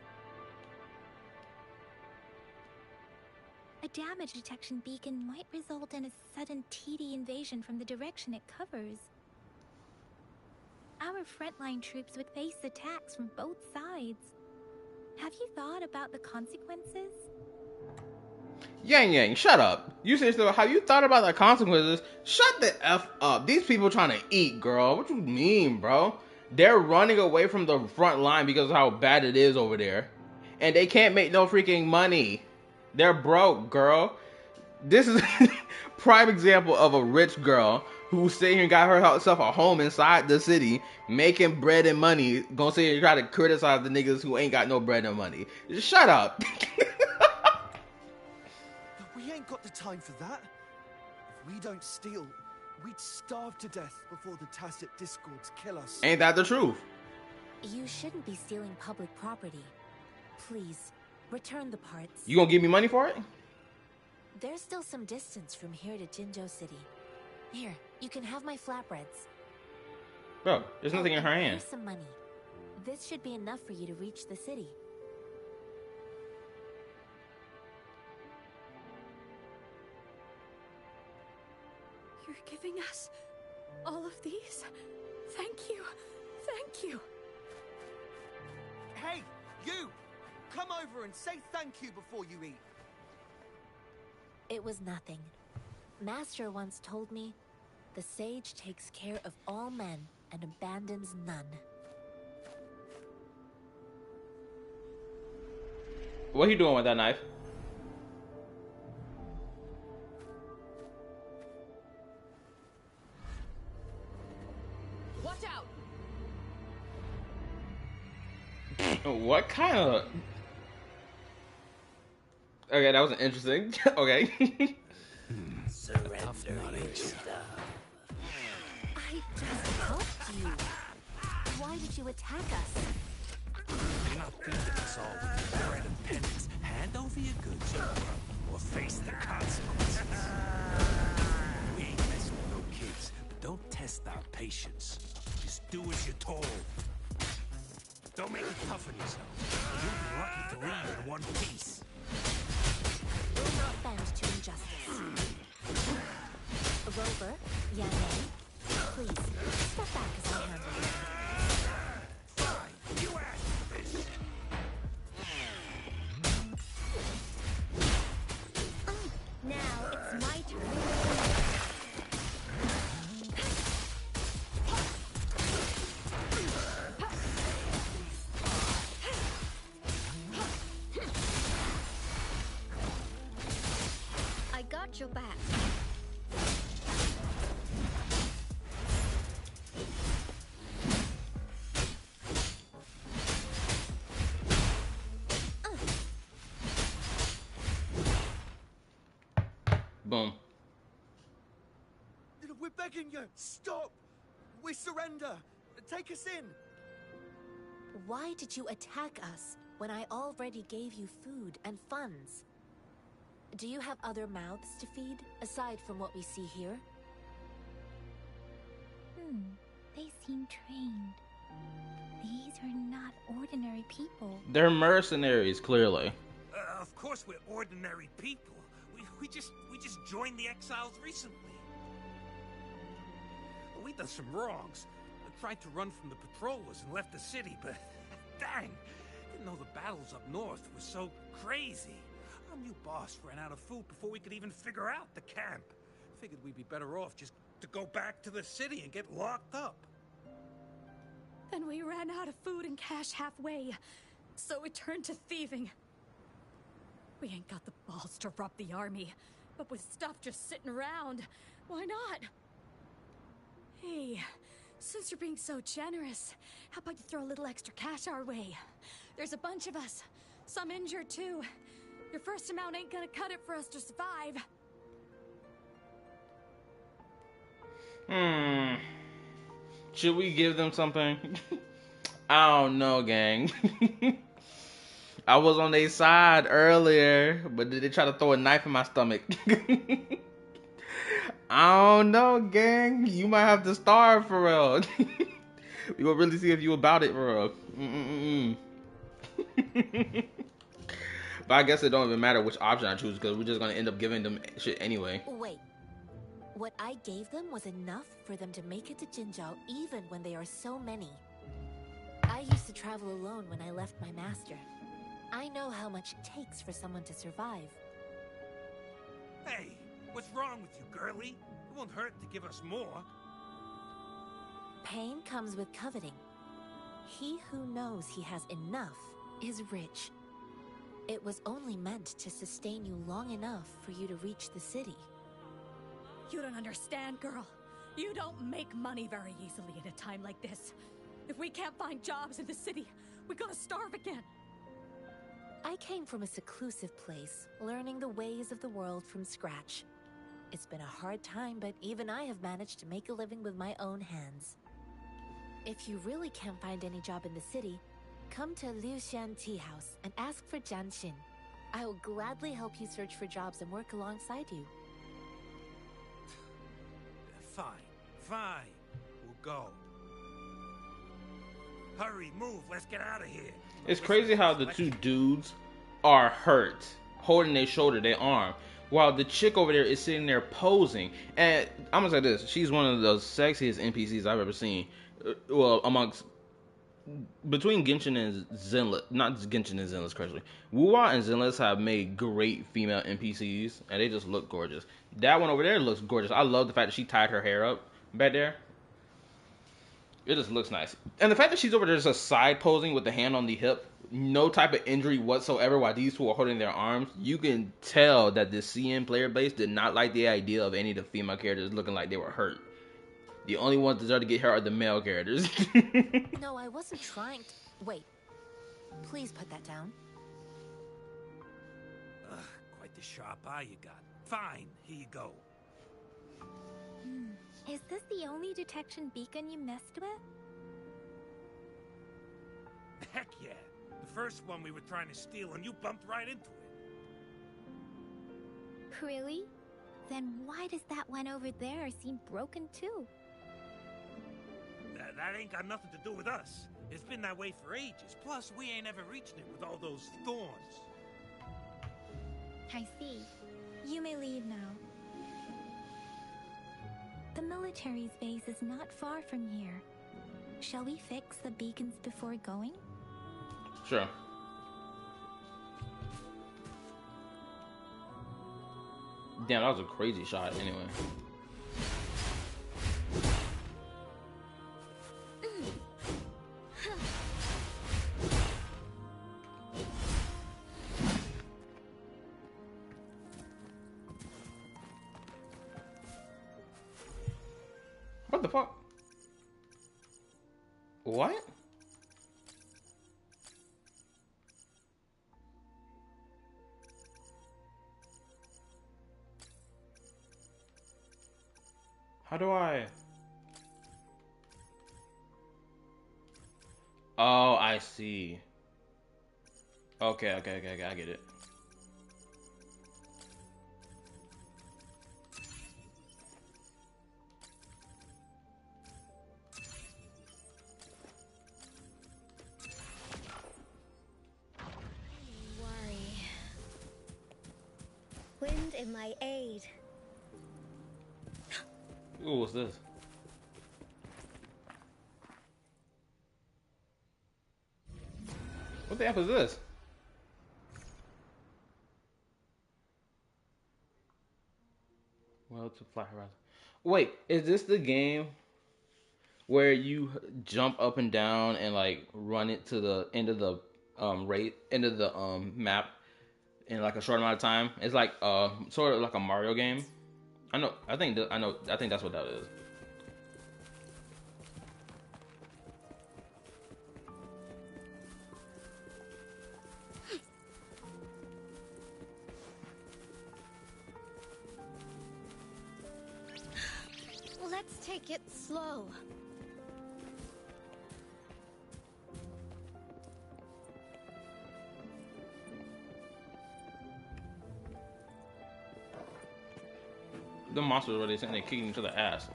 A damage detection beacon might result in a sudden TD invasion from the direction it covers. Our frontline troops would face attacks from both sides. Have you thought about the consequences? Yang, shut up. You said so. Have you thought about the consequences? Shut the F up. These people trying to eat, girl. What you mean, bro? They're running away from the front line because of how bad it is over there. And they can't make no freaking money. They're broke, girl. This is prime example of a rich girl who sitting here and got herself a home inside the city, making bread and money, gonna sit here and try to criticize the niggas who ain't got no bread and money. Just shut up. We ain't got the time for that. If we don't steal, we'd starve to death before the Tacit Discords kill us. Ain't that the truth? You shouldn't be stealing public property. Please, return the parts. You gonna give me money for it? There's still some distance from here to Jinzhou City. Here, you can have my flatbreads. Bro, there's nothing in her hand. Here's some money. This should be enough for you to reach the city. You're giving us all of these? Thank you. Thank you. Hey, you! Come over and say thank you before you eat. It was nothing. Master once told me, the sage takes care of all men and abandons none. What are you doing with that knife? Watch out! What kind of... Okay, that was interesting. Okay. Surrender your stuff. I just helped you. Why did you attack us? You're not feeding us all with your bread and pennies. Hand over your goods, or face the consequences. We ain't messing with no kids, but don't test our patience. Just do as you're told. Don't make it tough on yourself. You'll be lucky to leave in one piece. We'll not bend to injustice. Rover, Yang, please, step back as I handle it. Fine, you asked for this. Now it's my turn. I got your back. Boom. We're begging you, stop! We surrender! Take us in! Why did you attack us when I already gave you food and funds? Do you have other mouths to feed, aside from what we see here? They seem trained. These are not ordinary people. They're mercenaries, clearly. Of course we're ordinary people. We just joined the exiles recently. We done some wrongs. We tried to run from the patrollers and left the city, but dang, didn't know the battles up north were so crazy. Our new boss ran out of food before we could even figure out the camp. Figured we'd be better off just to go back to the city and get locked up. Then we ran out of food and cash halfway, so we turned to thieving. We ain't got the balls to rob the army, but with stuff just sitting around, why not? Hey, since you're being so generous, how about you throw a little extra cash our way? There's a bunch of us, some injured too. Your first amount ain't gonna cut it for us to survive. Should we give them something? I don't know, gang. I was on their side earlier, but did they try to throw a knife in my stomach? I don't know, gang. You might have to starve for real. We gonna really see if you about it for real. But I guess it don't even matter which option I choose because we're just gonna end up giving them shit anyway. Wait. What I gave them was enough for them to make it to Jinzhou even when they are so many. I used to travel alone when I left my master. I know how much it takes for someone to survive. Hey, what's wrong with you, girlie? It won't hurt to give us more. Pain comes with coveting. He who knows he has enough is rich. It was only meant to sustain you long enough for you to reach the city. You don't understand, girl. You don't make money very easily in a time like this. If we can't find jobs in the city, we're gonna starve again. I came from a seclusive place, learning the ways of the world from scratch. It's been a hard time, but even I have managed to make a living with my own hands. If you really can't find any job in the city, come to Liuxian Tea House and ask for Genshin. I will gladly help you search for jobs and work alongside you. Fine. We'll go. Hurry, move, let's get out of here. It's crazy how the two dudes are hurt, holding their shoulder, their arm, while the chick over there is sitting there posing. And I'm gonna say this, she's one of the sexiest NPCs I've ever seen. Well, between Genshin and Zenless, not Genshin and Zenless, correctly. Wuwa and Zenless have made great female NPCs, and they just look gorgeous. That one over there looks gorgeous. I love the fact that she tied her hair up back there. It just looks nice. And the fact that she's over there just side posing with the hand on the hip, no type of injury whatsoever while these two are holding their arms, you can tell that the CN player base did not like the idea of any of the female characters looking like they were hurt. The only ones that deserve to get hurt are the male characters. No, I wasn't trying to... Wait. Please put that down. Quite the sharp eye you got. Fine, here you go. Is this the only detection beacon you messed with? Heck yeah. The first one we were trying to steal and you bumped right into it. Really? Then why does that one over there seem broken too? That ain't got nothing to do with us. It's been that way for ages. Plus, we ain't ever reached it with all those thorns. I see. You may leave now. The military's base is not far from here. Shall we fix the beacons before going? Sure. Damn, that was a crazy shot anyway. What the fuck? What? How do I? Oh, I see. Okay, I get it. Wind in my aid. Ooh, what's this? What the F is this? Well, to Fly Horizon. Wait, is this the game where you jump up and down and like run it to the end of the end of the map in like a short amount of time? It's like sort of like a Mario game. I know. I think that's what that is. Let's take it slow. The monsters were they saying they're kicking each other ass.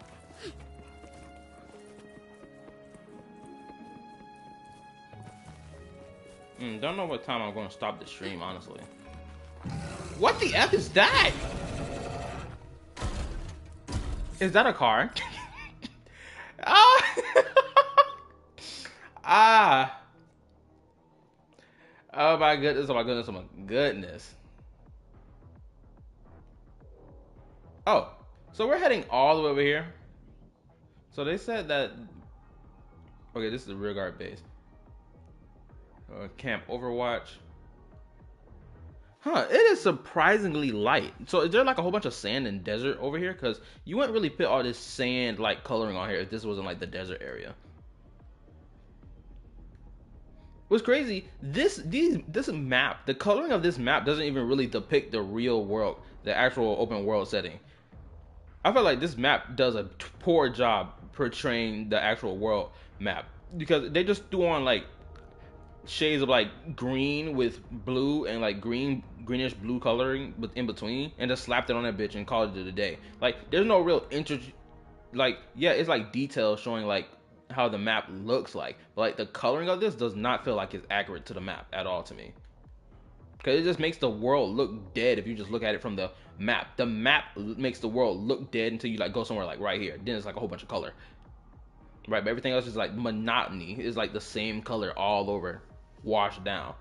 Don't know what time I'm going to stop the stream, honestly. What the F is that? Is that a car? Ah! Ah! Oh my goodness, oh my goodness, oh my goodness. Oh, so we're heading all the way over here. So they said that... Okay, this is the rearguard base. Camp Overwatch. Huh, it is surprisingly light. So is there like a whole bunch of sand and desert over here? Because you wouldn't really put all this sand like coloring on here if this wasn't like the desert area. What's crazy, this map, the coloring of this map doesn't even really depict the real world, the actual open world setting. I feel like this map does a poor job portraying the actual world map because they just threw on like shades of like green with blue and like greenish blue coloring in between and just slapped it on that bitch and called it a day. Like there's no real like yeah, it's like details showing like how the map looks like, but like the coloring of this does not feel like it's accurate to the map at all to me. Because it just makes the world look dead if you just look at it from the map. The map makes the world look dead until you like go somewhere like right here. Then it's like a whole bunch of color. Right, but everything else is like monotony. It's like the same color all over, washed down.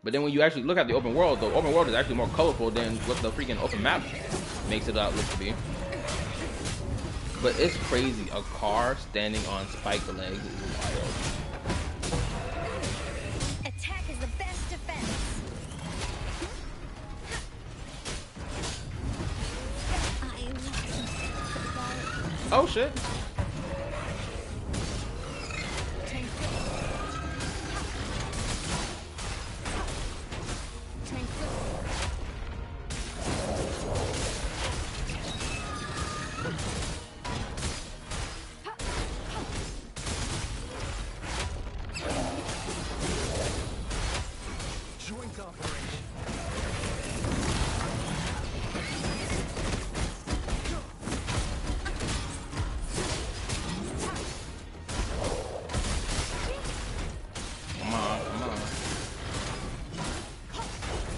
But then when you actually look at the open world is actually more colorful than what the freaking open map makes it out look to be. But it's crazy. A car standing on spiked legs is wild. Attack is the best defense. Oh shit.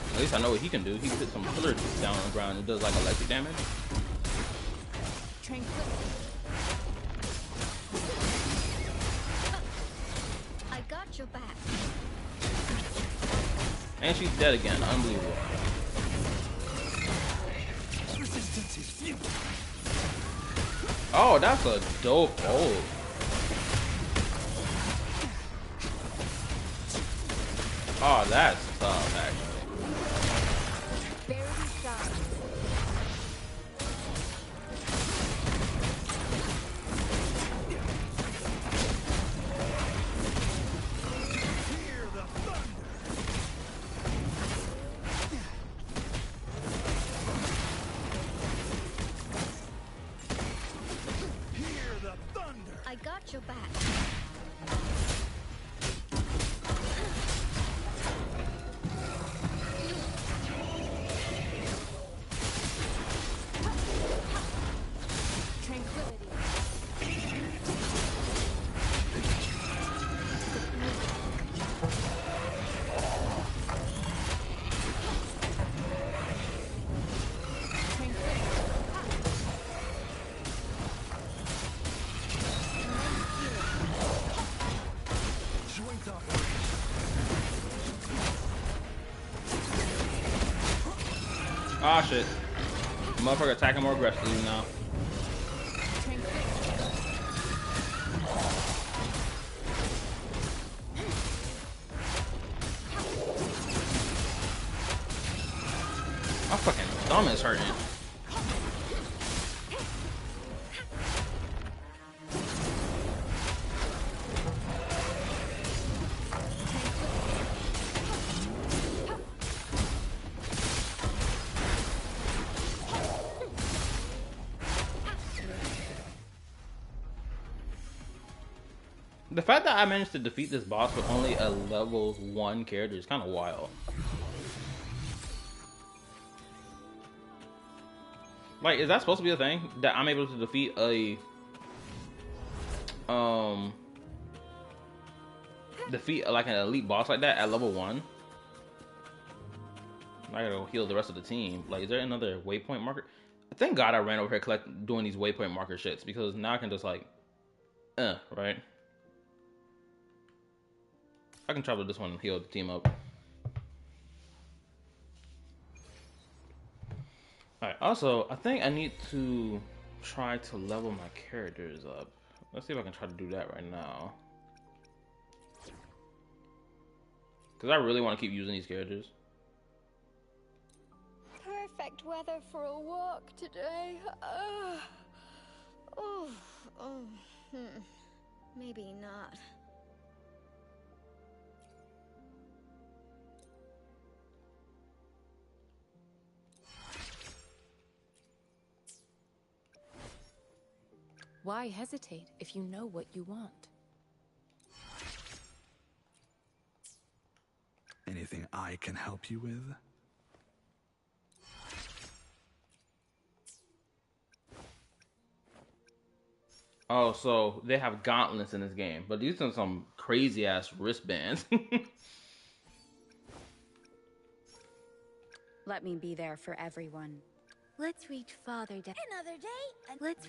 At least I know what he can do. He can put some pillars down on the ground and does like electric damage. I got your back. And she's dead again. Unbelievable. Resistance is futile. Oh, that's a dope ult. Oh, that's tough, actually. I got your back. Ah, shit. Motherfucker attacking more aggressively now. My fucking thumb is hurting. The fact that I managed to defeat this boss with only a level 1 character is kind of wild. Like, is that supposed to be a thing? That I'm able to defeat a... defeat like an elite boss like that at level 1? I gotta go heal the rest of the team. Like, is there another waypoint marker? Thank God I ran over here doing these waypoint marker shits, because now I can just like... right? I can travel this one and heal the team up. Alright, also, I think I need to try to level my characters up. Let's see if I can try to do that right now. Because I really want to keep using these characters. Perfect weather for a walk today. Maybe not. Why hesitate if you know what you want? Anything I can help you with? Oh, so they have gauntlets in this game, but these are some crazy ass wristbands. Let me be there for everyone. Let's reach farther down. Another day.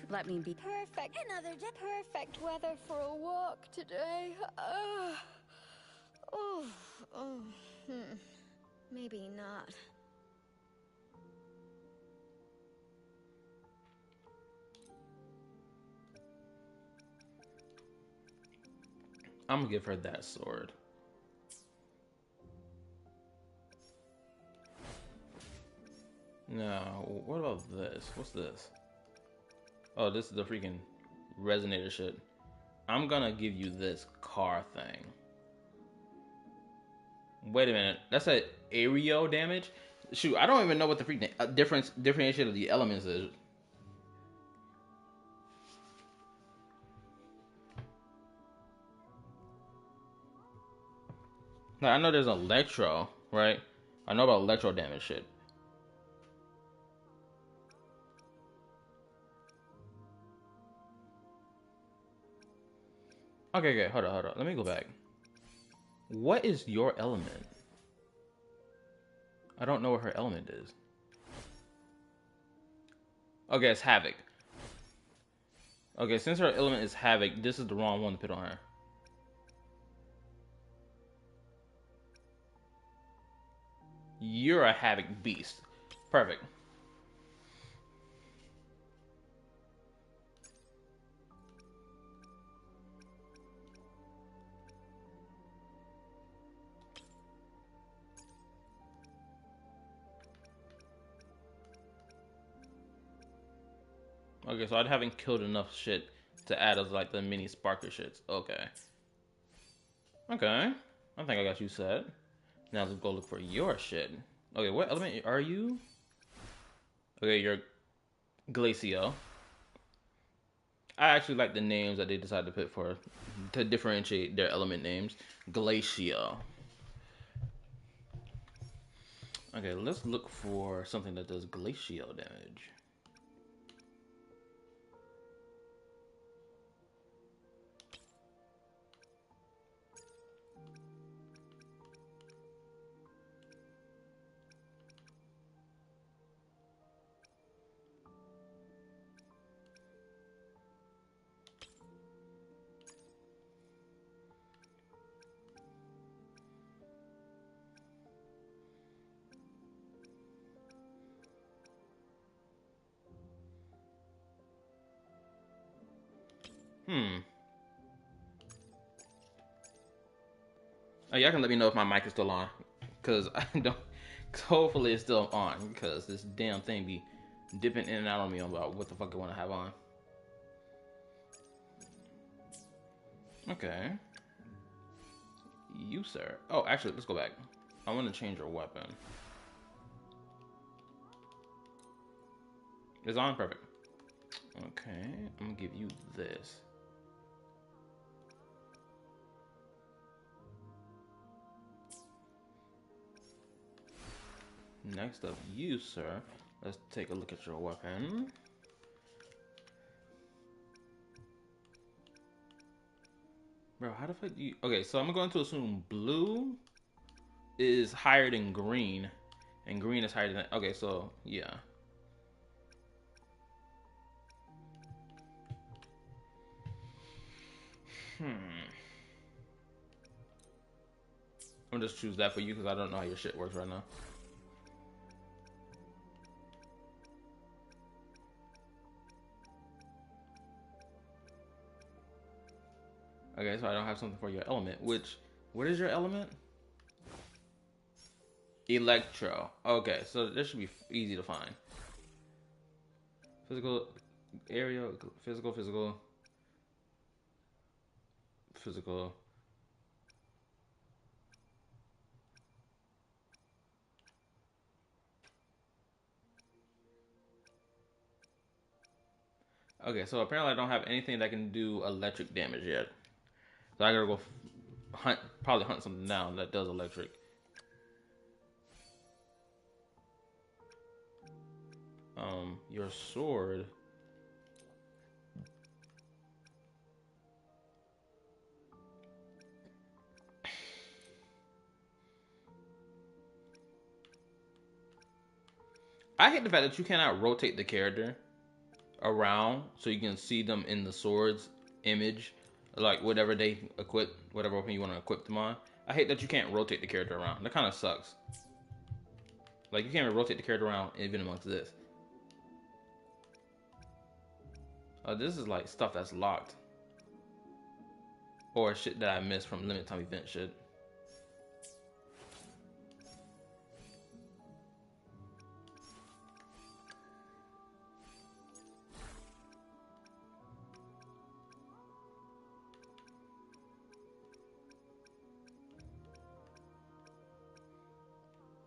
Let me be Perfect. Another day. Perfect weather for a walk today. Maybe not. I'm gonna give her that sword. Now, what about this? What's this? Oh, this is the freaking resonator shit. I'm gonna give you this car thing. Wait a minute, that's a aerial damage? Shoot, I don't even know what the freaking differentiation of the elements is. Now, I know there's electro, right? I know about electro damage shit. Okay, hold on. Let me go back. What is your element? I don't know what her element is. Okay, it's Havoc. Okay, since her element is Havoc, this is the wrong one to put on her. You're a Havoc beast. Perfect. Okay, so I haven't killed enough shit to add as like the mini sparker shits. Okay. Okay. I think I got you set. Now let's go look for your shit. Okay, what element are you? Okay, you're Glacio. I actually like the names that they decided to put for to differentiate their element names. Glacio. Okay, let's look for something that does glacial damage. Oh, y'all can let me know if my mic is still on, cause I don't. Cause hopefully it's still on, cause this damn thing be dipping in and out on me about what the fuck I want to have on. Okay. You, sir. Oh, actually, let's go back. I want to change your weapon. It's on, perfect. Okay, I'm gonna give you this. Next up, you, sir. Let's take a look at your weapon. Bro, how the fuck do you... Okay, so I'm going to assume blue is higher than green, and green is higher than... Okay, so, yeah. I'm just choose that for you because I don't know how your shit works right now. Okay, so I don't have something for your element, which... What is your element? Electro. Okay, so this should be easy to find. Physical area, physical. Okay, so apparently I don't have anything that can do electric damage yet. So I gotta go hunt, probably hunt something down that does electric. Your sword. I hate the fact that you cannot rotate the character around so you can see them in the sword's image, like whatever they equip, whatever weapon you want to equip them on. I hate that you can't rotate the character around. That kind of sucks. Like, you can't even rotate the character around even amongst this. This is like stuff that's locked. Or shit that I missed from limited time event shit.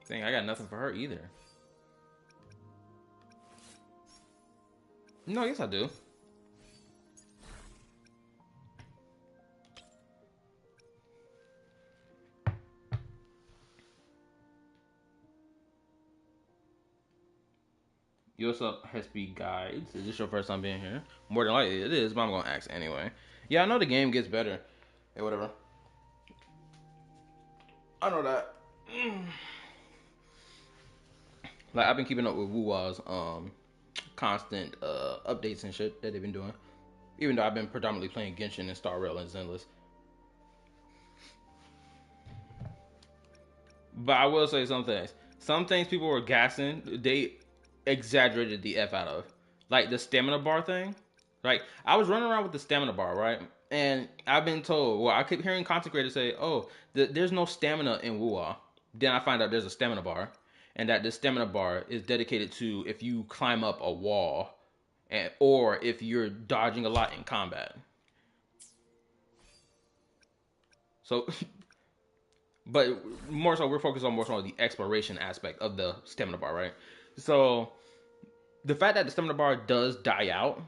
Dang, I got nothing for her either. No, yes I do. You also HSP guides. Is this your first time being here? More than likely it is, but I'm gonna ask anyway. Yeah, I know the game gets better. Hey, whatever. I know that. Like, I've been keeping up with Wuwa's constant updates and shit that they've been doing. Even though I've been predominantly playing Genshin and Star Rail and Zenless. But I will say some things. Some things people were gassing, they exaggerated the F out of. Like the stamina bar thing. Like, I was running around with the stamina bar, right? And I've been told, well, I keep hearing content creators say, oh, there's no stamina in Wuwa. Then I find out there's a stamina bar. And that the stamina bar is dedicated to if you climb up a wall. Or if you're dodging a lot in combat. So... But more so, we're focused on more so on the exploration aspect of the stamina bar, right? So, the fact that the stamina bar does die out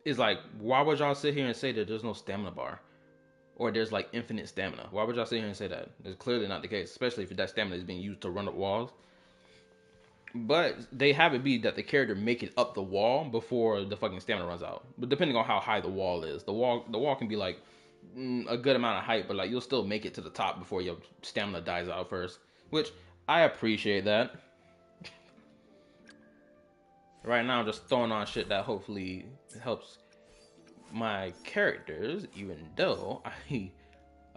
is like, why would y'all sit here and say that there's no stamina bar? Or there's like infinite stamina? Why would y'all sit here and say that? It's clearly not the case, especially if that stamina is being used to run up walls. But they have it be that the character make it up the wall before the fucking stamina runs out. But depending on how high the wall is, the wall can be like a good amount of height, but like you'll still make it to the top before your stamina dies out first, which I appreciate that. Right now I'm just throwing on shit that hopefully helps my characters, even though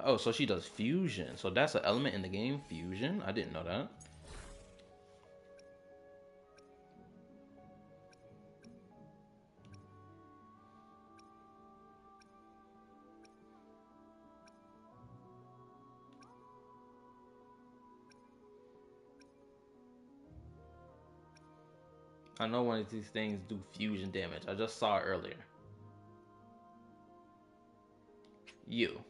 oh, so she does fusion, so that's an element in the game, fusion. I didn't know that. I know one of these things do fusion damage. I just saw it earlier. You.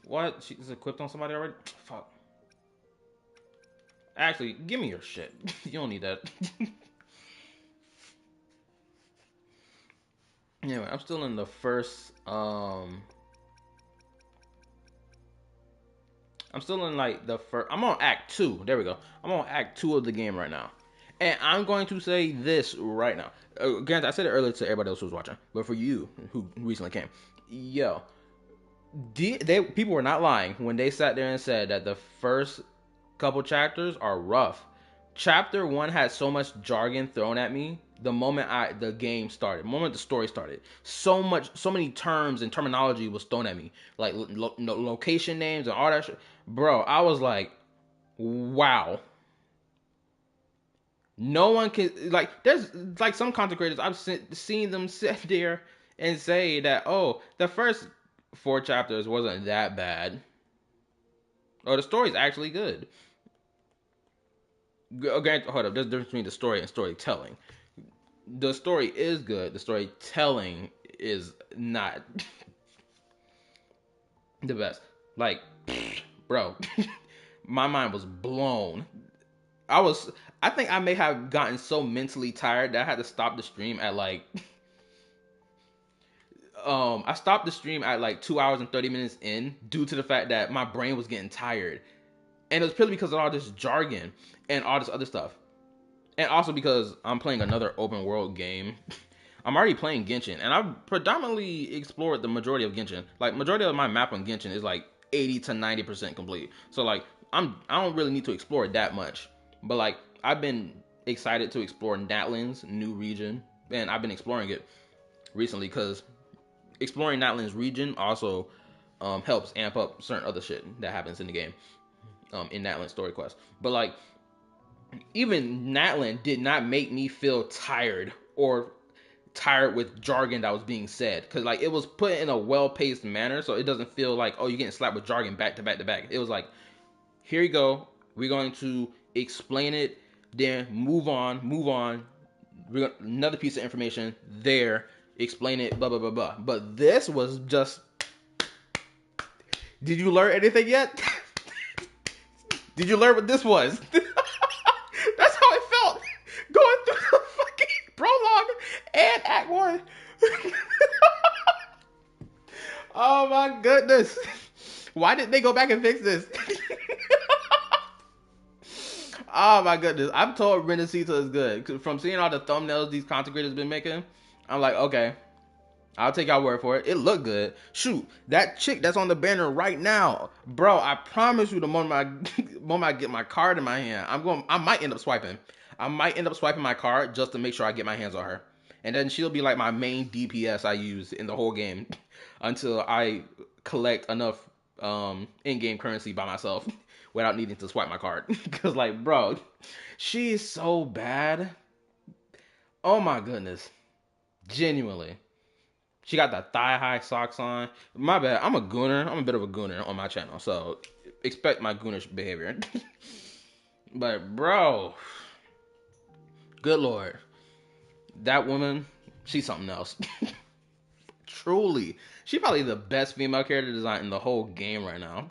What? She's equipped on somebody already? Fuck. Actually, give me your shit. You don't need that. Anyway, I'm still in the first, I'm still in like the first, I'm on Act 2. There we go. I'm on Act 2 of the game right now. And I'm going to say this right now. Again, I said it earlier to everybody else who was watching, but for you who recently came, yo, people were not lying when they sat there and said that the first couple chapters are rough. Chapter 1 had so much jargon thrown at me the moment the game started, the moment the story started. So many terms and terminology was thrown at me, like location names and all that shit. Bro, I was like, wow. No one can, like, there's like some content creators I've seen them sit there and say that, oh, the first 4 chapters wasn't that bad. Oh, the story's actually good. Okay, hold up. There's a difference between the story and storytelling. The story is good. The storytelling is not the best. Like, bro, my mind was blown. I think I may have gotten so mentally tired that I had to stop the stream at like, I stopped the stream at like 2 hours and 30 minutes in due to the fact that my brain was getting tired. And it was purely because of all this jargon and all this other stuff. And also because I'm playing another open world game. I'm already playing Genshin, and I've predominantly explored the majority of Genshin. Like, majority of my map on Genshin is like 80 to 90% complete. So like, I don't really need to explore it that much. But like, I've been excited to explore Natlan's new region, and I've been exploring it recently because exploring Natlan's region also helps amp up certain other shit that happens in the game, in Natlan's story quest. But like, even Natlan did not make me feel tired with jargon that was being said, because like, it was put in a well-paced manner, so it doesn't feel like, oh, you're getting slapped with jargon back to back to back. It was like, here you go, we're going to explain it, then move on, another piece of information there, explain it, blah blah blah blah. But this was just, did you learn anything yet? Did you learn what this was? That's how it felt going through the fucking prologue and Act 1. Oh my goodness. Why didn't they go back and fix this? Oh my goodness. I'm told Renacita is good. From seeing all the thumbnails these content creators been making, I'm like, okay, I'll take y'all word for it. It looked good. Shoot, that chick that's on the banner right now, bro, I promise you, the moment I get my card in my hand, I might end up swiping. I might end up swiping my card just to make sure I get my hands on her. And then she'll be like my main DPS I use in the whole game until I collect enough in-game currency by myself without needing to swipe my card. Because like, bro, she's so bad. Oh my goodness. Genuinely. She got the thigh-high socks on. My bad. I'm a gooner. I'm a bit of a gooner on my channel, so expect my goonish behavior. But, bro, good lord. That woman, she's something else. Truly. She's probably the best female character design in the whole game right now.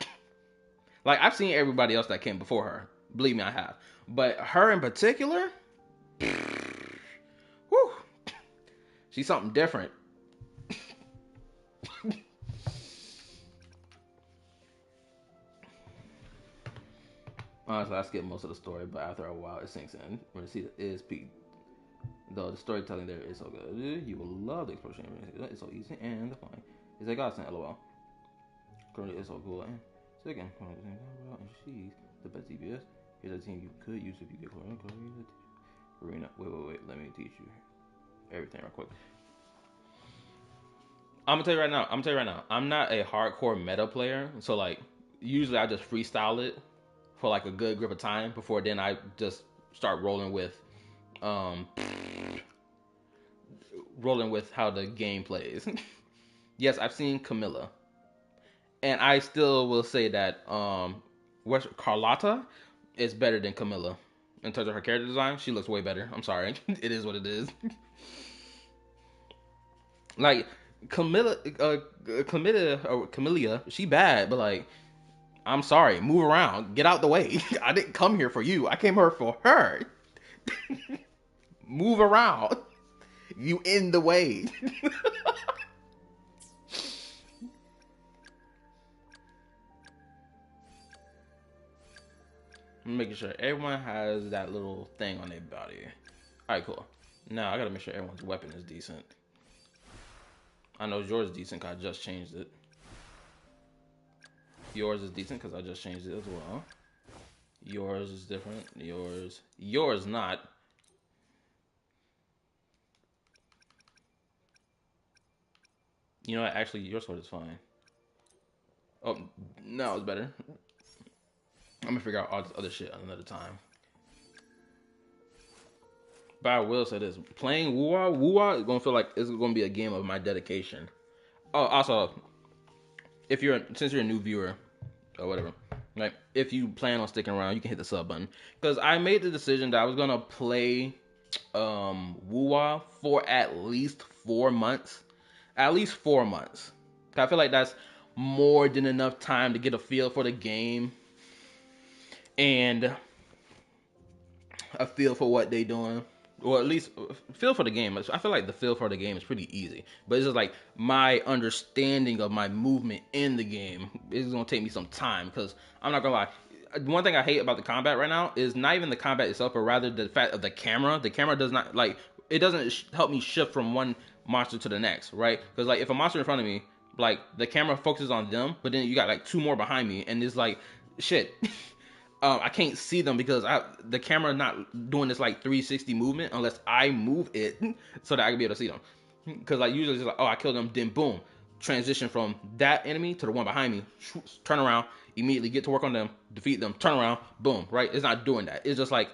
Like, I've seen everybody else that came before her. Believe me, I have. But her in particular, whew, she's something different. Honestly, I skipped most of the story, but after a while, it sinks in. When Renacita is Pete. Though the storytelling there is so good. You will love the exploration. It's so easy and fun. It's a godsend, lol. Currently, it's so cool. And second, and she's the best DPS. Here's a team you could use if you get Karina. Wait. Let me teach you everything real quick. I'm gonna tell you right now. I'm not a hardcore meta player, so like, usually I just freestyle it for like a good grip of time before then I just start rolling with how the game plays. Yes, I've seen Camilla, and I still will say that Carlotta is better than Camilla in terms of her character design, she looks way better. I'm sorry. It is what it is. Like, Camellia, she bad, but like, I'm sorry, move around, get out the way. I didn't come here for you. I came here for her. Move around. You in the way. I'm making sure everyone has that little thing on their body. Alright, cool. Now I gotta make sure everyone's weapon is decent. I know yours is decent because I just changed it. Yours is decent because I just changed it as well. Yours is different. Yours not. You know what? Actually, your sword is fine. Oh, no, it's better. I'm gonna figure out all this other shit another time. But I will say this: playing Wuwa is gonna feel like it's gonna be a game of my dedication. Oh, also, since you're a new viewer or whatever, like if you plan on sticking around, you can hit the sub button because I made the decision that I was gonna play Wuwa for at least 4 months. At least 4 months. I feel like that's more than enough time to get a feel for the game and a feel for what they doing, or at least feel for the game. I feel like the feel for the game is pretty easy, but it's just like my understanding of my movement in the game is gonna take me some time because I'm not gonna lie. One thing I hate about the combat right now is not even the combat itself, but rather the fact of the camera. The camera does not like it doesn't help me shift from one monster to the next, right? Because like if a monster in front of me, like the camera focuses on them, but then you got like 2 more behind me, and it's like shit. I can't see them because the camera not doing this like 360 movement unless I move it so that I can be able to see them. Because like usually it's like, oh, I killed them, then boom, transition from that enemy to the one behind me, turn around, immediately get to work on them, defeat them, turn around, boom, right? It's not doing that. It's just like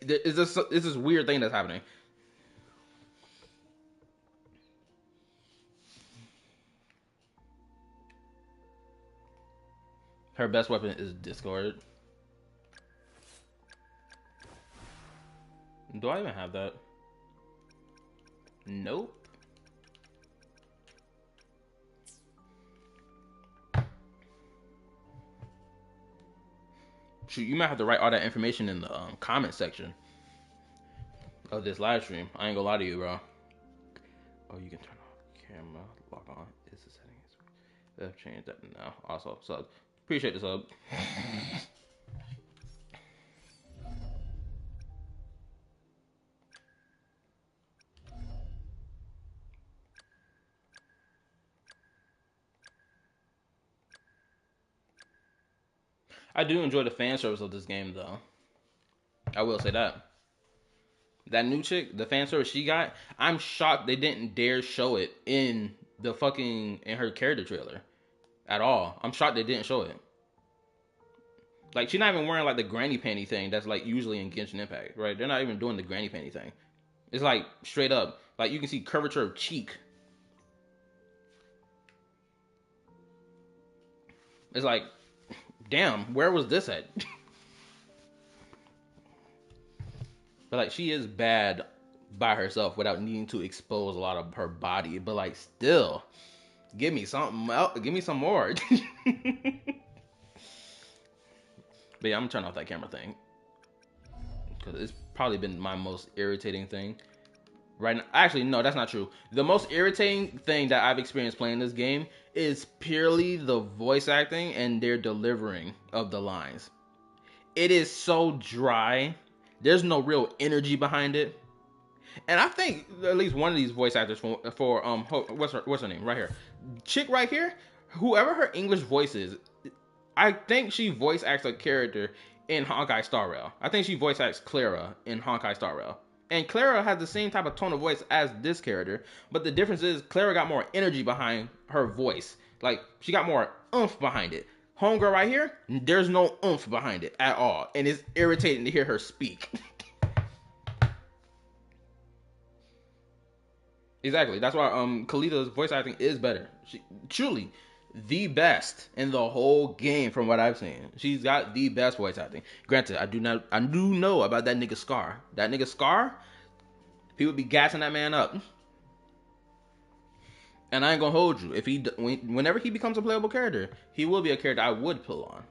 it's this weird thing that's happening. Her best weapon is Discord. Do I even have that? Nope. Shoot, you might have to write all that information in the comment section of this live stream. I ain't gonna lie to you, bro. Oh, you can turn off camera, lock on. Is the settings? I've changed that now. Also, sub. Appreciate the sub. I do enjoy the fan service of this game, though. I will say that. That new chick, the fan service she got, I'm shocked they didn't dare show it in her character trailer at all. I'm shocked they didn't show it. Like, she's not even wearing like the granny panty thing that's like usually in Genshin Impact, right? They're not even doing the granny panty thing. It's like straight up, like you can see curvature of cheek. It's like, damn, where was this at? But like, she is bad by herself without needing to expose a lot of her body. But like, still, give me something else. Give me some more. But yeah, I'm gonna turn off that camera thing because it's probably been my most irritating thing right now. Actually, no, that's not true. The most irritating thing that I've experienced playing this game is purely the voice acting and their delivering of the lines. It is so dry. There's no real energy behind it. And I think at least one of these voice actors for what's her name right here, chick right here, whoever her English voice is, I think she voice acts a character in Honkai Star Rail. I think she voice acts Clara in Honkai Star Rail. And Clara has the same type of tone of voice as this character, but the difference is Clara got more energy behind her voice. Like, she got more oomph behind it. Homegirl right here, there's no oomph behind it at all. And it's irritating to hear her speak. Exactly. That's why Kalita's voice acting is better. She truly, the best in the whole game from what I've seen. She's got the best voice acting. Granted, I do know about that nigga Scar. That nigga Scar, people be gassing that man up. And I ain't gonna hold you. If whenever he becomes a playable character, he will be a character I would pull on.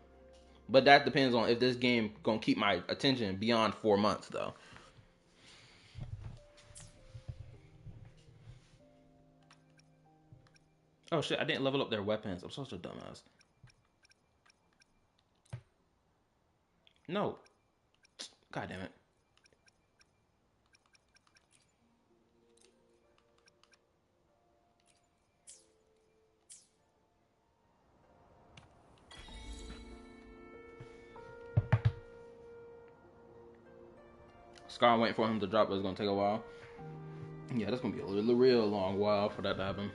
But that depends on if this game gonna keep my attention beyond 4 months, though. Oh shit! I didn't level up their weapons. I'm such a dumbass. No. God damn it. Scar, I'm waiting for him to drop, but it's gonna take a while. Yeah, that's gonna be a real long while for that to happen.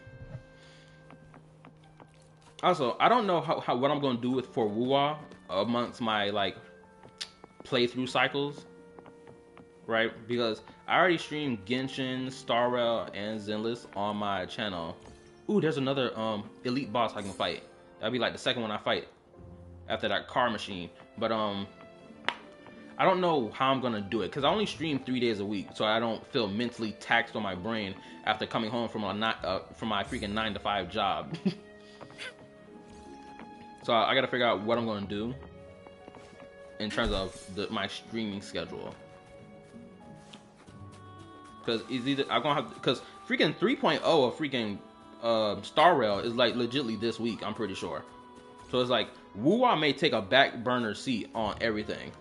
Also, I don't know how what I'm gonna do for Wuwa amongst my like playthrough cycles, right? Because I already streamed Genshin, Star Rail, and Zenless on my channel. Ooh, there's another elite boss I can fight. That'd be like the second one I fight after that car machine. But I don't know how I'm gonna do it because I only stream 3 days a week, so I don't feel mentally taxed on my brain after coming home from from my freaking 9-to-5 job. So I gotta figure out what I'm gonna do in terms of my streaming schedule. Because it's either I'm gonna have because freaking 3.0 of freaking Star Rail is like legitly this week. I'm pretty sure. So it's like Wuwa may take a back burner seat on everything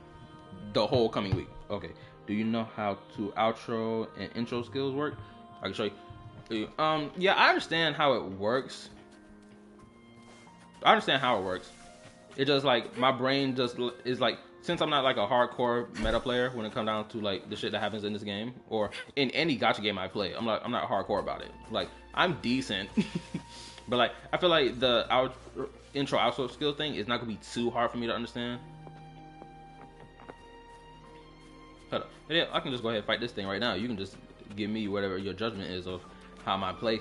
the whole coming week. Okay. Do you know how to outro and intro skills work? I can show you. Yeah, I understand how it works. It just like my brain just is like, since I'm not like a hardcore meta player when it comes down to like the shit that happens in this game or in any gacha game I play, I'm not hardcore about it. Like I'm decent, but like I feel like the intro outro skill thing is not gonna be too hard for me to understand. Hold up. Yeah, I can just go ahead and fight this thing right now. You can just give me whatever your judgment is of how my play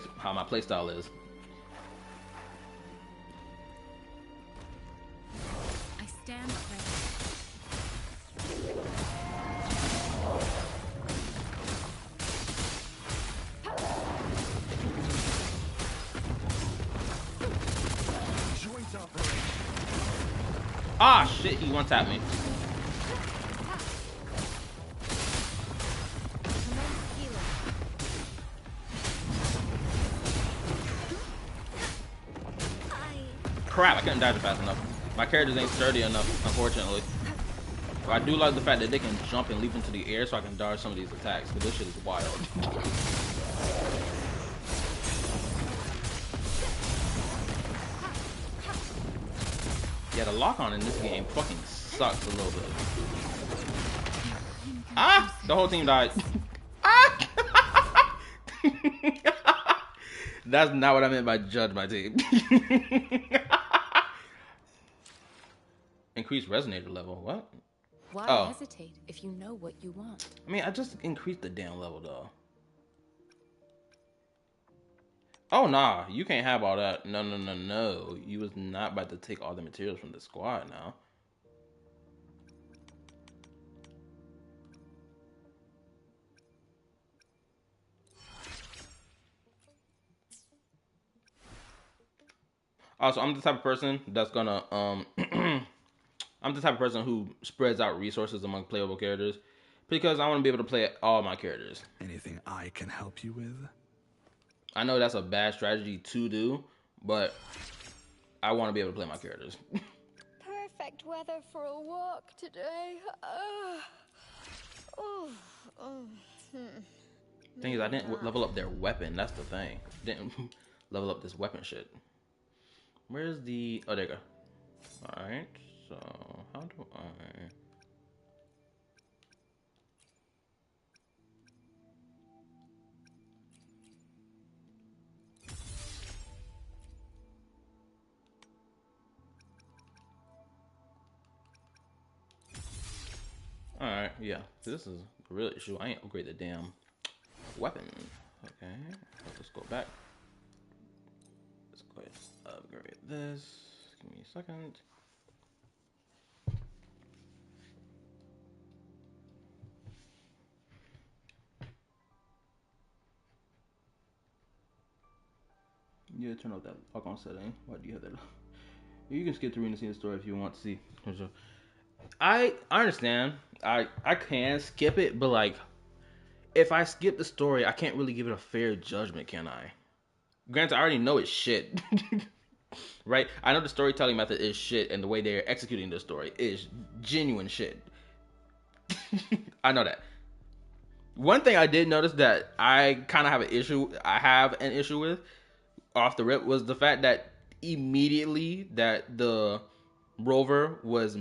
style is. I stand ready. Ah shit, he one tapped me. Crap, I couldn't dodge it fast enough. My characters ain't sturdy enough, unfortunately. But I do like the fact that they can jump and leap into the air so I can dodge some of these attacks, because this shit is wild. Yeah, the lock-on in this game fucking sucks a little bit. Ah! The whole team died. Ah! That's not what I meant by judge my team. Increase resonator level. What? Why hesitate if you know what you want? I mean, I just increased the damn level though. Oh nah, you can't have all that. No. You was not about to take all the materials from the squad now. Also, I'm the type of person that's gonna I'm the type of person who spreads out resources among playable characters because I want to be able to play all my characters. Anything I can help you with? I know that's a bad strategy to do, but I want to be able to play my characters. Perfect weather for a walk today. Thing is, I didn't level up their weapon. That's the thing. Didn't level up this weapon shit. Where's the... Oh, there you go. Alright, so how do I... Alright, yeah. This is a real issue. I ain't upgrade the damn weapon. Okay, let's go back. Let's go ahead and upgrade this. Give me a second. Yeah, turn off that lock on setting. Why do you have that? You can skip through and see the story if you want to see. I understand. I can skip it, but like, if I skip the story, I can't really give it a fair judgment, can I? Granted, I already know it's shit. Right? I know the storytelling method is shit, and the way they're executing the story is genuine shit. I know that. One thing I did notice that I kind of have an issue with off the rip was the fact that immediately that the rover was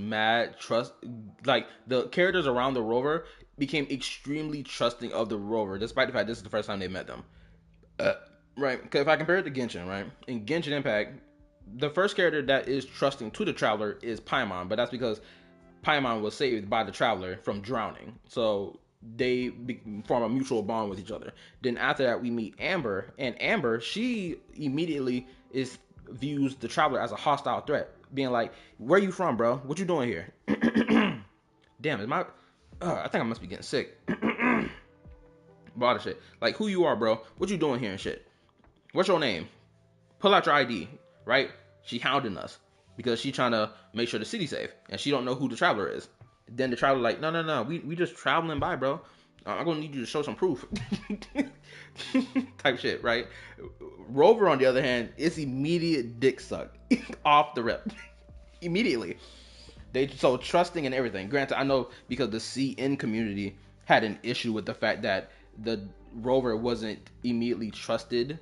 like the characters around the rover became extremely trusting of the rover, despite the fact this is the first time they met them. Right? Because if I compare it to Genshin, right? In Genshin Impact, the first character that is trusting to the traveler is Paimon, but that's because Paimon was saved by the traveler from drowning. So they form a mutual bond with each other. Then after that, we meet Amber, and Amber, she immediately views the traveler as a hostile threat, being like, "Where you from, bro? What you doing here?" Damn, I think I must be getting sick. Bother shit. Like, who you are, bro? What you doing here and shit? What's your name? Pull out your ID, right? She hounding us because she trying to make sure the city's safe, and she don't know who the traveler is. Then the traveler like, no, we just traveling by, bro. I'm gonna need you to show some proof. Type shit, right? Rover, on the other hand, it's immediate dick suck off the rip. Immediately. They so trusting and everything. Granted, I know because the CN community had an issue with the fact that the rover wasn't immediately trusted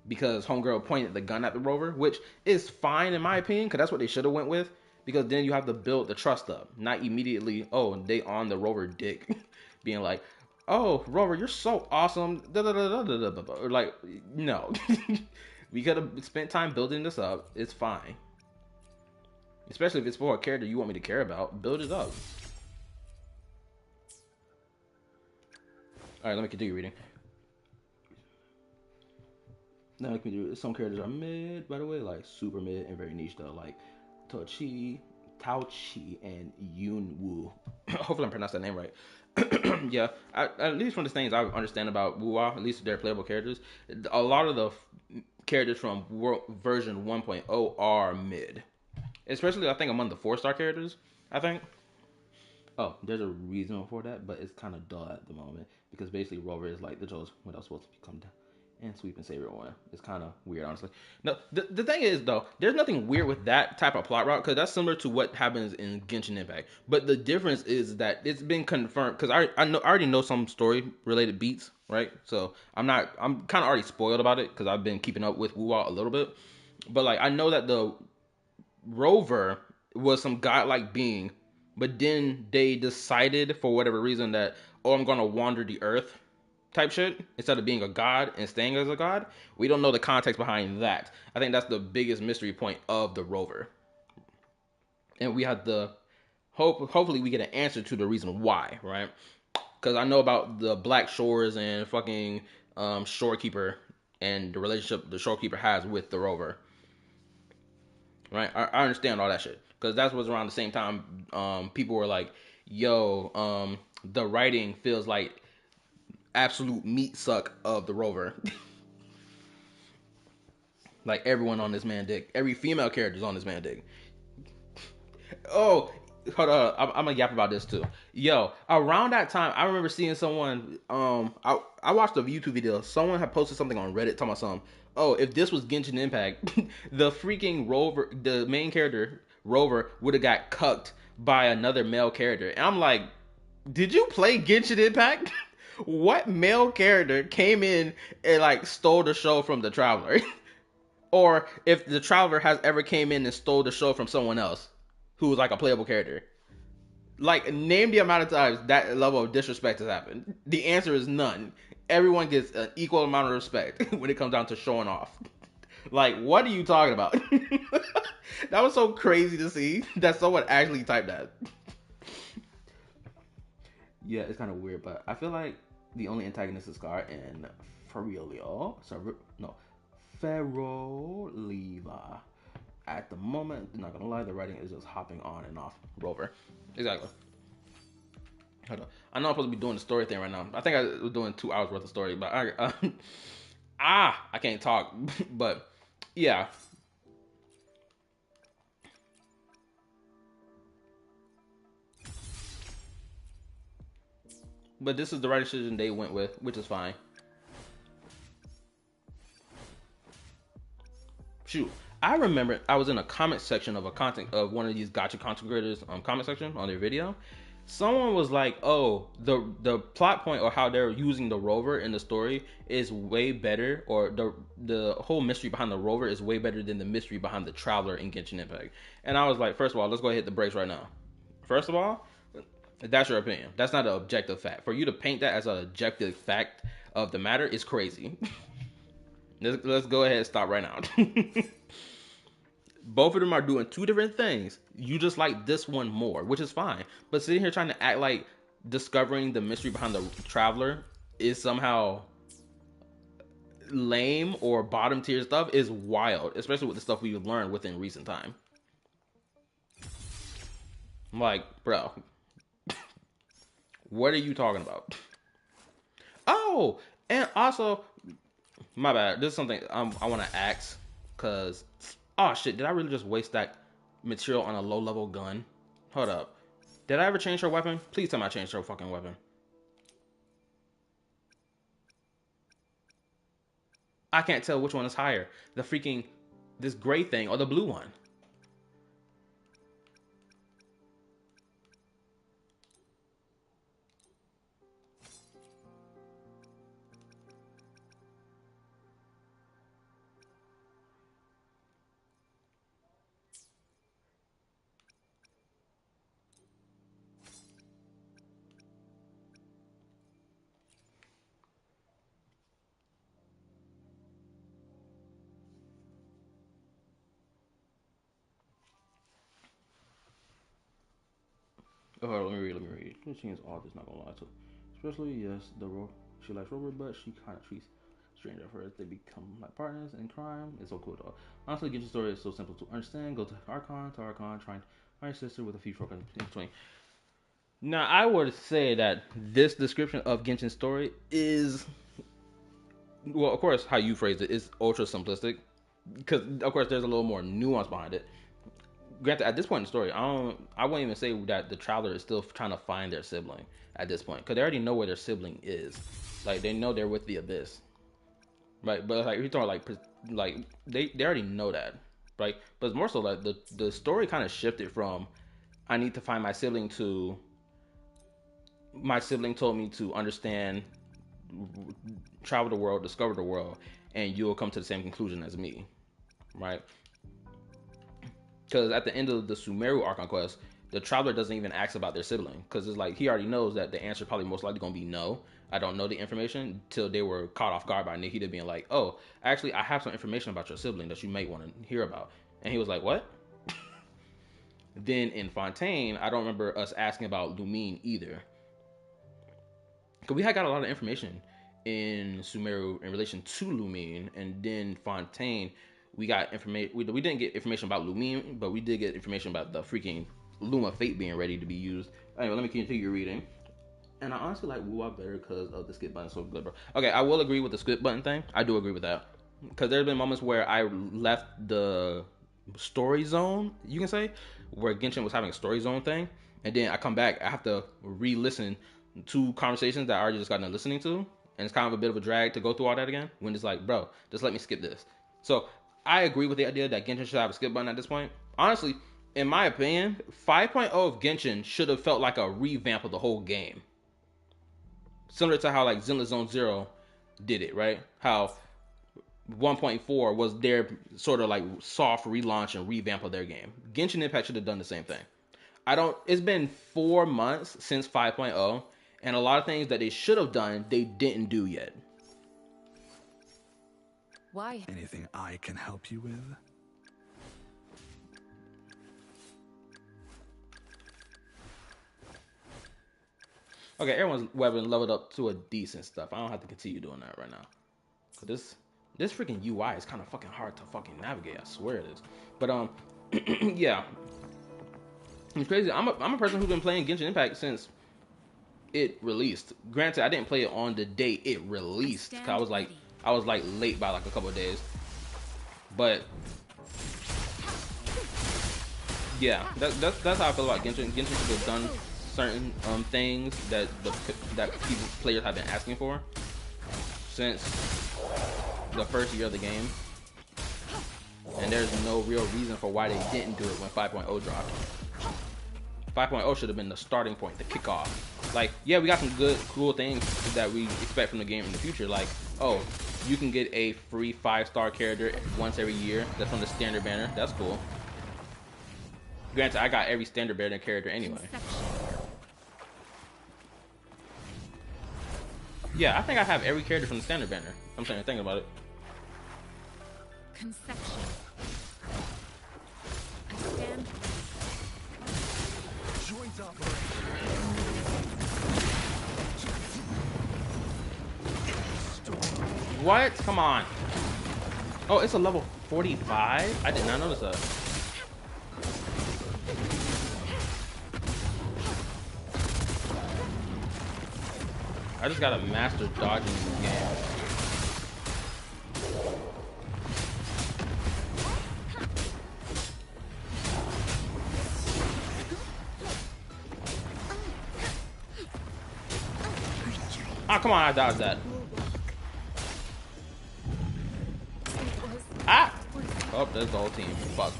because homegirl pointed the gun at the rover, which is fine in my opinion, because that's what they should have went with. Because then you have to build the trust up, not immediately, oh, they on the rover dick, being like, oh, rover, you're so awesome, or like, no. We could have spent time building this up. It's fine. Especially if it's for a character you want me to care about, build it up. All right, let me continue reading. Now let me do. Some characters are mid, by the way, like super mid and very niche though, like Tao Chi, and Yun Wu. Hopefully I'm pronouncing that name right. Yeah, at least from the things I understand about Wuwa, at least their playable characters, a lot of the characters from version 1.0 are mid. Especially, I think, among the 4-star characters, I think. Oh, there's a reason for that, but it's kind of dull at the moment. Because basically, Rover is like the Joe's when I was supposed to become down and sweep and save everyone. It's kind of weird, honestly. No, the thing is, though, there's nothing weird with that type of plot route, because that's similar to what happens in Genshin Impact. But the difference is that it's been confirmed, because I already know some story-related beats, right? So I'm kind of already spoiled about it, because I've been keeping up with Wuwa a little bit. But, like, I know that the Rover was some godlike being, but then they decided for whatever reason that, oh, I'm gonna wander the earth type shit instead of being a god and staying as a god. We don't know the context behind that. I think that's the biggest mystery point of the rover, and we have to hopefully we get an answer to the reason why, right? Because I know about the Black Shores and fucking Shorekeeper and the relationship the Shorekeeper has with the rover. Right, I understand all that shit because that was around the same time people were like, "Yo, the writing feels like absolute meat suck of the rover." Like everyone on this man dick, every female character's on this man dick. Oh, hold on, I'm gonna yap about this too. Yo, around that time, I remember seeing someone. I watched a YouTube video. Someone had posted something on Reddit talking about something. Oh, if this was Genshin Impact, the freaking rover, the main character rover, would have got cucked by another male character. And I'm like, did you play Genshin Impact? What male character came in and like stole the show from the traveler? Or if the traveler has ever came in and stole the show from someone else who was like a playable character. Like, name the amount of times that level of disrespect has happened. The answer is none. Everyone gets an equal amount of respect when it comes down to showing off. Like, what are you talking about? That was so crazy to see that someone actually typed that. Yeah, it's kind of weird, but I feel like the only antagonist is Scar and Ferroliva. at the moment, I'm not gonna lie, the writing is just hopping on and off. Rover. Exactly. Hold on. I know I'm supposed to be doing the story thing right now. I think I was doing 2 hours worth of story, but I can't talk. But yeah. But this is the right decision they went with, which is fine. Shoot, I remember I was in a comment section of one of these gotcha content creators comment section on their video. Someone was like, "Oh, the plot point or how they're using the rover in the story is way better, or the whole mystery behind the rover is way better than the mystery behind the traveler in Genshin Impact." And I was like, first of all, let's go ahead and hit the brakes right now. First of all, that's your opinion. That's not an objective fact. For you to paint that as an objective fact of the matter is crazy. Let's go ahead and stop right now. Both of them are doing two different things. You just like this one more, which is fine. But sitting here trying to act like discovering the mystery behind the traveler is somehow lame or bottom tier stuff is wild, especially with the stuff we've learned within recent time. I'm like, bro, what are you talking about? Oh, and also, my bad. This is something I want to ask, because, oh shit, did I really just waste that material on a low level gun? Hold up. Did I ever change her weapon? Please tell me I changed her fucking weapon. I can't tell which one is higher. This gray thing or the blue one. Oh, let me read. She is all this, not gonna lie to. Especially, yes, she likes Rover, but she kind of treats stranger first. They become like partners in crime. It's so cool, though. Honestly, Genshin story is so simple to understand. Go to Archon, trying to find your sister with a few shortcuts in between. Now, I would say that this description of Genshin's story is, well, of course, how you phrased it is ultra simplistic, because of course there's a little more nuance behind it. Granted, at this point in the story, I wouldn't even say that the traveler is still trying to find their sibling at this point, because they already know where their sibling is. Like, they know they're with the abyss, right? But like, if you're talking like they already know that, right? But it's more so like the story kind of shifted from I need to find my sibling to my sibling told me to understand, travel the world, discover the world, and you'll come to the same conclusion as me, right? Because at the end of the Sumeru Archon quest, the traveler doesn't even ask about their sibling, because it's like he already knows that the answer probably most likely gonna be no. I don't know the information, till they were caught off guard by Nikita being like, "Oh, actually, I have some information about your sibling that you might want to hear about." And he was like, "What?" Then in Fontaine, I don't remember us asking about Lumine either, because we had got a lot of information in Sumeru in relation to Lumine, and then Fontaine, we got information. We didn't get information about Lumine, but we did get information about the freaking Luma Fate being ready to be used. Anyway, let me continue reading. And I honestly like Wuwa better because of the skip button. So good, bro. Okay, I will agree with the skip button thing. I do agree with that, because there's been moments where I left the story zone, you can say, where Genshin was having a story zone thing, and then I come back. I have to re-listen to conversations that I already just gotten listening to, and it's kind of a bit of a drag to go through all that again. When it's like, bro, just let me skip this. So I agree with the idea that Genshin should have a skip button at this point. Honestly, in my opinion, 5.0 of Genshin should have felt like a revamp of the whole game. Similar to how like Zenless Zone Zero did it, right? How 1.4 was their sort of like soft relaunch and revamp of their game. Genshin Impact should have done the same thing. It's been 4 months since 5.0, and a lot of things that they should have done, they didn't do yet. Why? Anything I can help you with? Okay, everyone's weapon leveled up to a decent stuff. I don't have to continue doing that right now. So this This freaking UI is kind of fucking hard to fucking navigate. I swear it is. But yeah, it's crazy. I'm a person who's been playing Genshin Impact since it released. Granted, I didn't play it on the day it released. 'Cause I was like late by like a couple of days. But yeah, that's how I feel about Genshin. Genshin should have done certain things that players have been asking for since the first year of the game, and there's no real reason for why they didn't do it when 5.0 dropped. 5.0 should have been the starting point, the kickoff. Like, yeah, we got some good, cool things that we expect from the game in the future. Like, oh, you can get a free 5-star character once every year. That's on the standard banner. That's cool. Granted, I got every standard banner character anyway. Yeah, I think I have every character from the standard banner. I'm trying to think about it. Conception. I stand. Joint operation. What? Come on. Oh, it's a level 45? I did not notice that. I just gotta master dodging in this game. Oh, come on, I dodged that. Ah! Oh, there's the whole team. Fuck.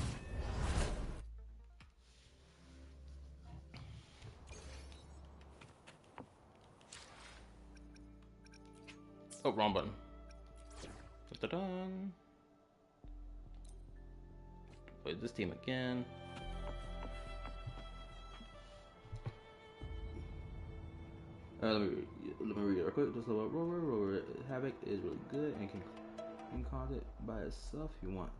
Oh, wrong button. Da-da-dun. Wait, this team again. Let me read it real quick. Just about Rover. Havoc is really good and can cause it by itself if you want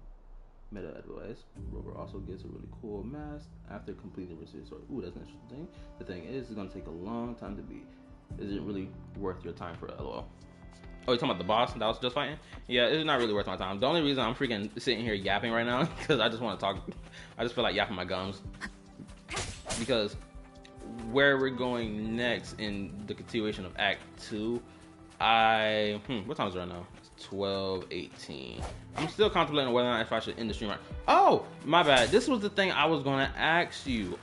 meta advice. Rover also gets a really cool mask after completing the research. Ooh, that's an interesting thing. The thing is, it's gonna take a long time to beat. Is it really worth your time for LOL? Oh, you talking about the boss that I was just fighting? Yeah, it's not really worth my time. The only reason I'm freaking sitting here yapping right now because I just want to talk. I just feel like yapping my gums because where we're going next in the continuation of Act 2, what time is it right now? It's 12:18. I'm still contemplating whether or not if I should end the stream right. Oh, my bad. This was the thing I was gonna ask you,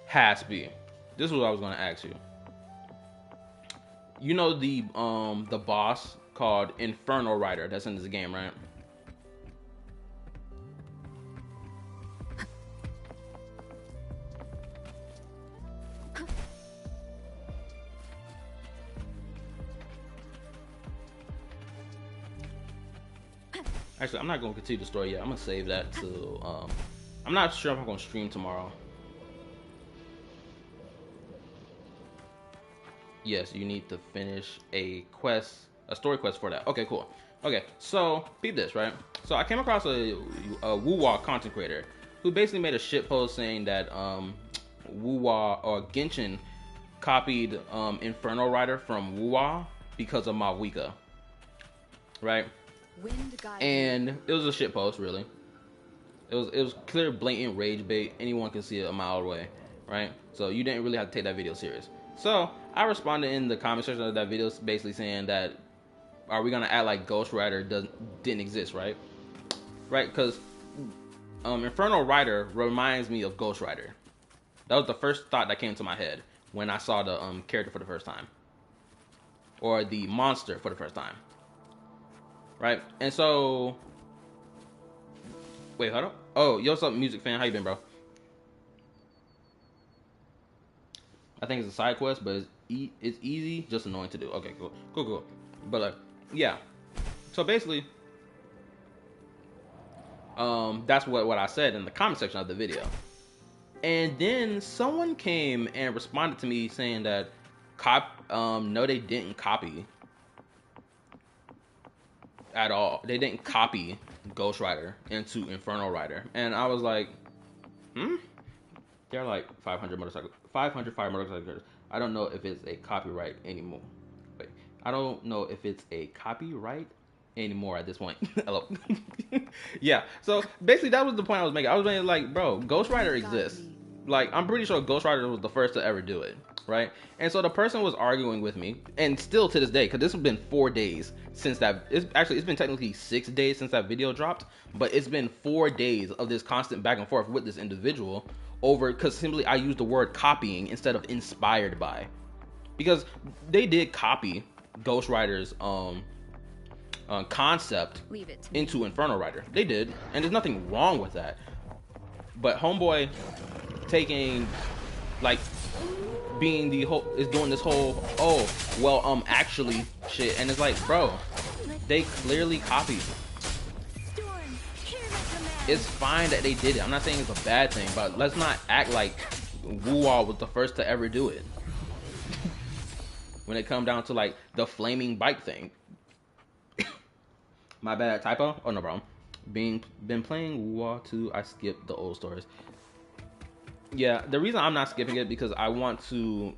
Haspy. This is what I was gonna ask you. You know the boss called Inferno Rider that's in this game, right? Actually, I'm not going to continue the story yet. I'm going to save that to... I'm not sure if I'm going to stream tomorrow. Yes, you need to finish a story quest for that. Okay, cool. Okay, so, peep this, right? So, I came across a Wuwa content creator who basically made a shitpost saying that Wuwa or Genshin copied Inferno Rider from Wuwa because of Malwika. Right? And it was a shit post, really. It was clear, blatant rage bait. Anyone can see it a mile away, right? So you didn't really have to take that video serious. So I responded in the comment section of that video, basically saying that, are we gonna act like Ghost Rider didn't exist, right? Right? Because Inferno Rider reminds me of Ghost Rider. That was the first thought that came to my head when I saw the character for the first time, or the monster for the first time. Right, and so, wait, hold up. Oh, yo, what's up, music fan? How you been, bro? I think it's a side quest, but it's easy, just annoying to do. Okay, cool. But yeah. So basically, that's what I said in the comment section of the video. And then someone came and responded to me saying that, no, they didn't copy. At all. They didn't copy Ghost Rider into Inferno Rider. And I was like, They're like 500 fire motorcycle characters. I don't know if it's a copyright anymore. Wait, I don't know if it's a copyright anymore at this point. Hello. Yeah. So basically, that was the point I was making. I was making like, bro, Ghost Rider exists. Like, I'm pretty sure Ghost Rider was the first to ever do it, right? And so the person was arguing with me, and still to this day, because this has been 4 days since that. It's been technically 6 days since that video dropped, but it's been 4 days of this constant back and forth with this individual over because simply I used the word copying instead of inspired by, because they did copy Ghost Rider's concept into Inferno Rider. They did, and there's nothing wrong with that. But homeboy taking like being the whole is doing this whole actually shit, and it's like, bro, they clearly copied. It's fine that they did it. I'm not saying it's a bad thing, but let's not act like Wuwa was the first to ever do it. When it come down to like the flaming bike thing. My bad, typo? Oh, no problem. Been playing Wuwa 2. I skipped the old stories. Yeah, the reason I'm not skipping it because I want to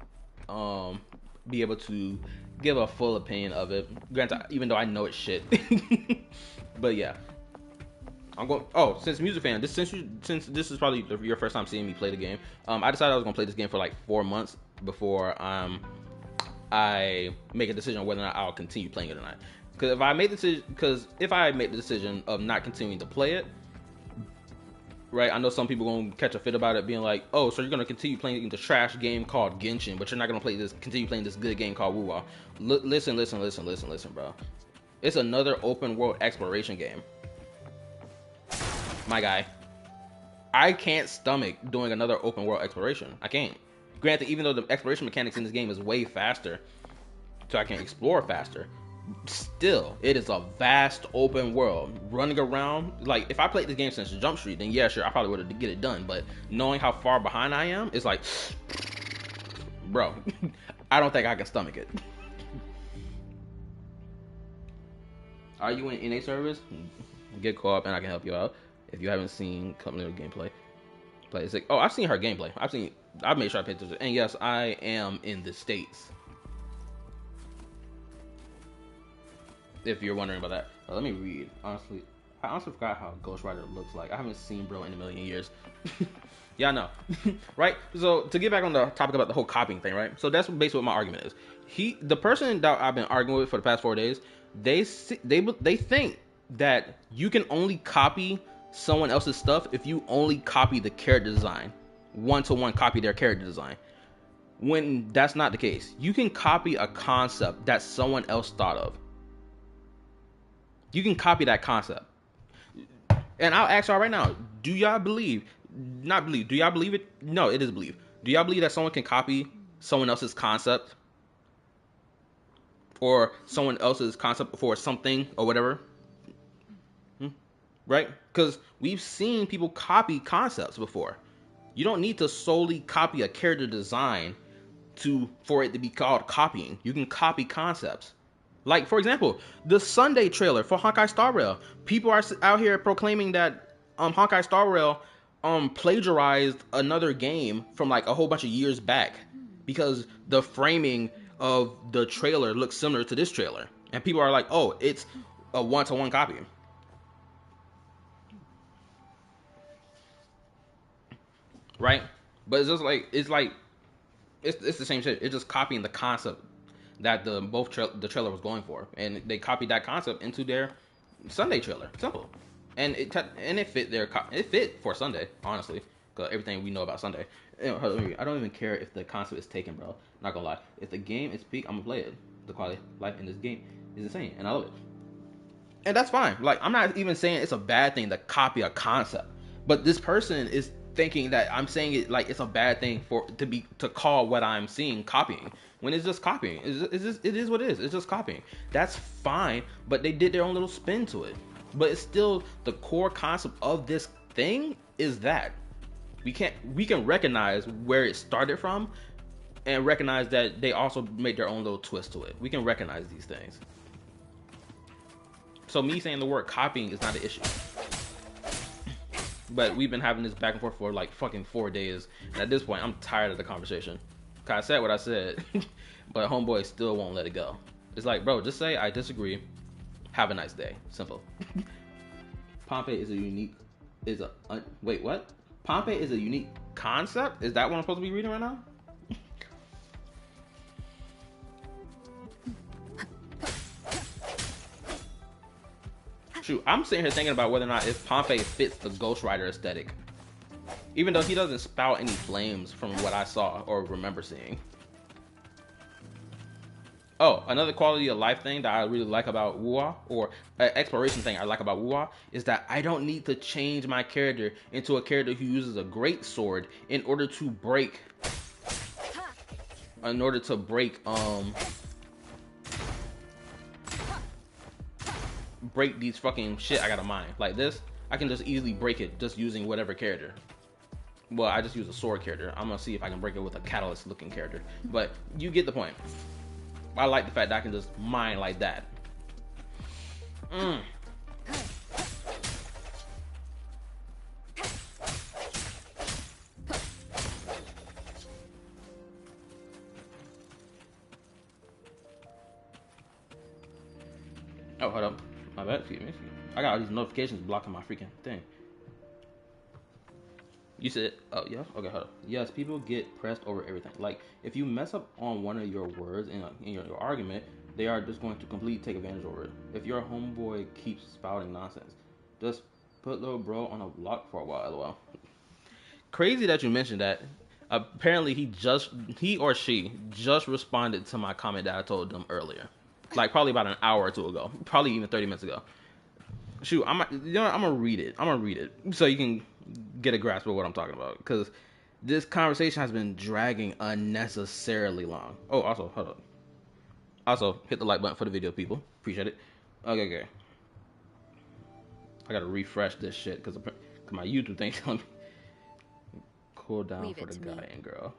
be able to give a full opinion of it. Granted, even though I know it's shit. But yeah. I'm going. Oh, since music fan, since this is probably your first time seeing me play the game, I decided I was gonna play this game for like 4 months before I make a decision on whether or not I'll continue playing it or not. Because if I make the decision of not continuing to play it, right? I know some people gonna catch a fit about it, being like, "Oh, so you're gonna continue playing the trash game called Genshin, but you're not gonna continue playing this good game called Wuwa." Listen, bro. It's another open world exploration game. My guy, I can't stomach doing another open world exploration. I can't. Granted, even though the exploration mechanics in this game is way faster, so I can explore faster, still, it is a vast open world. Running around, like, if I played this game since Jump Street, then yeah, sure, I probably would have get it done. But knowing how far behind I am, it's like, bro, I don't think I can stomach it. Are you in NA service? Get co-op and I can help you out. If you haven't seen Company gameplay, it's like, oh, I've seen her gameplay. I've made sure I paid attention. And yes, I am in the States. If you're wondering about that, let me read. I honestly forgot how Ghost Rider looks like. I haven't seen bro in a million years. Yeah, I know. Right? So to get back on the topic about the whole copying thing, right? So that's basically what my argument is. The person that I've been arguing with for the past 4 days, they think that you can only copy someone else's stuff if you only copy the character design, one-to-one copy their character design, when that's not the case. You can copy a concept that someone else thought of. You can copy that concept. And I'll ask y'all right now, do y'all believe it? No, it is believe. Do y'all believe that someone can copy someone else's concept or someone else's concept for something or whatever? Right? Because we've seen people copy concepts before. You don't need to solely copy a character design for it to be called copying. You can copy concepts. Like, for example, the Sunday trailer for Honkai Star Rail. People are out here proclaiming that Honkai Star Rail plagiarized another game from like a whole bunch of years back because the framing of the trailer looks similar to this trailer. And people are like, oh, it's a one-to-one copy. Right? But it's just like it's the same shit. It's just copying the concept that the trailer was going for, and they copied that concept into their Sunday trailer. Simple, and it fit for Sunday, honestly, because everything we know about Sunday. I don't even care if the concept is taken, bro. Not gonna lie, if the game is peak, I'm gonna play it. The quality of life in this game is insane, and I love it, and that's fine. Like, I'm not even saying it's a bad thing to copy a concept, but this person is thinking that I'm saying it like it's a bad thing to call what I'm seeing copying, when it's just copying. It is what it is. It's just copying. That's fine, but they did their own little spin to it. But it's still the core concept of this thing is that we can recognize where it started from and recognize that they also made their own little twist to it. We can recognize these things. So me saying the word copying is not an issue. But we've been having this back and forth for like fucking 4 days. And at this point, I'm tired of the conversation. I said what I said. But homeboy still won't let it go. It's like, bro, just say I disagree. Have a nice day. Simple. Pompeii is a unique. Wait, what? Pompeii is a unique concept? Is that what I'm supposed to be reading right now? Shoot, I'm sitting here thinking about whether or not if Pompeii fits the Ghost Rider aesthetic. Even though he doesn't spout any flames from what I saw or remember seeing. Oh, another quality of life thing that I really like about Wuwa, or exploration thing I like about Wuwa, is that I don't need to change my character into a character who uses a great sword in order to break break these fucking shit I gotta mine. Like this, I can just easily break it just using whatever character. Well, I just use a sword character. I'm gonna see if I can break it with a catalyst looking character. But you get the point. I like the fact that I can just mine like that. Oh, hold up. My bad. Excuse me. I got all these notifications blocking my freaking thing. You said, oh yeah, okay, hold up. Yes, people get pressed over everything. Like, if you mess up on one of your words in your argument, they are just going to completely take advantage over it. If your homeboy keeps spouting nonsense, just put little bro on a block for a while, lol. Crazy that you mentioned that. Apparently he or she just responded to my comment that I told them earlier. Like, probably about an hour or two ago. Probably even 30 minutes ago. Shoot, I'm gonna read it. I'm gonna read it so you can get a grasp of what I'm talking about, because this conversation has been dragging unnecessarily long. Oh, also, hold up. Also, hit the like button for the video, people. Appreciate it. Okay. I gotta refresh this shit because my YouTube thing telling me cool down Leave for the guy and girl.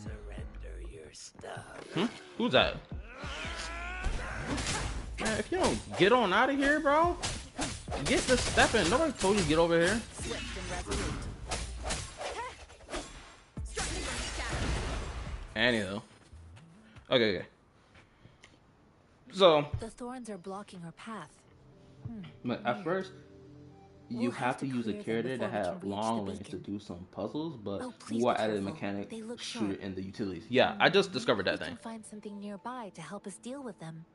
Surrender your stuff. Who's that? Man, if you don't get on out of here, bro, get the step in. Nobody told you to get over here. Anywho. Okay. So the thorns are blocking our path. But at first, you have to use a character that had long range to do some puzzles, but Wuwa added a mechanic shoot it in the utilities. Yeah, I just discovered that thing. Find something nearby to help us deal with them.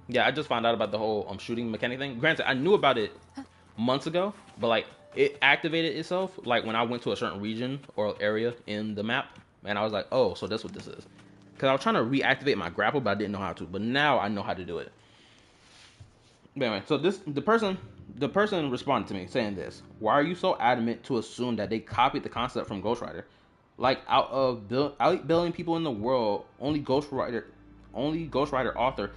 Yeah, I just found out about the whole shooting mechanic thing. Granted, I knew about it months ago, but like it activated itself like when I went to a certain region or area in the map, and I was like, oh, so that's what this is. Because I was trying to reactivate my grapple, but I didn't know how to. But now I know how to do it. But anyway, so the person responded to me saying this: why are you so adamant to assume that they copied the concept from Ghost Rider? Like, out of 8 billion people in the world, only Ghost Rider author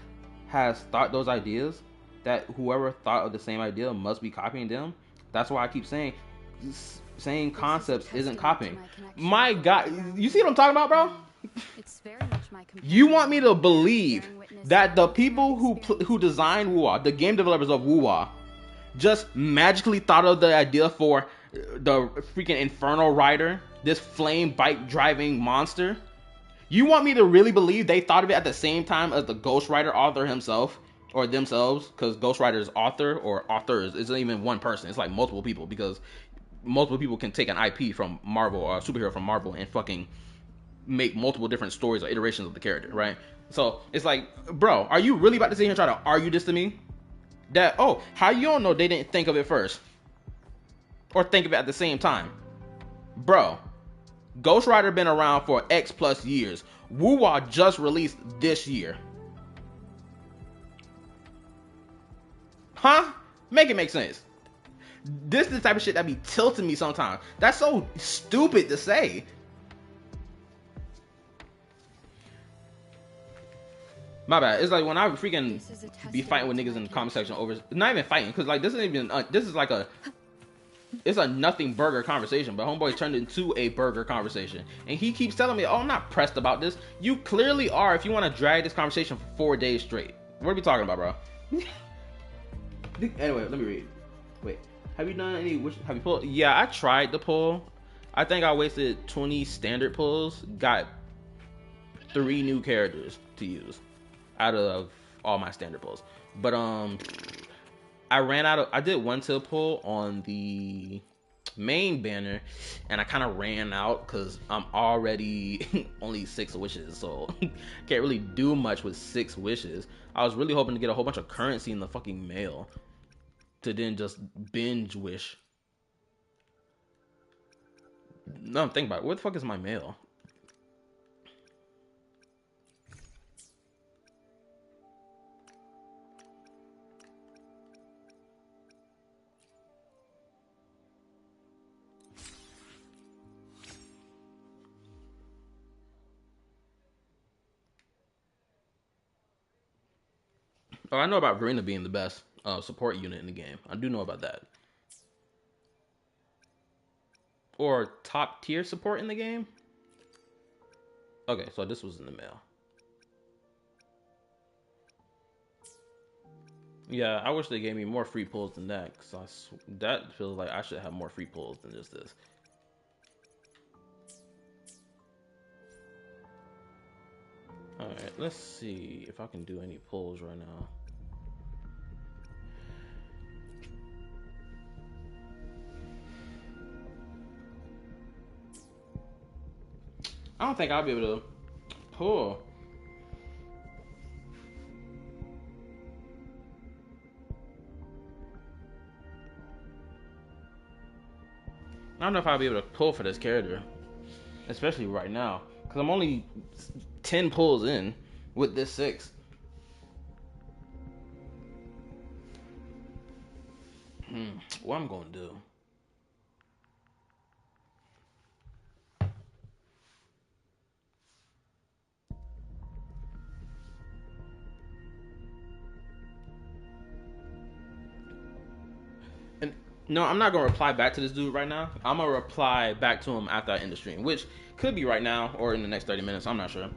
has thought those ideas. That whoever thought of the same idea must be copying them. That's why I keep saying concepts isn't copying. My God, you see what I'm talking about, bro? It's very much my you want me to believe that the people who designed Wuwa, the game developers of Wuwa, just magically thought of the idea for the freaking Inferno Rider, this flame bike driving monster? You want me to really believe they thought of it at the same time as the Ghost Rider author himself or themselves? Because Ghost Rider's author or authors isn't even one person. It's like multiple people, because multiple people can take an IP from Marvel or a superhero from Marvel and fucking make multiple different stories or iterations of the character, right? So it's like, bro, are you really about to sit here and try to argue this to me? That, oh, how you don't know they didn't think of it first? Or think of it at the same time? Bro, Ghost Rider been around for X plus years. Wuwa just released this year. Huh? Make it make sense. This is the type of shit that be tilting me sometimes. That's so stupid to say. My bad. It's like when I freaking be fighting with niggas in the comment section over, not even fighting, because like this isn't even, this is like it's a nothing burger conversation, but homeboy turned into a burger conversation. And he keeps telling me, oh, I'm not pressed about this. You clearly are if you want to drag this conversation for 4 days straight. What are we talking about, bro? Anyway, let me read. Wait, have you done any, have you pulled? Yeah, I tried to pull. I think I wasted 20 standard pulls, got 3 new characters to use. out of all my standard pulls. But I ran out of. I did one till pull on the main banner, and I kind of ran out because I'm already only 6 wishes, so can't really do much with 6 wishes. I was really hoping to get a whole bunch of currency in the fucking mail to then just binge wish. No, I'm thinking about it. Where the fuck is my mail? Oh, I know about Verena being the best support unit in the game. I do know about that. Or top tier support in the game? Okay, so this was in the mail. Yeah, I wish they gave me more free pulls than that, because that feels like I should have more free pulls than just this. Alright, let's see if I can do any pulls right now. I don't think I'll be able to pull. I don't know if I'll be able to pull for this character, especially right now, because I'm only 10 pulls in with this 6. What I'm gonna do? And no, I'm not gonna reply back to this dude right now. I'm gonna reply back to him after I end the stream, which could be right now or in the next 30 minutes. I'm not sure.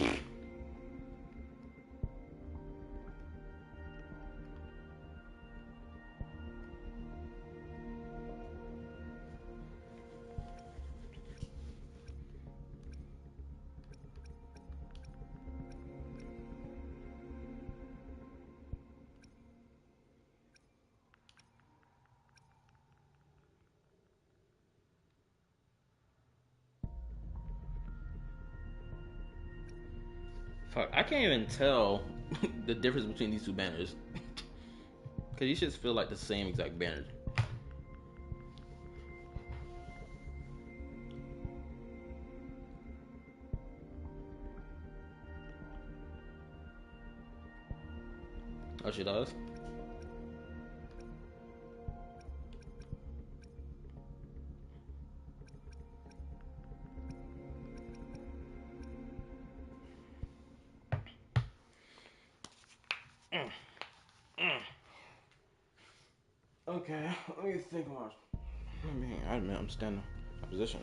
Fuck, I can't even tell the difference between these 2 banners. Cause these shits feel like the same exact banner. Oh, she does? Okay, let me think about it. I mean, I'm standing in position.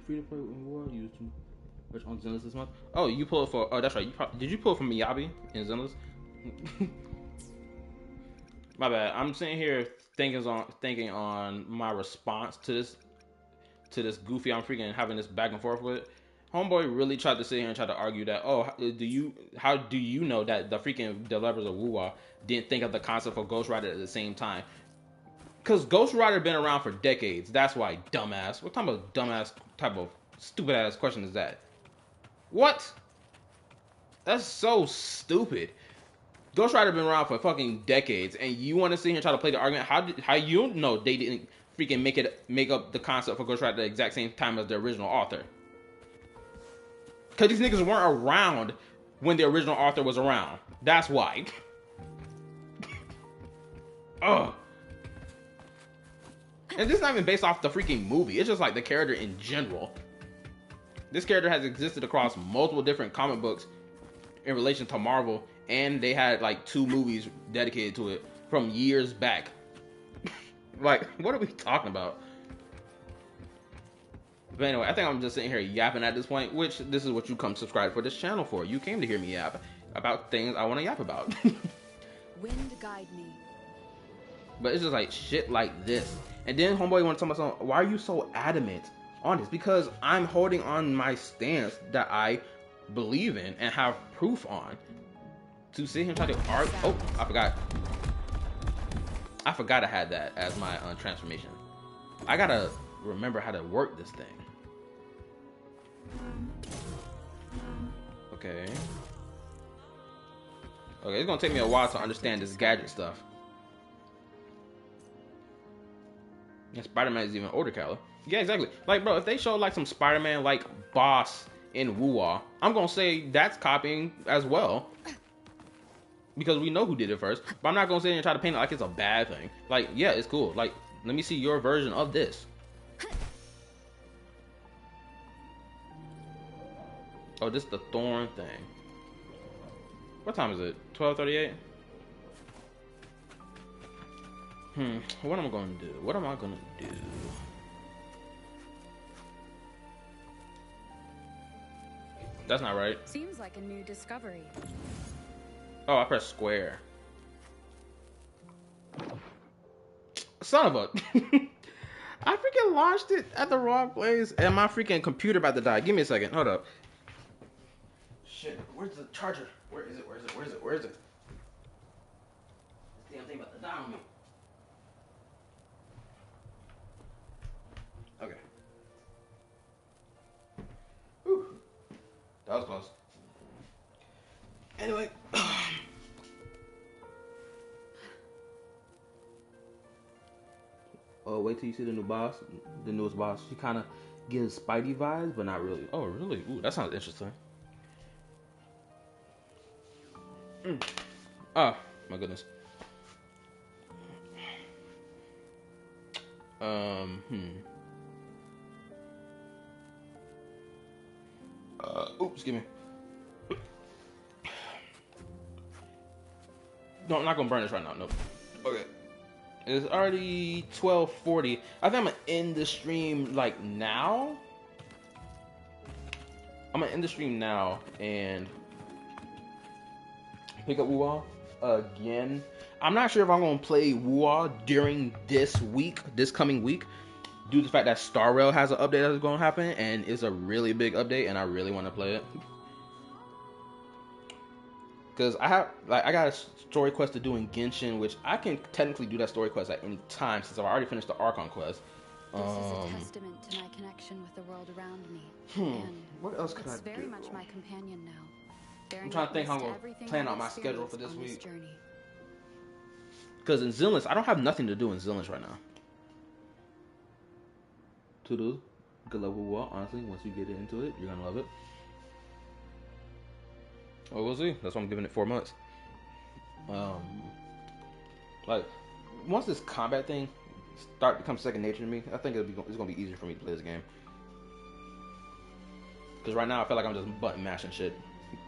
Free to play with Wuwa used to which on Zenless this month. Oh, you pulled for. Oh, that's right. Did you pull from Miyabi in Zenless? My bad. I'm sitting here thinking on my response to this goofy I'm freaking having this back and forth with. Homeboy really tried to sit here and try to argue that, oh, how do you know that the freaking developers of Wuwa didn't think of the concept of Ghost Rider at the same time? Because Ghost Rider been around for decades. That's why, dumbass. What type of dumbass type of stupid ass question is that? What? That's so stupid. Ghost Rider been around for fucking decades, and you want to sit here and try to play the argument? How you know they didn't freaking make up the concept for Ghost Rider at the exact same time as the original author? Because these niggas weren't around when the original author was around. That's why. Ugh. And this is not even based off the freaking movie. It's just like the character in general. This character has existed across multiple different comic books in relation to Marvel, and they had like 2 movies dedicated to it from years back. Like, what are we talking about? But anyway, I think I'm just sitting here yapping at this point, which this is what you come subscribe for this channel for. You came to hear me yap about things I want to yap about. Wind guide me. But it's just like shit like this. And then homeboy want to tell me something, why are you so adamant on this? Because I'm holding on my stance that I believe in and have proof on. To sit here and try to argue. Oh, I forgot I had that as my transformation. I gotta remember how to work this thing. Okay. Okay, it's gonna take me a while to understand this gadget stuff. And Spider-Man is even older, Kala. Yeah, exactly. Like, bro, if they show like some Spider-Man like boss in Wuwa, I'm gonna say that's copying as well. Because we know who did it first. But I'm not gonna sit here and try to paint it like it's a bad thing. Like, yeah, it's cool. Like, let me see your version of this. Oh, this is the thorn thing. What time is it? 12:38? What am I gonna do? What am I gonna do? That's not right. Seems like a new discovery. Oh, I pressed square. Son of a... I freaking launched it at the wrong place, and my freaking computer about to die. Give me a second. Hold up. Shit, where's the charger? Where is it? Where is it? Where is it? Where is it? This damn thing about to die on me. Okay. Whew. That was close. Anyway. Oh, wait till you see the new boss, the newest boss. She kind of gives Spidey vibes, but not really. Oh, really? Ooh, that sounds interesting. Oh, my goodness. Oops, excuse me. No, I'm not gonna burn this right now. Nope. Okay. It's already 12:40. I think I'm gonna end the stream like now. I'm gonna end the stream now and pick up Wuwa again. I'm not sure if I'm gonna play Wuwa during this coming week, due to the fact that Star Rail has an update that's gonna happen, and it's a really big update, and I really want to play it. Because I got a story quest to do in Genshin, which I can technically do that story quest at any time since I've already finished the Archon quest. This is a testament to my connection with the world around me. And what else could I do? It's very much my companion now. I'm trying to think how I'm going to plan out my schedule for this week. Because in Zillions, I don't have nothing to do in Zillions right now. To do. Good luck with Wuwa, honestly. Once you get into it, you're going to love it. Well, we'll see. That's why I'm giving it 4 months. Like, once this combat thing becomes second nature to me, I think it's gonna be easier for me to play this game. Because right now I feel like I'm just button mashing shit,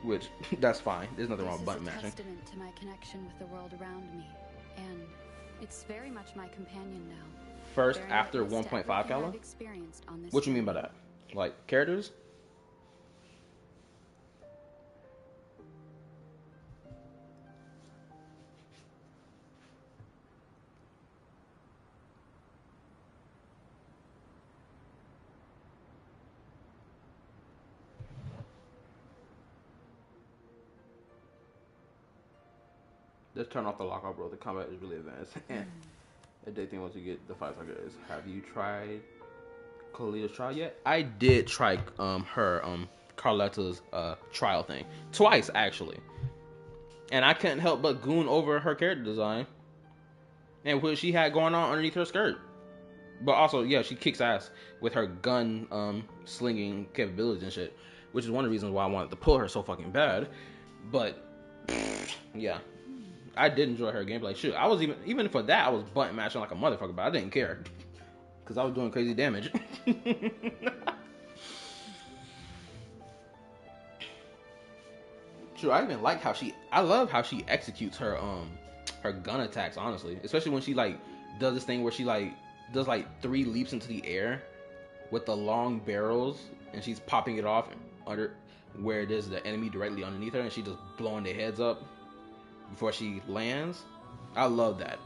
which that's fine. There's nothing wrong with button mashing. This is a testament to my connection with the world around me, and it's very much my companion now. First after 1.5 Kala? What you mean by that? Like characters? Just turn off the lockout, bro. The combat is really advanced. And the day thing once you get the 5 targets. Have you tried Kalita's trial yet? I did try her Carletta's trial thing twice actually, and I couldn't help but goon over her character design and what she had going on underneath her skirt. But also, yeah, she kicks ass with her gun slinging capabilities and shit, which is one of the reasons why I wanted to pull her so fucking bad. But yeah, I did enjoy her gameplay. Shoot, I was even for that I was button mashing like a motherfucker, but I didn't care because I was doing crazy damage. True, I even like how I love how she executes her gun attacks, honestly. Especially when she like does this thing where she like does like 3 leaps into the air with the long barrels and she's popping it off under where there's the enemy directly underneath her and she just blowing their heads up before she lands. I love that.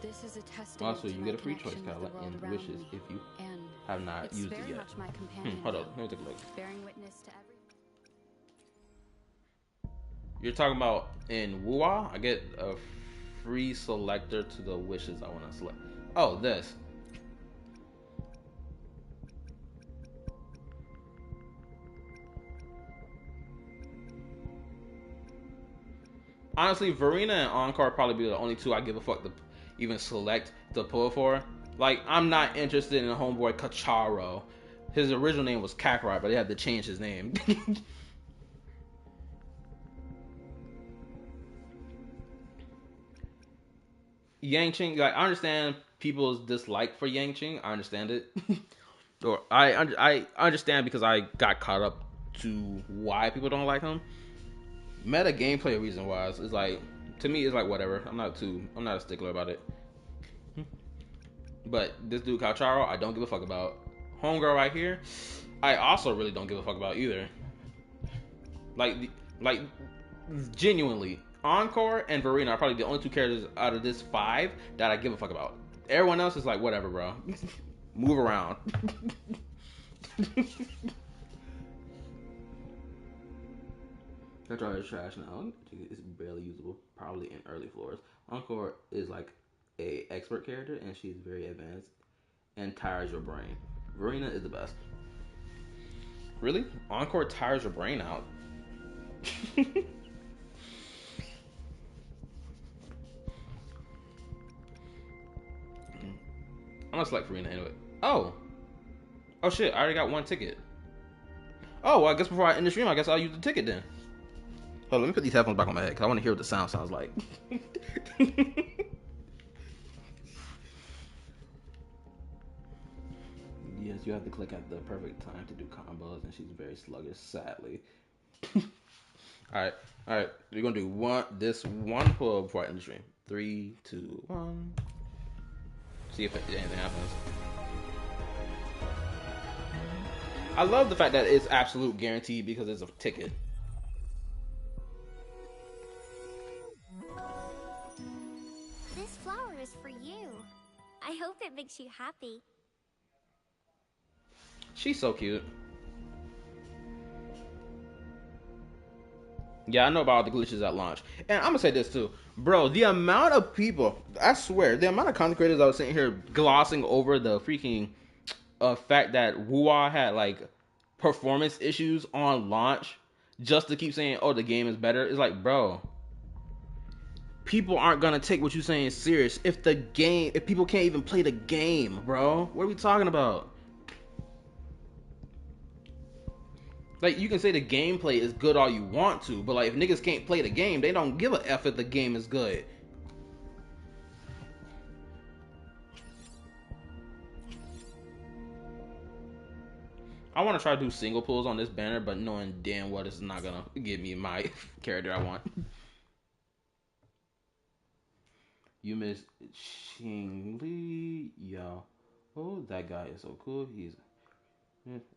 This is a testament Also, you get a free choice card in wishes if you have not used it yet. Hold up, let me take a look. Bearing witness to every... You're talking about in Wuwa, I get a free selector to the wishes I want to select. Oh, this. Honestly, Verena and Encore probably be the only 2 I give a fuck to even select to pull for. Like, I'm not interested in a homeboy Cacharo. His original name was Kakarot, but they had to change his name. Yangqing, like, I understand people's dislike for Yangqing. I understand it. Or I understand because I got caught up to why people don't like him. Meta gameplay reason wise is like, to me it's like whatever. I'm not a stickler about it. But this dude Calcharo, I don't give a fuck about. Homegirl right here, I also really don't give a fuck about either. Like genuinely, Encore and Verena are probably the only 2 characters out of this 5 that I give a fuck about. Everyone else is like whatever, bro. Move around. That is trash now. It's barely usable, probably in early floors. Encore is like a expert character, and she's very advanced and tires your brain. Verena is the best. Really? Encore tires your brain out. I'm gonna select Verena anyway. Oh shit! I already got 1 ticket. Oh, well, I guess before I end the stream, I guess I'll use the ticket then. Oh, let me put these headphones back on my head because I want to hear what the sound sounds like. Yes, you have to click at the perfect time to do combos, and she's very sluggish, sadly. All right. We're gonna do this one pull before I end the stream. 3, 2, 1. See if anything happens. I love the fact that it's absolute guaranteed because it's a ticket. This flower is for you. I hope it makes you happy. She's so cute. Yeah, I know about all the glitches at launch. And I'm gonna say this too. Bro, the amount of people, I swear, the amount of content creators I was sitting here glossing over the freaking fact that Wuwa had like performance issues on launch just to keep saying, oh, the game is better. It's like, bro, people aren't gonna take what you're saying serious if people can't even play the game, bro. What are we talking about? Like, you can say the gameplay is good all you want to, but like, if niggas can't play the game, they don't give a F if the game is good. I want to try to do single pulls on this banner, but knowing damn well this is not gonna give me my character I want. You miss Xing Li, yo. Oh, that guy is so cool.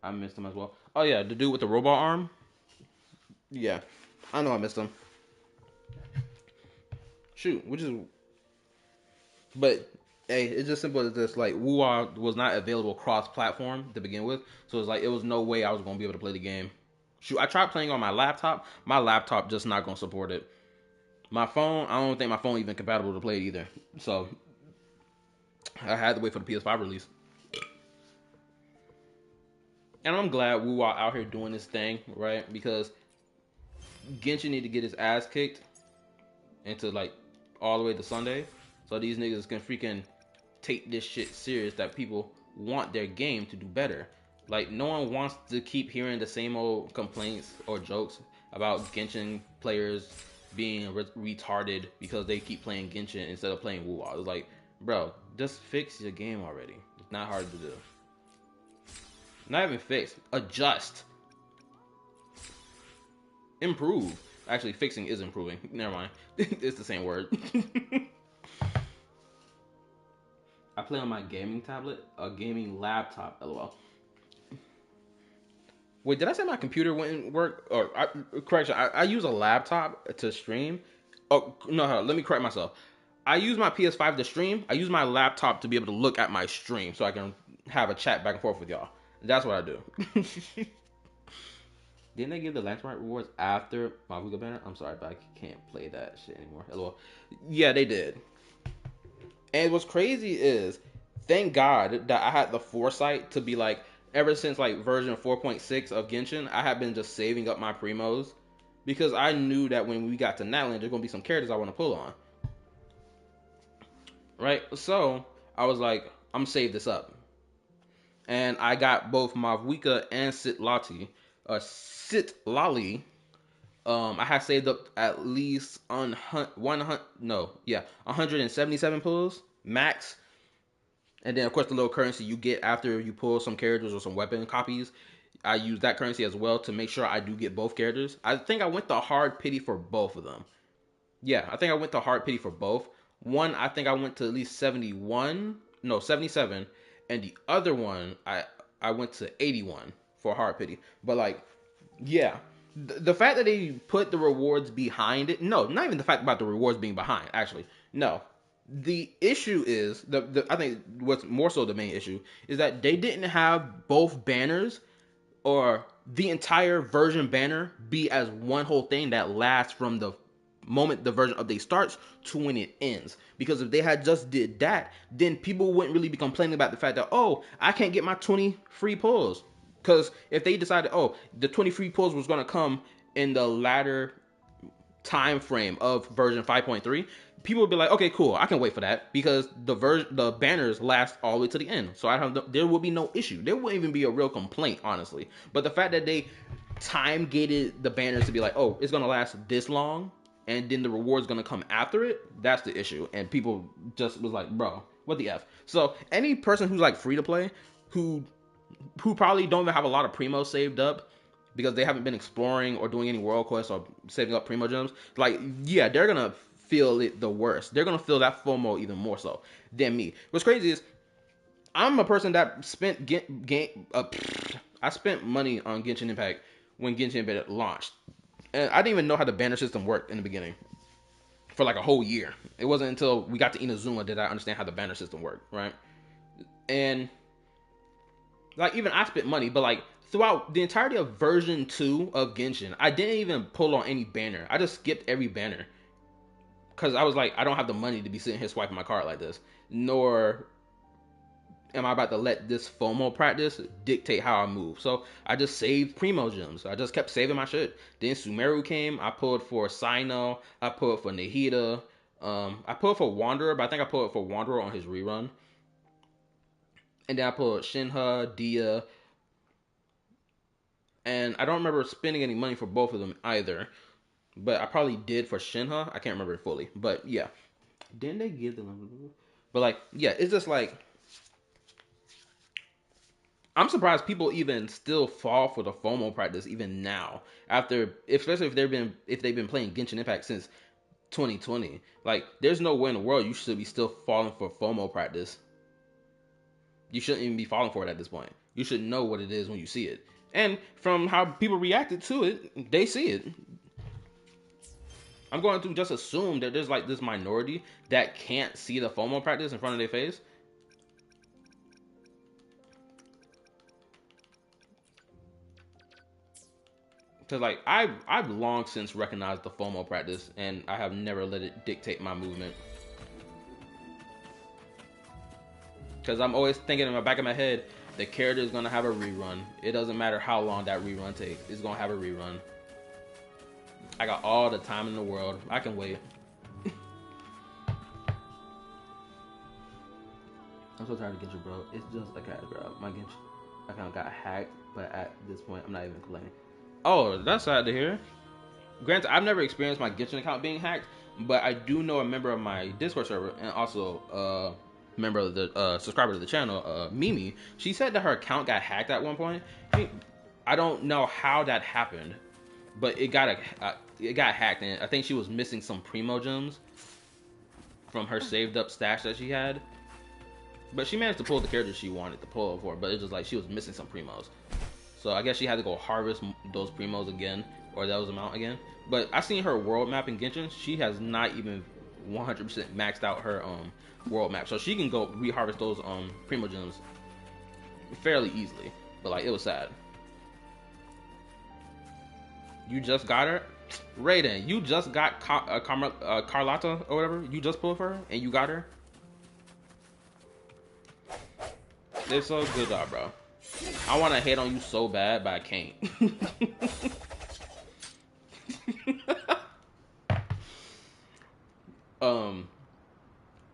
I missed him as well. Oh yeah, the dude with the robot arm. Yeah, I know I missed him. Shoot, but hey, it's just simple as this. Like, Wuwa was not available cross-platform to begin with, so it's like it was no way I was gonna be able to play the game. Shoot, I tried playing on my laptop. My laptop just not gonna support it. My phone, I don't think my phone even compatible to play it either. So I had to wait for the PS5 release. And I'm glad Wuwa out here doing this thing, right? Because Genshin need to get his ass kicked into like all the way to Sunday, so these niggas can freaking take this shit serious that people want their game to do better. Like, no one wants to keep hearing the same old complaints or jokes about Genshin players being retarded because they keep playing Genshin instead of playing Wuwa. It's like, bro, just fix your game already. It's not hard to do. Not even fix, adjust, improve. Actually, fixing is improving. Never mind. It's the same word. I play on my gaming tablet, a gaming laptop, lol. Wait, did I say my computer wouldn't work? Or correction, I use a laptop to stream. Oh no, let me correct myself. I use my PS5 to stream. I use my laptop to be able to look at my stream so I can have a chat back and forth with y'all. That's what I do. Didn't they give the Lance rewards after my Wuga banner? I'm sorry, but I can't play that shit anymore. Hello. Yeah, they did. And what's crazy is, thank God that I had the foresight to be like, ever since like version 4.6 of Genshin, I have been just saving up my primos. Because I knew that when we got to Natlan, there's going to be some characters I want to pull on. Right? So, I was like, I'm going to save this up. And I got both Mavwika and Sitlali. I had saved up at least 177 pulls max. And then of course the little currency you get after you pull some characters or some weapon copies, I use that currency as well to make sure I do get both characters. I think I went the hard pity for both of them. Yeah, I think I went the hard pity for both. One, I think I went to at least 77, and the other one I went to 81 for hard pity. But like, yeah, the fact that they put the rewards behind it, no, not even the fact about the rewards being behind, actually, no. The issue is, I think what's more so the main issue, is that they didn't have both banners or the entire version banner be as one whole thing that lasts from the moment the version update starts to when it ends. Because if they had just did that, then people wouldn't really be complaining about the fact that, oh, I can't get my 20 free pulls. Because if they decided, oh, the 20 free pulls was going to come in the latter time frame of version 5.3, people would be like, okay, cool, I can wait for that, because the banners last all the way to the end, so there will be no issue. There wouldn't even be a real complaint, honestly. But the fact that they time gated the banners to be like, oh, it's gonna last this long, and then the reward's gonna come after it, that's the issue. And people just was like, bro, what the F? So any person who's like free to play, who probably don't even have a lot of primos saved up because they haven't been exploring or doing any world quests or saving up primo gems, like, yeah, they're gonna feel it the worst. They're gonna feel that FOMO even more so than me. What's crazy is, I'm a person that spent I spent money on Genshin Impact when Genshin Impact launched, and I didn't even know how the banner system worked in the beginning for like a whole year. It wasn't until we got to Inazuma did I understand how the banner system worked, right? And like, even I spent money, but like throughout the entirety of version 2 of Genshin, I didn't even pull on any banner. I just skipped every banner. Because I was like, I don't have the money to be sitting here swiping my card like this. Nor am I about to let this FOMO practice dictate how I move. So I just saved Primo Gems. I just kept saving my shit. Then Sumeru came. I pulled for Sino. I pulled for Nahida. I pulled for Wanderer, but I think I pulled for Wanderer on his rerun. And then I pulled Shinha, Dia. And I don't remember spending any money for both of them either. But I probably did for Shinha. I can't remember it fully. But yeah. Didn't they give them? But like, yeah, it's just like, I'm surprised people even still fall for the FOMO practice even now. After, especially if they've been playing Genshin Impact since 2020. Like, there's no way in the world you should be still falling for FOMO practice. You shouldn't even be falling for it at this point. You should know what it is when you see it. And from how people reacted to it, they see it. I'm going to just assume that there's like this minority that can't see the FOMO practice in front of their face. Cause like I've long since recognized the FOMO practice, and I have never let it dictate my movement. Cause I'm always thinking in the back of my head, the character is gonna have a rerun. It doesn't matter how long that rerun takes. It's gonna have a rerun. I got all the time in the world. I can wait. I'm so tired of Genshin, bro. It's just a cash grab. My Genshin account got hacked, but at this point, I'm not even complaining. Oh, that's sad to hear. Granted, I've never experienced my Genshin account being hacked, but I do know a member of my Discord server and also a member of the subscriber to the channel, Mimi. She said that her account got hacked at one point. I don't know how that happened, but it got hacked, and I think she was missing some Primo gems from her saved up stash that she had. But she managed to pull the character she wanted to pull for, but it's just like she was missing some Primos. So I guess she had to go harvest those Primos again, or those amount again. But I seen her world map in Genshin. She has not even 100% maxed out her world map, so she can go reharvest those Primo gems fairly easily. But like, it was sad. You just got her, Raiden. You just got Carlotta or whatever. You just pulled for her and you got her. It's so good job, bro. I want to hate on you so bad, but I can't.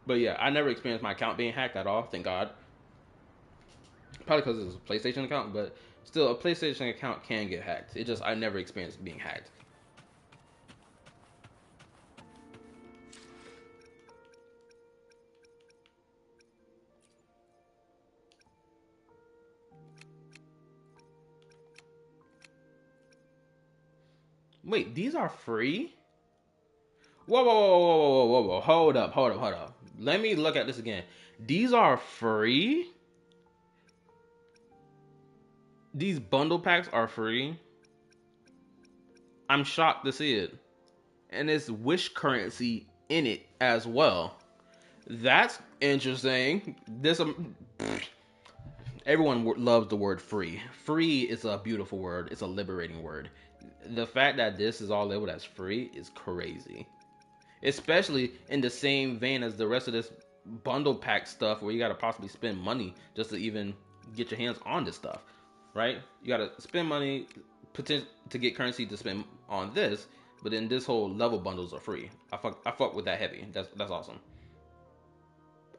But yeah, I never experienced my account being hacked at all, thank God. Probably because it's a PlayStation account, but still, a PlayStation account can get hacked. It just, I never experienced being hacked. Wait, these are free? Whoa, whoa, whoa, whoa, whoa, whoa, whoa, hold up. Let me look at this again. These are free? These bundle packs are free? I'm shocked to see it. And it's Wish currency in it as well. That's interesting. Everyone loves the word free. Free is a beautiful word. It's a liberating word. The fact that this is all labeled as free is crazy. Especially in the same vein as the rest of this bundle pack stuff where you gotta possibly spend money just to even get your hands on this stuff, right? You gotta spend money to get currency to spend on this, but then this whole level bundles are free. I fuck with that heavy. That's awesome.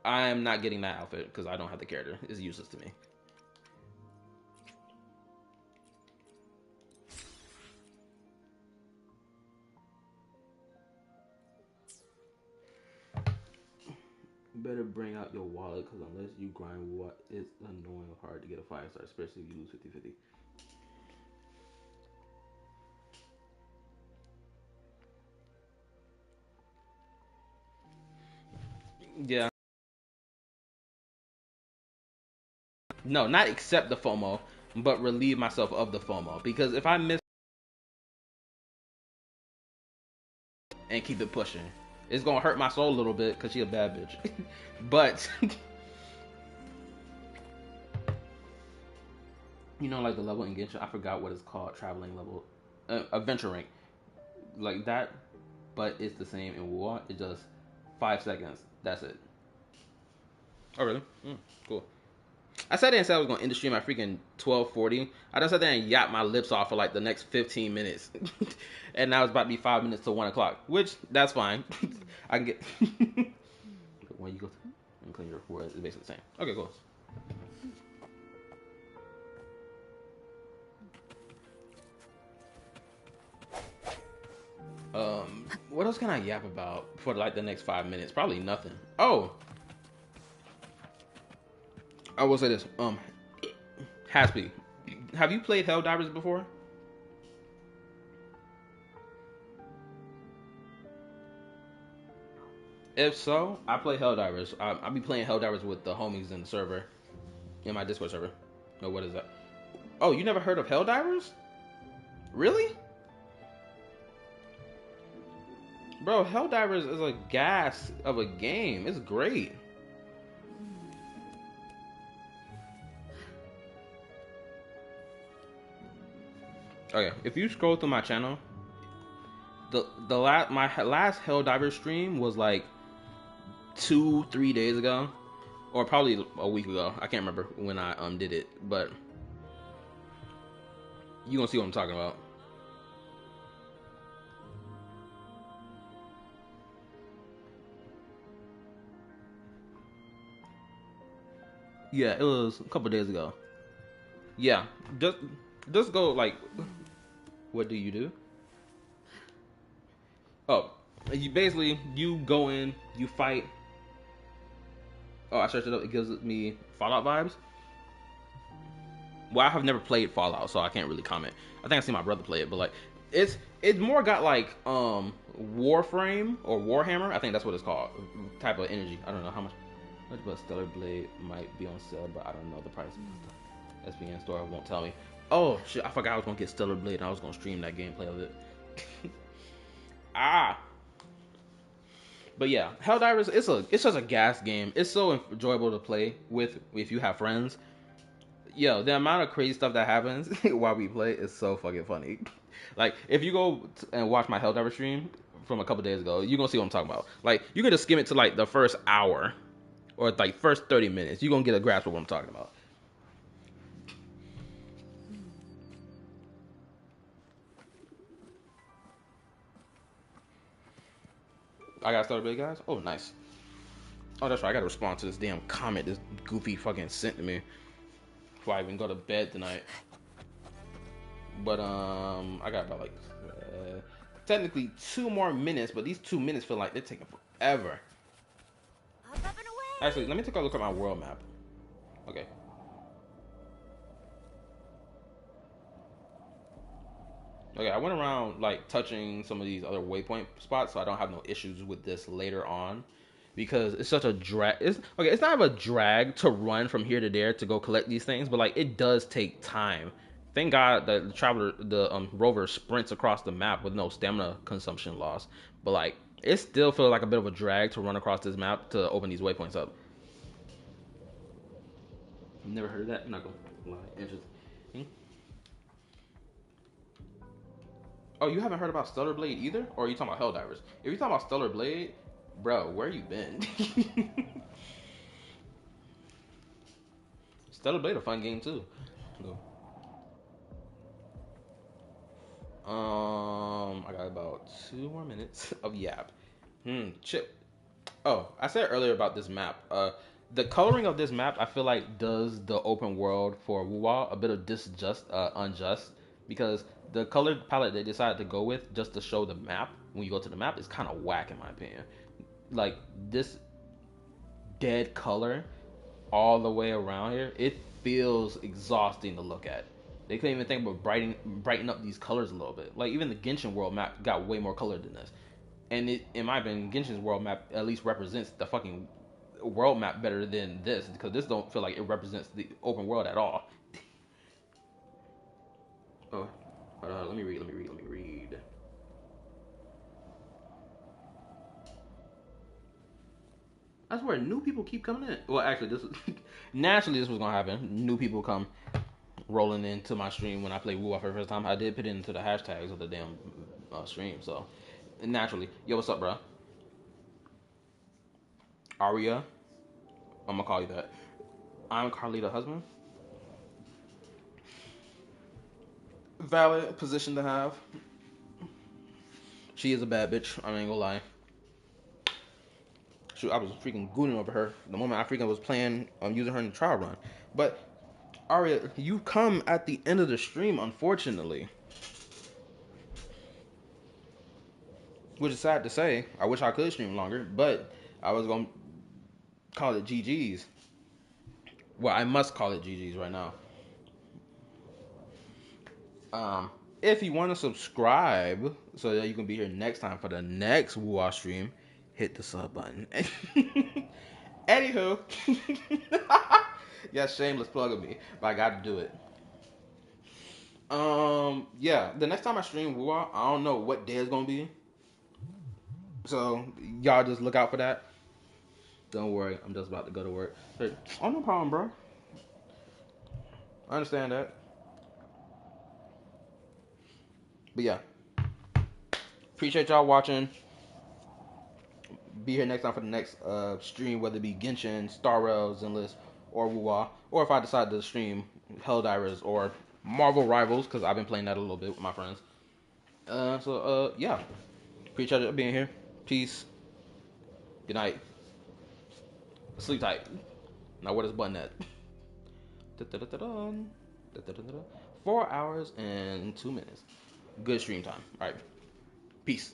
I am not getting that outfit because I don't have the character. It's useless to me. Better bring out your wallet, because unless you grind what, it's annoying hard to get a 5-star, especially if you lose 50-50. Yeah. No, not accept the FOMO, but relieve myself of the FOMO. Because if I miss and keep it pushing, it's gonna hurt my soul a little bit because she a bad bitch. But you know, like the level in Genshin, I forgot what it's called, traveling level, adventure rank, like that. But it's the same in Wuwa. It's just 5 seconds. That's it. Oh really? Cool. I sat there and said I was gonna end the stream at freaking 12:40. I just sat there and yapped my lips off for like the next 15 minutes, and now it's about to be 5 minutes to 1 o'clock, which that's fine. I can get. When you go and clean your forehead, it's basically the same. Okay, cool. What else can I yap about for like the next 5 minutes? Probably nothing. Oh, I will say this. Haspy, have you played Helldivers before? If so, I play Helldivers. I'll be playing Helldivers with the homies in the server, in my Discord server. No, what is that? Oh, you never heard of Helldivers? Really? Bro, Helldivers is a gas of a game. It's great. Okay, if you scroll through my channel, my last Helldiver stream was like 2-3 days ago, or probably a week ago. I can't remember when I did it, but you gonna see what I'm talking about. Yeah, it was a couple days ago. Yeah, just go like, what do you do? Oh, you go in, you fight. Oh, I searched it up. It gives me Fallout vibes. Well, I have never played Fallout, so I can't really comment. I think I seen my brother play it, but like, it's more got like Warframe or Warhammer. I think that's what it's called. Type of energy. I don't know how much. But Stellar Blade might be on sale, but I don't know the price. SPN store won't tell me. Oh shit! I forgot I was gonna get Stellar Blade and I was gonna stream that gameplay of it. But yeah, Helldivers, it's just a gas game. It's so enjoyable to play with if you have friends. Yo, the amount of crazy stuff that happens while we play is so fucking funny. Like, if you go and watch my Helldiver stream from a couple days ago, you're gonna see what I'm talking about. Like, you can just skim it to like the first hour or like first 30 minutes. You're gonna get a grasp of what I'm talking about. I got started, big guys. Oh, nice. Oh, that's right. I gotta respond to this damn comment this goofy fucking sent to me before I even go to bed tonight. But I got about like technically 2 more minutes, but these 2 minutes feel like they're taking forever. Actually, let me take a look at my world map. Okay. Okay, I went around like touching some of these other waypoint spots, so I don't have no issues with this later on. Because it's such a drag. It's not a drag to run from here to there to go collect these things, but like it does take time. Thank God that the rover sprints across the map with no stamina consumption loss. But like, it still feels like a bit of a drag to run across this map to open these waypoints up. Never heard of that? I'm not gonna lie. Interesting. Oh, you haven't heard about Stellar Blade either? Or are you talking about Helldivers? If you're talking about Stellar Blade, bro, where you been? Stellar Blade a fun game too. I got about 2 more minutes of yap. Chip. Oh, I said earlier about this map. The coloring of this map, I feel like does the open world for Wuwa a bit of unjust, because the color palette they decided to go with just to show the map when you go to the map is kind of whack in my opinion. Like this dead color all the way around here, it feels exhausting to look at. They couldn't even think about brighten up these colors a little bit. Like even the Genshin world map got way more color than this. And it, in my opinion, Genshin's world map at least represents the fucking world map better than this, because this don't feel like it represents the open world at all. Oh, let me read. I swear, new people keep coming in. Well, actually, naturally this was gonna happen. New people come rolling into my stream when I play Wuwa for the first time. I did put it into the hashtags of the damn stream, so naturally. Yo, what's up, bro? Aria, I'm gonna call you that. I'm Carlita husband. Valid position to have. She is a bad bitch. I ain't gonna lie. Shoot, I was freaking gooning over her the moment I freaking was playing using her in the trial run. But Aria, you come at the end of the stream, unfortunately. Which is sad to say. I wish I could stream longer, but I was gonna call it GG's. Well, I must call it GG's right now. If you want to subscribe so that you can be here next time for the next Wuwa stream, hit the sub button. Anywho, yeah, shameless plug of me, but I got to do it. Yeah, the next time I stream Wuwa, I don't know what day it's gonna be, so y'all just look out for that. Don't worry, I'm just about to go to work. But, oh, no problem, bro. I understand that. But yeah, appreciate y'all watching. Be here next time for the next stream, whether it be Genshin, Star Rail, Zenless, or Wuwa, or if I decide to stream Helldivers or Marvel Rivals, because I've been playing that a little bit with my friends. Yeah, appreciate you being here. Peace. Good night. Sleep tight. Now where this button at? 4 hours and 2 minutes. Good stream time. All right. Peace.